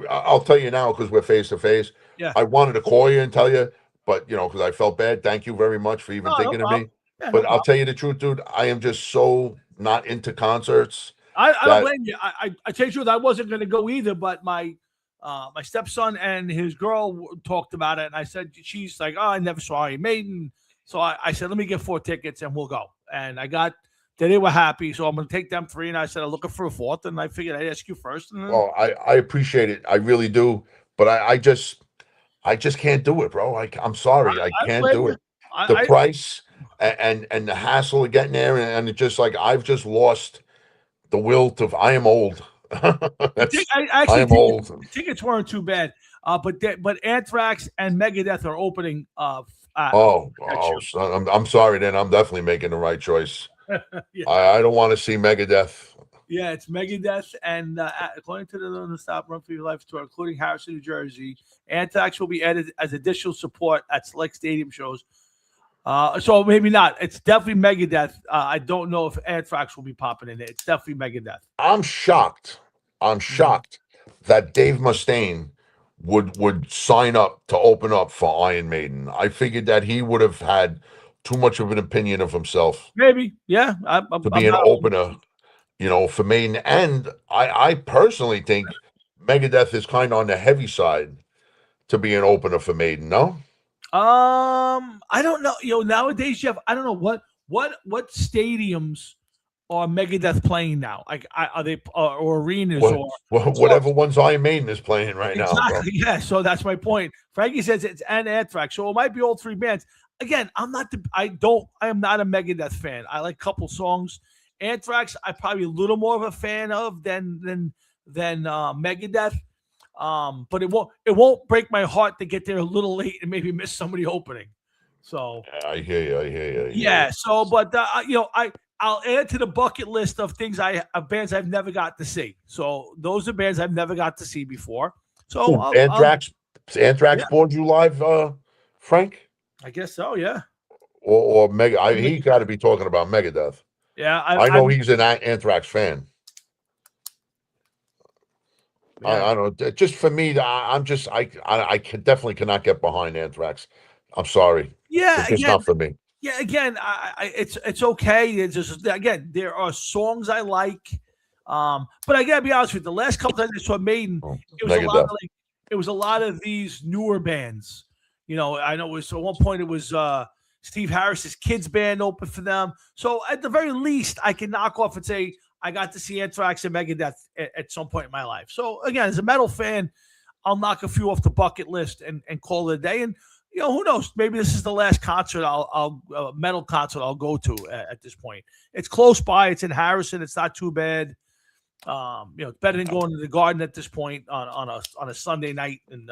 S2: I'll tell you now because we're face to face.
S1: yeah.
S2: I wanted to call you and tell you, but because I felt bad. Thank you very much for even
S1: No, no
S2: thinking of
S1: problem.
S2: me.
S1: Yeah, no
S2: But I'll
S1: problem.
S2: tell you the truth, dude. I am just so not into concerts
S1: I don't
S2: that.
S1: blame you. I tell you the truth, I wasn't going to go either, but my stepson and his girl talked about it, and I said she's like, oh, I never saw Iron Maiden, so I said let me get 4 tickets and we'll go, and I got. They were happy, so I'm going to take them three, and I said I'm looking for a fourth, and I figured I'd ask you first, and then
S2: Well, I appreciate it. I really do. But I just can't do it, bro. I'm sorry. I
S1: I don't
S2: can't
S1: blame
S2: do
S1: you.
S2: it. The
S1: I
S2: price and the hassle of getting there, and it just like I've just lost the will to. I am old. That's
S1: I
S2: I
S1: actually
S2: am
S1: tickets
S2: old.
S1: tickets weren't too bad, but Anthrax and Megadeth are opening for
S2: Oh,
S1: that
S2: oh, son, I'm sorry. Then I'm definitely making the right choice.
S1: show.
S2: I don't want to see Megadeth.
S1: Yeah, it's Megadeth, and according to the Stop Run for Your Life tour, including Harrison, New Jersey, Anthrax will be added as additional support at select stadium shows. So maybe not. It's definitely Megadeth. I don't know if Anthrax will be popping in it. It's definitely Megadeth.
S2: I'm shocked. I'm
S1: Mhm.
S2: shocked that Dave Mustaine would sign up to open up for Iron Maiden. I figured that he would have had too much of an opinion of himself
S1: Maybe, yeah.
S2: to
S1: I'm
S2: be an
S1: not old.
S2: opener, for Maiden. And I personally think Megadeth is kind of on the heavy side to be an opener for Maiden. No,
S1: I don't know. Nowadays, Jeff, I don't know what stadiums are Megadeth playing now. Like, are they or arenas
S2: what,
S1: or clubs?
S2: whatever ones Iron Maiden is playing right now, bro.
S1: Exactly. Yeah. So that's my point. Frankie says it's an Anthrax, so it might be all three bands. Again, I'm not the. I don't. I am not a Megadeth fan. I like a couple songs. Anthrax, I'm probably a little more of a fan of than Megadeth. But it won't break my heart to get there a little late and maybe miss somebody opening. So
S2: I hear you. I hear you. I hear you.
S1: yeah. So, but I'll add to the bucket list of things of bands I've never got to see. So those are bands I've never got to see before. So
S2: Who,
S1: I'll
S2: Anthrax? Anthrax
S1: yeah,
S2: bored you live, Frank?
S1: I guess so. Yeah.
S2: Or Mega? He
S1: Meg-
S2: got to be talking about Megadeth.
S1: Yeah.
S2: I
S1: I
S2: know he's an Anthrax fan.
S1: yeah.
S2: I don't know. Just for me, I'm just definitely cannot get behind Anthrax. I'm sorry,
S1: Yeah.
S2: it's just
S1: Again.
S2: not for me.
S1: Yeah. Again. It's okay. It's just again there are songs I like. But I gotta be honest with you. The last couple times I saw Maiden,
S2: Oh,
S1: it was a lot of
S2: Megadeth.
S1: like it was a lot of these newer bands. I know it was at one point it was Steve Harris's kids band open for them. So at the very least, I can knock off and say I got to see Anthrax and Megadeth at some point in my life. So again, as a metal fan, I'll knock a few off the bucket list and call it a day. And who knows? Maybe this is the last concert I'll metal concert I'll go to at this point. It's close by. It's in Harrison. It's not too bad. It's better than going to the Garden at this point on a Sunday night in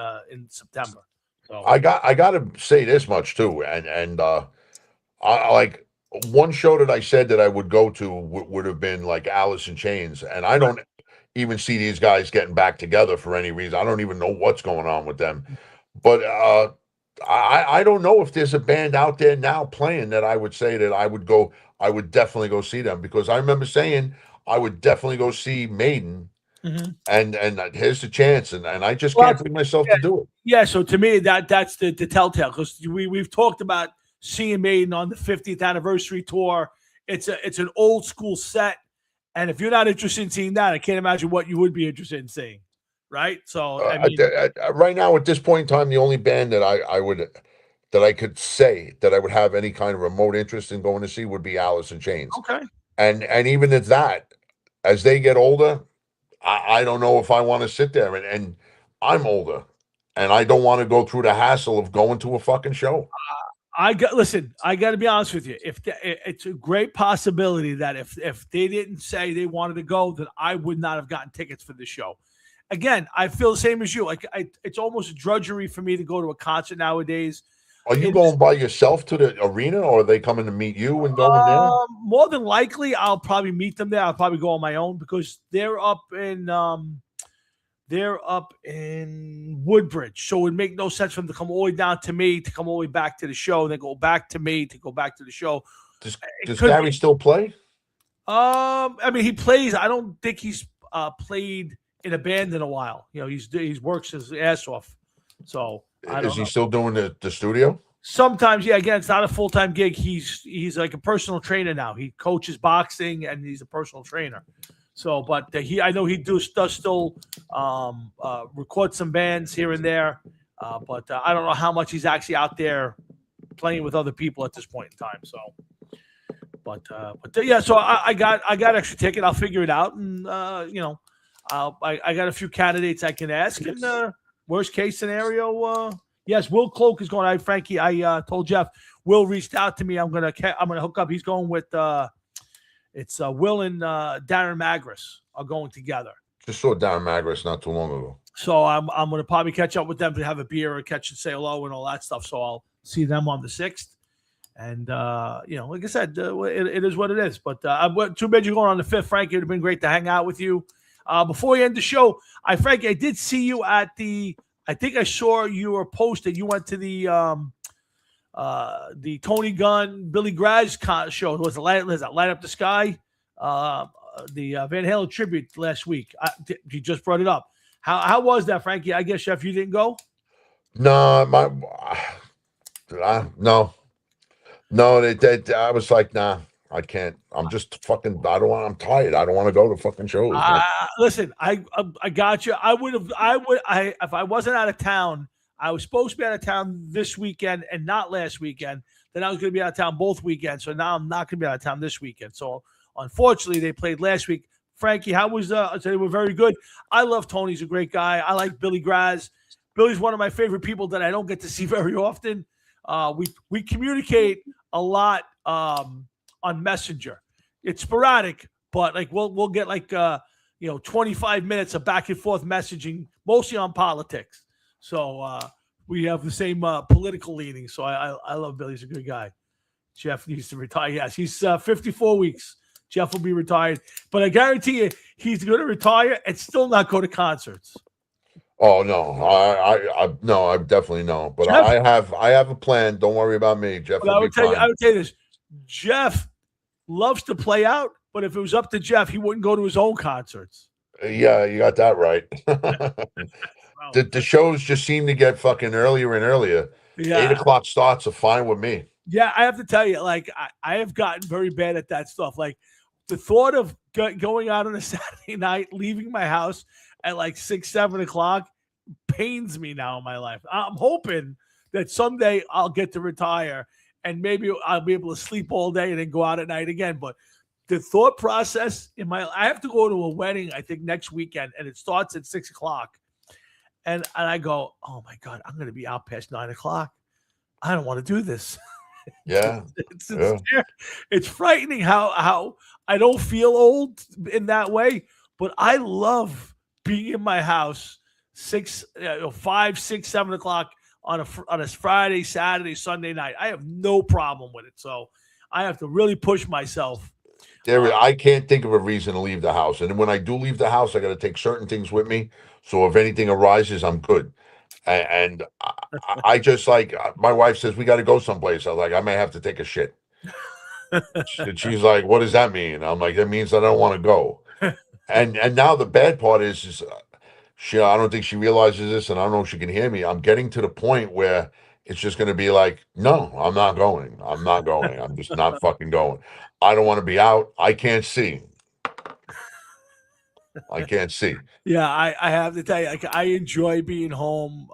S1: September. So
S2: I got to say this much too, and I like one show that I said that I would go to would have been like Alice in Chains, and I
S1: right.
S2: don't even see these guguys getting back together for any reason. I don't even know what's going on with them. But I don't know if there's a band out there now playing that I would say that I would go. I would definitely go see them because I remember saying I would definitely go see Maiden,
S1: Mhm.
S2: and here's the chance, and I just
S1: Well,
S2: can't bring myself
S1: yeah,
S2: to do it.
S1: yeah. So to me, that's the telltale because we've talked about seeing Maiden on the 50th anniversary tour. It's an old school set, and if you're not interested in seeing that, I can't imagine what you would be interested in seeing, right? So I mean,
S2: Right now, at this point in time, the only band that I would that I could say that I would have any kind of remote interest in going to see would be Alice in Chains,
S1: okay.
S2: and even at that, as they get older, I don't know if I want to sit there and I'm older, and I don't want to go through the hassle of going to a fucking show.
S1: Listen. I got to be honest with you. It's a great possibility that if they didn't say they wanted to go, then I would not have gotten tickets for the show. Again, I feel the same as you. Like it's almost a drudgery for me to go to a concert nowadays.
S2: Are you
S1: It
S2: going by yourself to the arena, or are they coming to meet you and going there?
S1: More than likely, I'll probably meet them there. I'll probably go on my own because they're up in Woodbridge, so it would make no sense for them to come all the way down to me to come all the way back to the show, and then go back to me to go back to the show.
S2: Does
S1: It
S2: Does
S1: could
S2: Gary
S1: be.
S2: still play?
S1: I mean, he plays. I don't think he's played in a band in a while. You know, he's works his ass off. So I
S2: Is
S1: don't
S2: he
S1: know.
S2: still doing the studio?
S1: Sometimes, yeah. Again, it's not a full time gig. He's like a personal trainer now. He coaches boxing and he's a personal trainer. So, but I know he does still record some bands here and there. But I don't know how much he's actually out there playing with other people at this point in time. So, but yeah. So I got extra ticket. I'll figure it out, and I got a few candidates I can ask. And worst case scenario, yes, Will Cloak is going. Frankie, I told Jeff. Will reached out to me. I'm gonna hook up. He's going with it's Will and Darren Magris are going together.
S2: Just saw Darren Magris not too long ago.
S1: So I'm gonna probably catch up with them to have a beer or catch and say hello and all that stuff. So I'll see them on the 6th. And like I said, it is what it is. But too bad you're going on the 5th, Frankie. It would have been great to hang out with you. Before we end the show, Frankie, I did see you at the. I think I saw you were posted. You went to the Tony Gunn, Billy Graz show. Was it Light Up the Sky? The Van Halen tribute last week. You just brought it up. How was that, Frankie? I guess, Chef, you didn't go?
S2: No, no. No, I was like, nah, I can't. I'm just fucking. I don't want. I'm tired. I don't want to go to fucking shows.
S1: Listen, I got you. If I wasn't out of town, I was supposed to be out of town this weekend and not last weekend. Then I was going to be out of town both weekends. So now I'm not going to be out of town this weekend. So unfortunately, they played last week. Frankie, how was? They were very good. I love Tony. He's a great guy. I like Billy Graz. Billy's one of my favorite people that I don't get to see very often. We communicate a lot on Messenger. It's sporadic, but like we'll get like 25 minutes of back and forth messaging, mostly on politics. So we have the same political leanings. So I love Billy. He's a good guy. Jeff needs to retire. Yes, he's 54 weeks. Jeff will be retired, but I guarantee you he's going to retire and still not go to concerts.
S2: Oh no, I no, I definitely no. But
S1: Jeff,
S2: I have a plan. Don't worry about me, Jeff.
S1: I would tell you this. Jeff loves to play out, but if it was up to Jeff, he wouldn't go to his own concerts.
S2: Yeah, you got that right. The shows just seem to get fucking earlier and earlier. Yeah. 8:00 starts are fine with me.
S1: Yeah, I have to tell you, like I have gotten very bad at that stuff. Like the thought of going out on a Saturday night, leaving my house at like 6, 7 o'clock pains me now in my life. I'm hoping that someday I'll get to retire and maybe I'll be able to sleep all day and then go out at night again. But the thought process I have to go to a wedding, I think next weekend, and it starts at 6 o'clock. And I go, oh my God, I'm going to be out past 9 o'clock. I don't want to do this.
S2: Yeah.
S1: It's frightening how I don't feel old in that way, but I love being in my house 5, 6, 7 o'clock on a Friday, Saturday, Sunday night. I have no problem with it. So I have to really push myself.
S2: I can't think of a reason to leave the house. And when I do leave the house, I got to take certain things with me. So if anything arises, I'm good. And I just like my wife says we got to go someplace. I was like, I may have to take a shit. And she's like, what does that mean? I'm like, that means I don't want to go. And now the bad part is she, I don't think she realizes this, and I don't know if she can hear me. I'm getting to the point where it's just going to be like, no, I'm not going. I'm not going. I'm just not fucking going. I don't want to be out. I can't see. I can't see.
S1: Yeah, I have to tell you, like, I enjoy being home.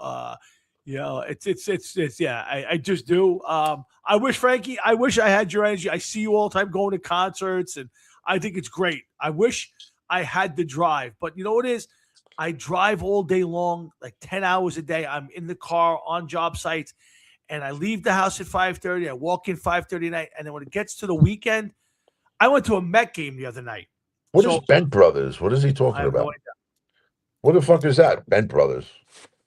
S1: It's yeah, I just do. I wish, Frankie, I wish I had your energy. I see you all the time going to concerts, and I think it's great. I wish I had the drive, but you know what it is? I drive all day long, like 10 hours a day. I'm in the car on job sites, and I leave the house at 5:30. I walk in 5:30 at night, and then when it gets to the weekend, I went to a Met game the other night.
S2: What is
S1: So
S2: Bent Brothers? What is he
S1: I
S2: talking
S1: have no
S2: about?
S1: idea.
S2: What the fuck is that? Bent Brothers.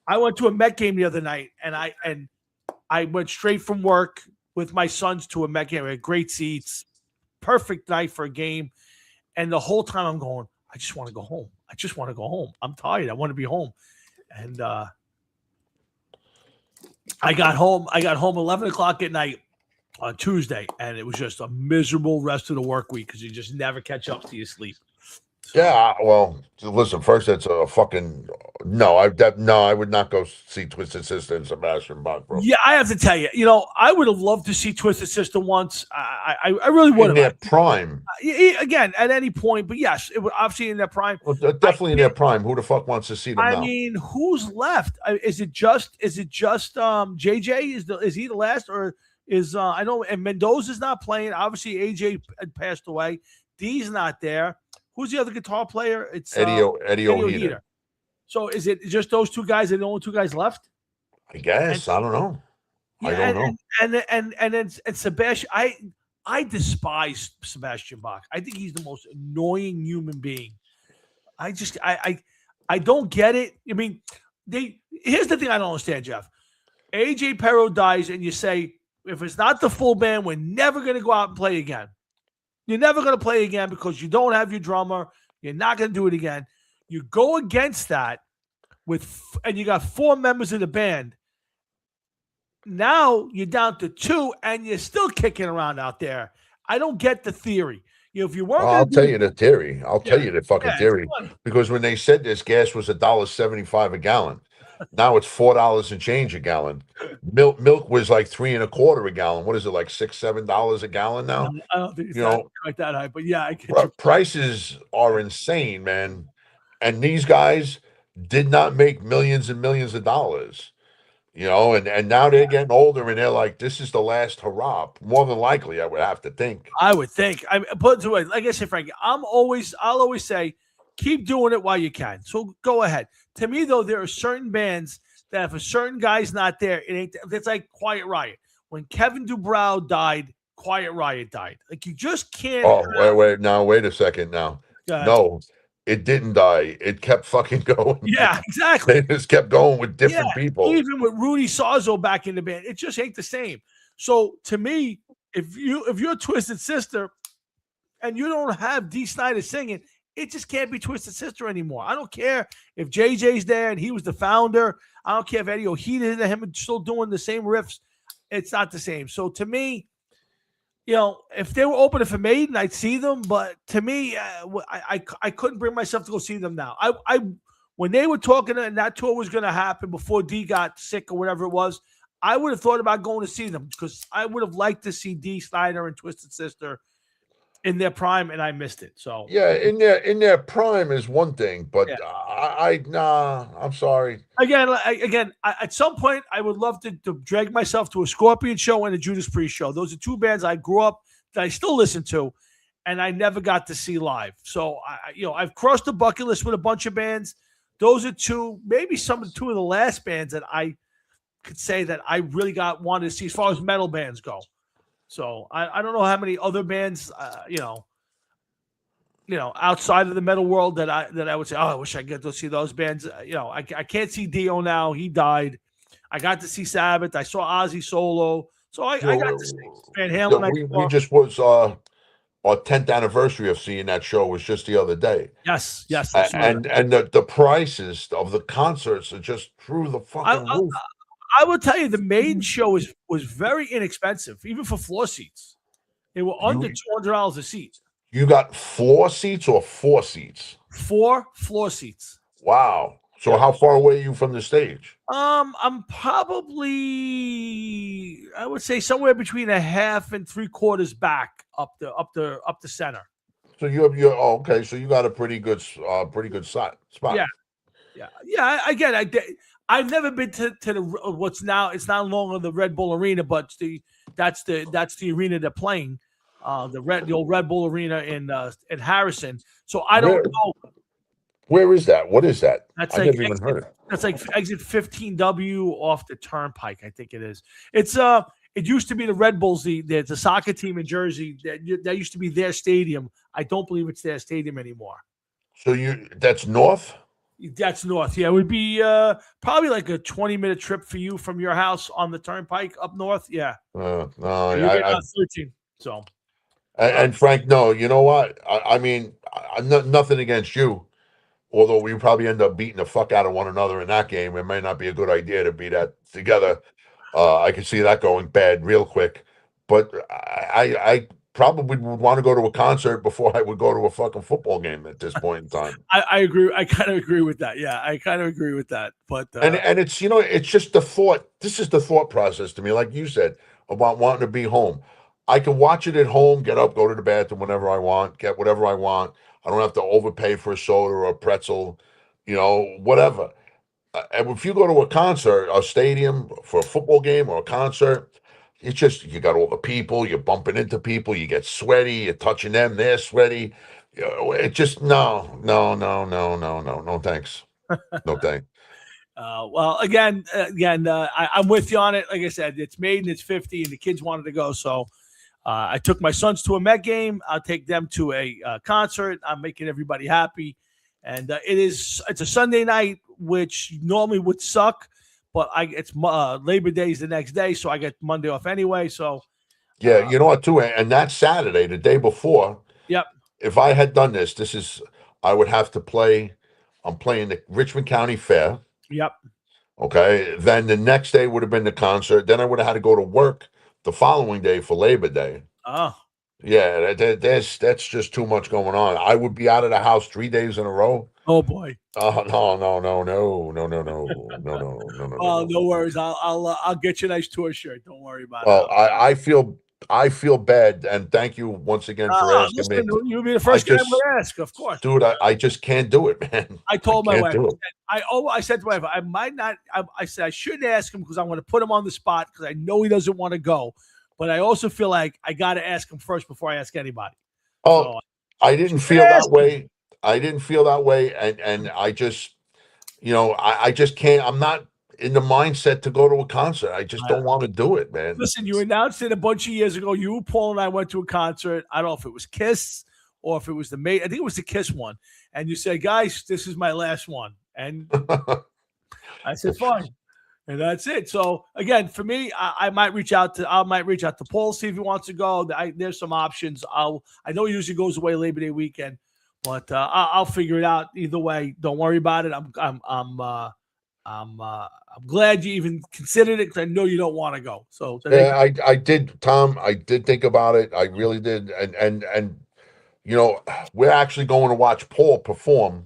S1: I went to a Met game the other night, and I went straight from work with my sons to a Met game. We had great seats, perfect night for a game. And the whole time I'm going, I just want to go home. I just want to go home. I'm tired. I want to be home. And I got home. 11 o'clock at night on Tuesday, and it was just a miserable rest of the work week because you just never catch up to your sleep. So,
S2: Yeah, well, listen. First, that's a fucking no. I would not go see Twisted Sister and Sebastian Bach, bro.
S1: yeah, I have to tell you, I would have loved to see Twisted Sister once. I really would
S2: In
S1: have.
S2: their prime,
S1: Again, at any point, but yes, it was obviously in their prime.
S2: well, definitely in their prime. Who the fuck wants to see them
S1: I
S2: now?
S1: mean, who's left? Is it just JJ? Is he the last, or is I know and Mendoza's not playing? Obviously, AJ had passed away. D's not there. Who's the other guitar player? It's
S2: Eddie Ojeda.
S1: So is it just those two guys? Are the only two guys left?
S2: I guess I don't know. I
S1: Yeah,
S2: don't know.
S1: and then Sebastian. I despise Sebastian Bach. I think he's the most annoying human being. I don't get it. I mean, here's the thing I don't understand, Jeff. AJ Perro dies, and you say, if it's not the full band, we're never going to go out and play again. You're never going to play again because you don't have your drummer. You're not going to do it again. You go against that and you got 4 members of the band. Now you're down to 2, and you're still kicking around out there. I don't get the theory. If you weren't,
S2: I'll tell you the theory. I'll tell you the fucking
S1: it's
S2: theory.
S1: funny.
S2: Because when they said this, gas was $1.75 a gallon. Now it's $4 and change a gallon. Milk was like $3.25 a gallon. What is it, like $6-7 a gallon now?
S1: I don't think it's
S2: You
S1: not
S2: know,
S1: quite that high, but yeah, I get you.
S2: prices are insane, man. And these guys did not make millions and millions of dollars. And now they're getting older, and they're like, this is the last hurrah. More than likely, I would have to think.
S1: I would think. I put it away. Like I said, Frankie, I'll always say, keep doing it while you can. So go ahead. To me, though, there are certain bands that if a certain guy's not there, it's like Quiet Riot. When Kevin Dubrow died, Quiet Riot died. Like, you just can't.
S2: Oh, wait a second now. No, it didn't die. It kept fucking going.
S1: Yeah, exactly.
S2: They just kept going with different people.
S1: Even with Rudy Sarzo back in the band, it just ain't the same. So to me, if you're Twisted Sister and you don't have Dee Snider singing, it just can't be Twisted Sister anymore. I don't care if JJ's there and he was the founder. I don't care if Eddie Ojeda and him still doing the same riffs. It's not the same. So to me, if they were open for Maiden, I'd see them. But to me, I couldn't bring myself to go see them now. When they were talking and that tour was going to happen before D got sick or whatever it was, I would have thought about going to see them because I would have liked to see Dee Snider and Twisted Sister in their prime, and I missed it. So
S2: yeah, in their prime is one thing, but I'm sorry.
S1: Again, at some point, I would love to drag myself to a Scorpion show and a Judas Priest show. Those are 2 bands I grew up that I still listen to, and I never got to see live. So I've crossed the bucket list with a bunch of bands. Those are 2, maybe 2 of the last bands that I could say that I really wanted to see as far as metal bands go. So I don't know how many other bands, outside of the metal world that I would say, oh, I wish I get to see those bands. I can't see Dio now. He died. I got to see Sabbath. I saw Ozzy solo. So I got to see Van Halen.
S2: We just was our 10th anniversary of seeing that show was just the other day.
S1: Yes, I saw that.
S2: And the prices of the concerts are just through the
S1: I,
S2: fucking
S1: I
S2: roof.
S1: I will tell you, the main show was very inexpensive, even for floor seats. They were under
S2: You
S1: $200 a seat.
S2: you got floor seats or four seats?
S1: 4 floor seats.
S2: Wow. So
S1: Yeah.
S2: how far away are you from the stage?
S1: I'm probably, I would say, somewhere between a half and 3/4 back up the center.
S2: So you're okay. So you got a pretty good spot.
S1: Yeah, yeah. Again, I've never been to the what's now. It's not longer the Red Bull Arena, but that's the arena they're playing. The old Red Bull Arena in Harrison. So I don't
S2: Where
S1: know.
S2: where is that? What is that?
S1: That's
S2: I
S1: like
S2: never even heard it.
S1: That's like exit 15W off the Turnpike. I think it is. It's It used to be the Red Bulls, the soccer team in Jersey. That used to be their stadium. I don't believe it's their stadium anymore.
S2: So that's north?
S1: That's north. Yeah, it would be probably like a 20-minute trip for you from your house on the Turnpike up north. Yeah,
S2: No,
S1: you're getting on 13. So,
S2: and Frank, no, you know what? I mean, nothing against you. Although we probably end up beating the fuck out of one another in that game, it may not be a good idea to be that together. I can see that going bad real quick. But I probably would want to go to a concert before I would go to a fucking football game at this point in time.
S1: I agree. I kind of agree with that. Yeah, I kind of agree with that. But
S2: And it's it's just the thought. This is the thought process to me, like you said, about wanting to be home. I can watch it at home, get up, go to the bathroom whenever I want, get whatever I want. I don't have to overpay for a soda or a pretzel, whatever. And if you go to a concert, a stadium for a football game or a concert, it's just you got all the people, you're bumping into people, you get sweaty, you're touching them, they're sweaty. It just no, thanks, no thanks.
S1: well, again, I'm with you on it. Like I said, it's made and it's 50, and the kids wanted to go, so I took my sons to a Met game. I'll take them to a concert. I'm making everybody happy, and it's a Sunday night, which normally would suck, but it's Labor Day's the next day, so I get Monday off anyway. So
S2: Yeah, you know what, too, and that Saturday, the day before,
S1: yep,
S2: if I had done I would have to play. I'm playing the Richmond County Fair.
S1: yep.
S2: Okay. Then the next day would have been the concert. Then I would have had to go to work the following day for Labor Day.
S1: Oh,
S2: Yeah, that's just too much going on. I would be out of the house 3 days in a row.
S1: oh boy.
S2: Oh no.
S1: Oh, no worries. I'll get you a nice tour shirt. Don't worry about
S2: Well,
S1: it.
S2: I feel bad, and thank you once again for asking
S1: Listen,
S2: me.
S1: you'll be the first guy I would ask, of course.
S2: Dude, I just can't do it, man.
S1: I told my wife,
S2: do it.
S1: I said to my wife, I might not. I said I shouldn't ask him because I want to put him on the spot because I know he doesn't want to go, but I also feel like I got to ask him first before I ask anybody.
S2: Oh,
S1: So,
S2: I didn't feel that way. I didn't feel that way, and I just, I just can't. I'm not in the mindset to go to a concert. I just don't want to do it, man.
S1: Listen, you announced it a bunch of years ago. You, Paul, and I went to a concert. I don't know if it was Kiss or if it was I think it was the Kiss one. And you said, guys, this is my last one. And I said, fine. And that's it. So again, for me, I might reach out to Paul, see if he wants to go. There's some options. I know he usually goes away Labor Day weekend, but I'll figure it out either way. Don't worry about it. I'm glad you even considered it because I know you don't want to go. So
S2: yeah, I did, Tom. I did think about it. I really did, and we're actually going to watch Paul perform.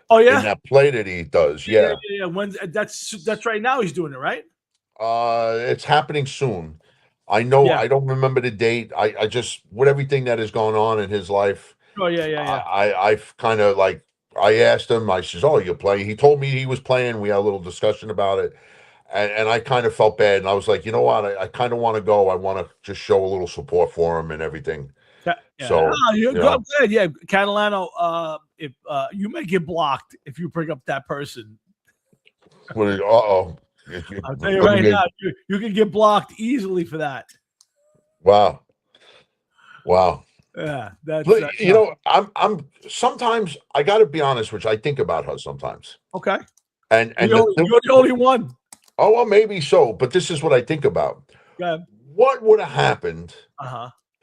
S1: Oh yeah,
S2: in that play that he does. Yeah.
S1: When that's right now he's doing it, right?
S2: It's happening soon. I know.
S1: Yeah.
S2: I don't remember the date. I just with everything that has gone on in his life.
S1: Oh yeah.
S2: I've kind of like I asked him. I says, "Oh, you play?" He told me he was playing. We had a little discussion about it, and I kind of felt bad. And I was like, you know what? I kind of want to go. I want to just show a little support for him and everything.
S1: Yeah.
S2: So
S1: you're good. Yeah, Catalano. If you may get blocked if you bring up that person.
S2: Uh-oh.
S1: I'll tell you right now, you can get blocked easily for that.
S2: Wow.
S1: Yeah, that's
S2: I'm sometimes I got to be honest, which I think about her sometimes.
S1: Okay.
S2: And
S1: you're the only one.
S2: Oh well, maybe so, but this is what I think about.
S1: Go ahead.
S2: What would have happened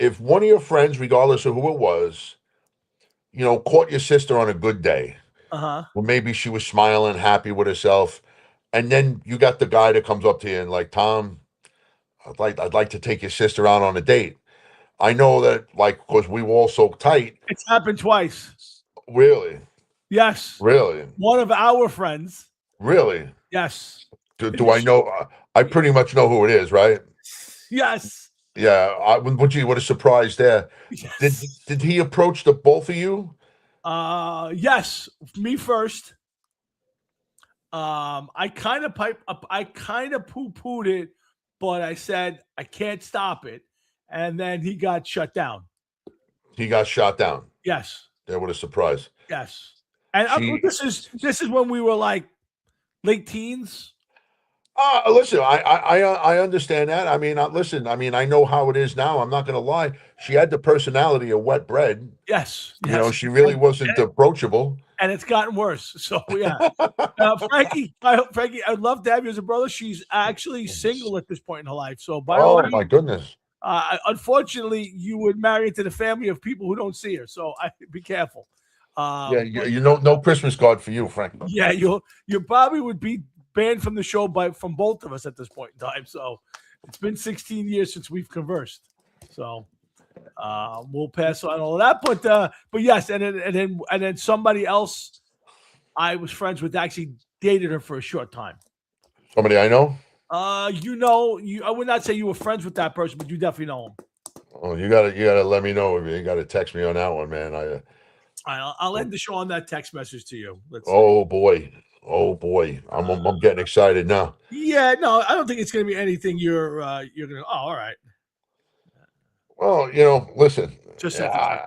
S2: if one of your friends, regardless of who it was, caught your sister on a good day,
S1: Uh-huh.
S2: well, maybe she was smiling, happy with herself, and then you got the guy that comes up to you and like, Tom, I'd like to take your sister out on a date. I know that, like, because we were all so tight.
S1: It's happened twice.
S2: Really,
S1: Yes.
S2: really,
S1: One of our friends.
S2: really.
S1: Yes.
S2: Do I know? I pretty much know who it is, right?
S1: Yes.
S2: Yeah. What a surprise there. Did
S1: Yes.
S2: did he approach the both of you?
S1: Yes. Me first. I kind of poo-pooed it, but I said I can't stop it. And then he got shut down.
S2: He got shot down.
S1: Yes.
S2: Yeah, what a surprise.
S1: Yes. And
S2: She,
S1: this is when we were like late teens.
S2: listen, I understand that. I mean, listen, I mean, I know how it is now. I'm not going to lie. She had the personality of wet bread.
S1: Yes. Yes.
S2: She really wasn't approachable.
S1: And it's gotten worse. So yeah. Frankie, Frankie, I'd love to have you as a brother. She's actually single at this point in her life. So by all
S2: Oh
S1: means,
S2: my goodness.
S1: unfortunately, you would marry into the family of people who don't see her. So be careful.
S2: Yeah, no Christmas card for you, Frank.
S1: Yeah, you probably would be banned from the show from both of us at this point in time. So it's been 16 years since we've conversed. So we'll pass on all of that. But yes, and then somebody else I was friends with actually dated her for a short time.
S2: Somebody I know?
S1: I would not say you were friends with that person, but you definitely know him.
S2: Oh, you gotta let me know. You gotta text me on that one, man.
S1: I'll end the show on that text message to you.
S2: Oh boy. I'm getting excited now.
S1: Yeah, no, I don't think it's gonna be anything you're gonna. Oh, all right.
S2: Well, listen.
S1: Just
S2: I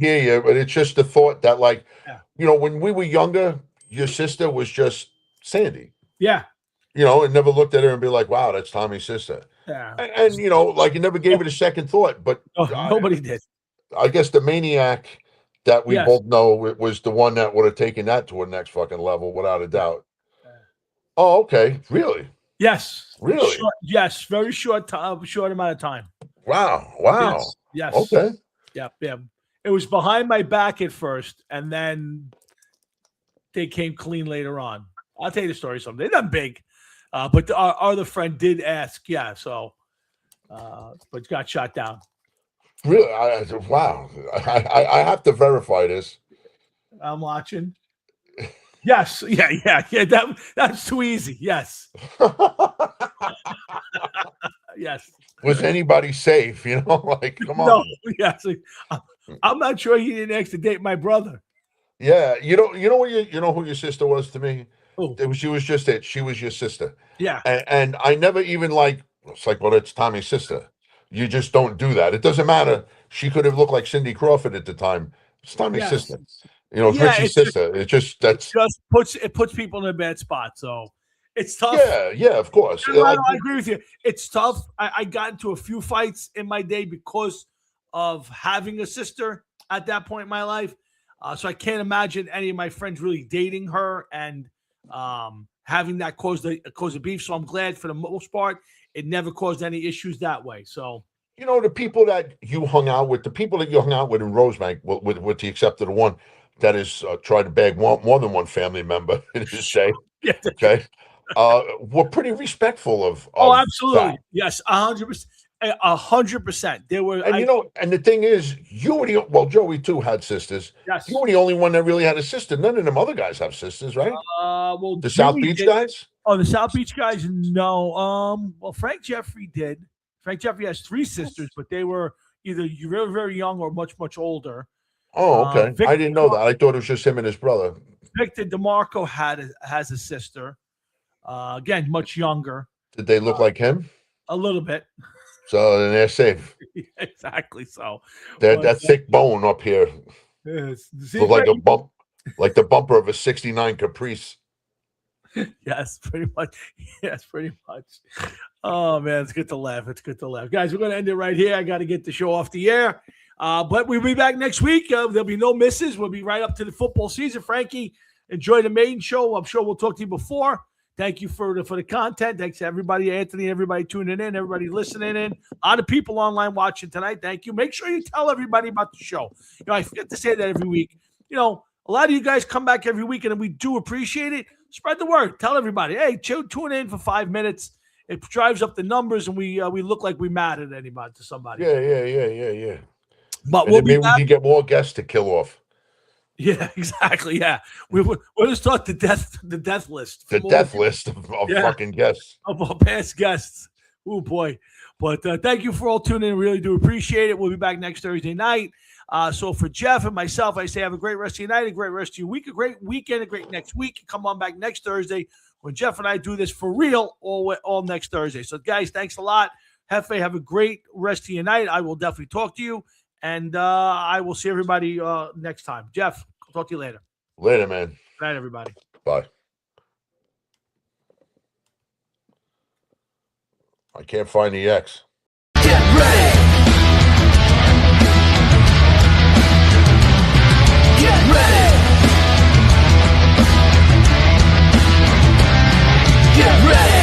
S2: hear you, but it's just the thought that, like,
S1: yeah.
S2: when we were younger, your sister was just Sandy.
S1: Yeah.
S2: And never looked at her and be like, "Wow, that's Tommy's sister."
S1: Yeah.
S2: And like you never gave it a second thought. But
S1: nobody did.
S2: I guess the maniac that we
S1: Yes.
S2: both know was the one that would have taken that to a next fucking level, without a doubt. Oh, okay. Really?
S1: Yes.
S2: Really?
S1: Yes. Very short amount of time.
S2: Wow.
S1: Yes.
S2: Okay.
S1: Yeah. It was behind my back at first, and then they came clean later on. I'll tell you the story someday. They're not big, but our other friend did ask. Yeah. So, but got shot down.
S2: Really? Wow. I have to verify this.
S1: I'm watching. Yes. Yeah. That's too easy. Yes. Yes.
S2: Was anybody safe? Like, come on.
S1: No. Yes. I'm not sure he didn't ask to date my brother.
S2: Yeah. You know who your sister was to me?
S1: Oh.
S2: She was just it. She was your sister.
S1: Yeah.
S2: And I never even it's like, well, it's Tommy's sister. You just don't do that. It doesn't matter. She could have looked like Cindy Crawford at the time. It's Tommy's sister. Richie's sister. It just
S1: puts people in a bad spot. So it's tough.
S2: Yeah, of course.
S1: I agree with you. It's tough. I got into a few fights in my day because of having a sister at that point in my life. So I can't imagine any of my friends really dating her and having that cause a beef. So I'm glad for the most part it never caused any issues that way. So
S2: the people that you hung out with, in Rosebank, with the except of the one that is tried to bag more than one family member in his day.
S1: Yeah.
S2: Okay. Were pretty respectful of
S1: absolutely.
S2: that.
S1: Yes, 100%. 100%. There were,
S2: and the thing is, Joey too had sisters.
S1: Yes,
S2: you were the only one that really had a sister. None of them other guys have sisters, right? The South Beach guys.
S1: Oh, the South Beach guys, no. Well, Frank Jeffrey did. Frank Jeffrey has 3 sisters, but they were either very, very young or much, much older.
S2: Oh, okay. I didn't know that. I thought it was just him and his brother.
S1: Victor DeMarco has a sister. Again, much younger.
S2: Did they look like him?
S1: A little bit.
S2: So then they're safe.
S1: Exactly. So
S2: that thick bone up here look like a bump, like the bumper of a '69 Caprice.
S1: Yes, pretty much. Yes, pretty much. Oh man, it's good to laugh. Guys, we're gonna end it right here. I got to get the show off the air. But we'll be back next week. There'll be no misses. We'll be right up to the football season. Frankie, enjoy the main show. I'm sure we'll talk to you before. Thank you for the content. Thanks to everybody, Anthony, everybody tuning in, everybody listening in. A lot of people online watching tonight. Thank you. Make sure you tell everybody about the show. I forget to say that every week. A lot of you guys come back every week, and we do appreciate it. Spread the word. Tell everybody, hey, tune in for 5 minutes. It drives up the numbers, and we look like we mad at anybody to somebody.
S2: Yeah.
S1: But
S2: maybe we can get more guests to kill off.
S1: Yeah, exactly. Yeah, we'll just start the death list.
S2: The death list of fucking guests.
S1: Of our past guests. Oh boy! But thank you for all tuning in. Really do appreciate it. We'll be back next Thursday night. So for Jeff and myself, I say have a great rest of your night, a great rest of your week, a great weekend, a great next week. Come on back next Thursday when Jeff and I do this for real all next Thursday. So guys, thanks a lot. Hefe, have a great rest of your night. I will definitely talk to you. And I will see everybody next time. Jeff, I'll talk to you later.
S2: Later, man.
S1: Good night, everybody.
S2: Bye. I can't find the X.
S3: Get ready. Get ready. Get ready.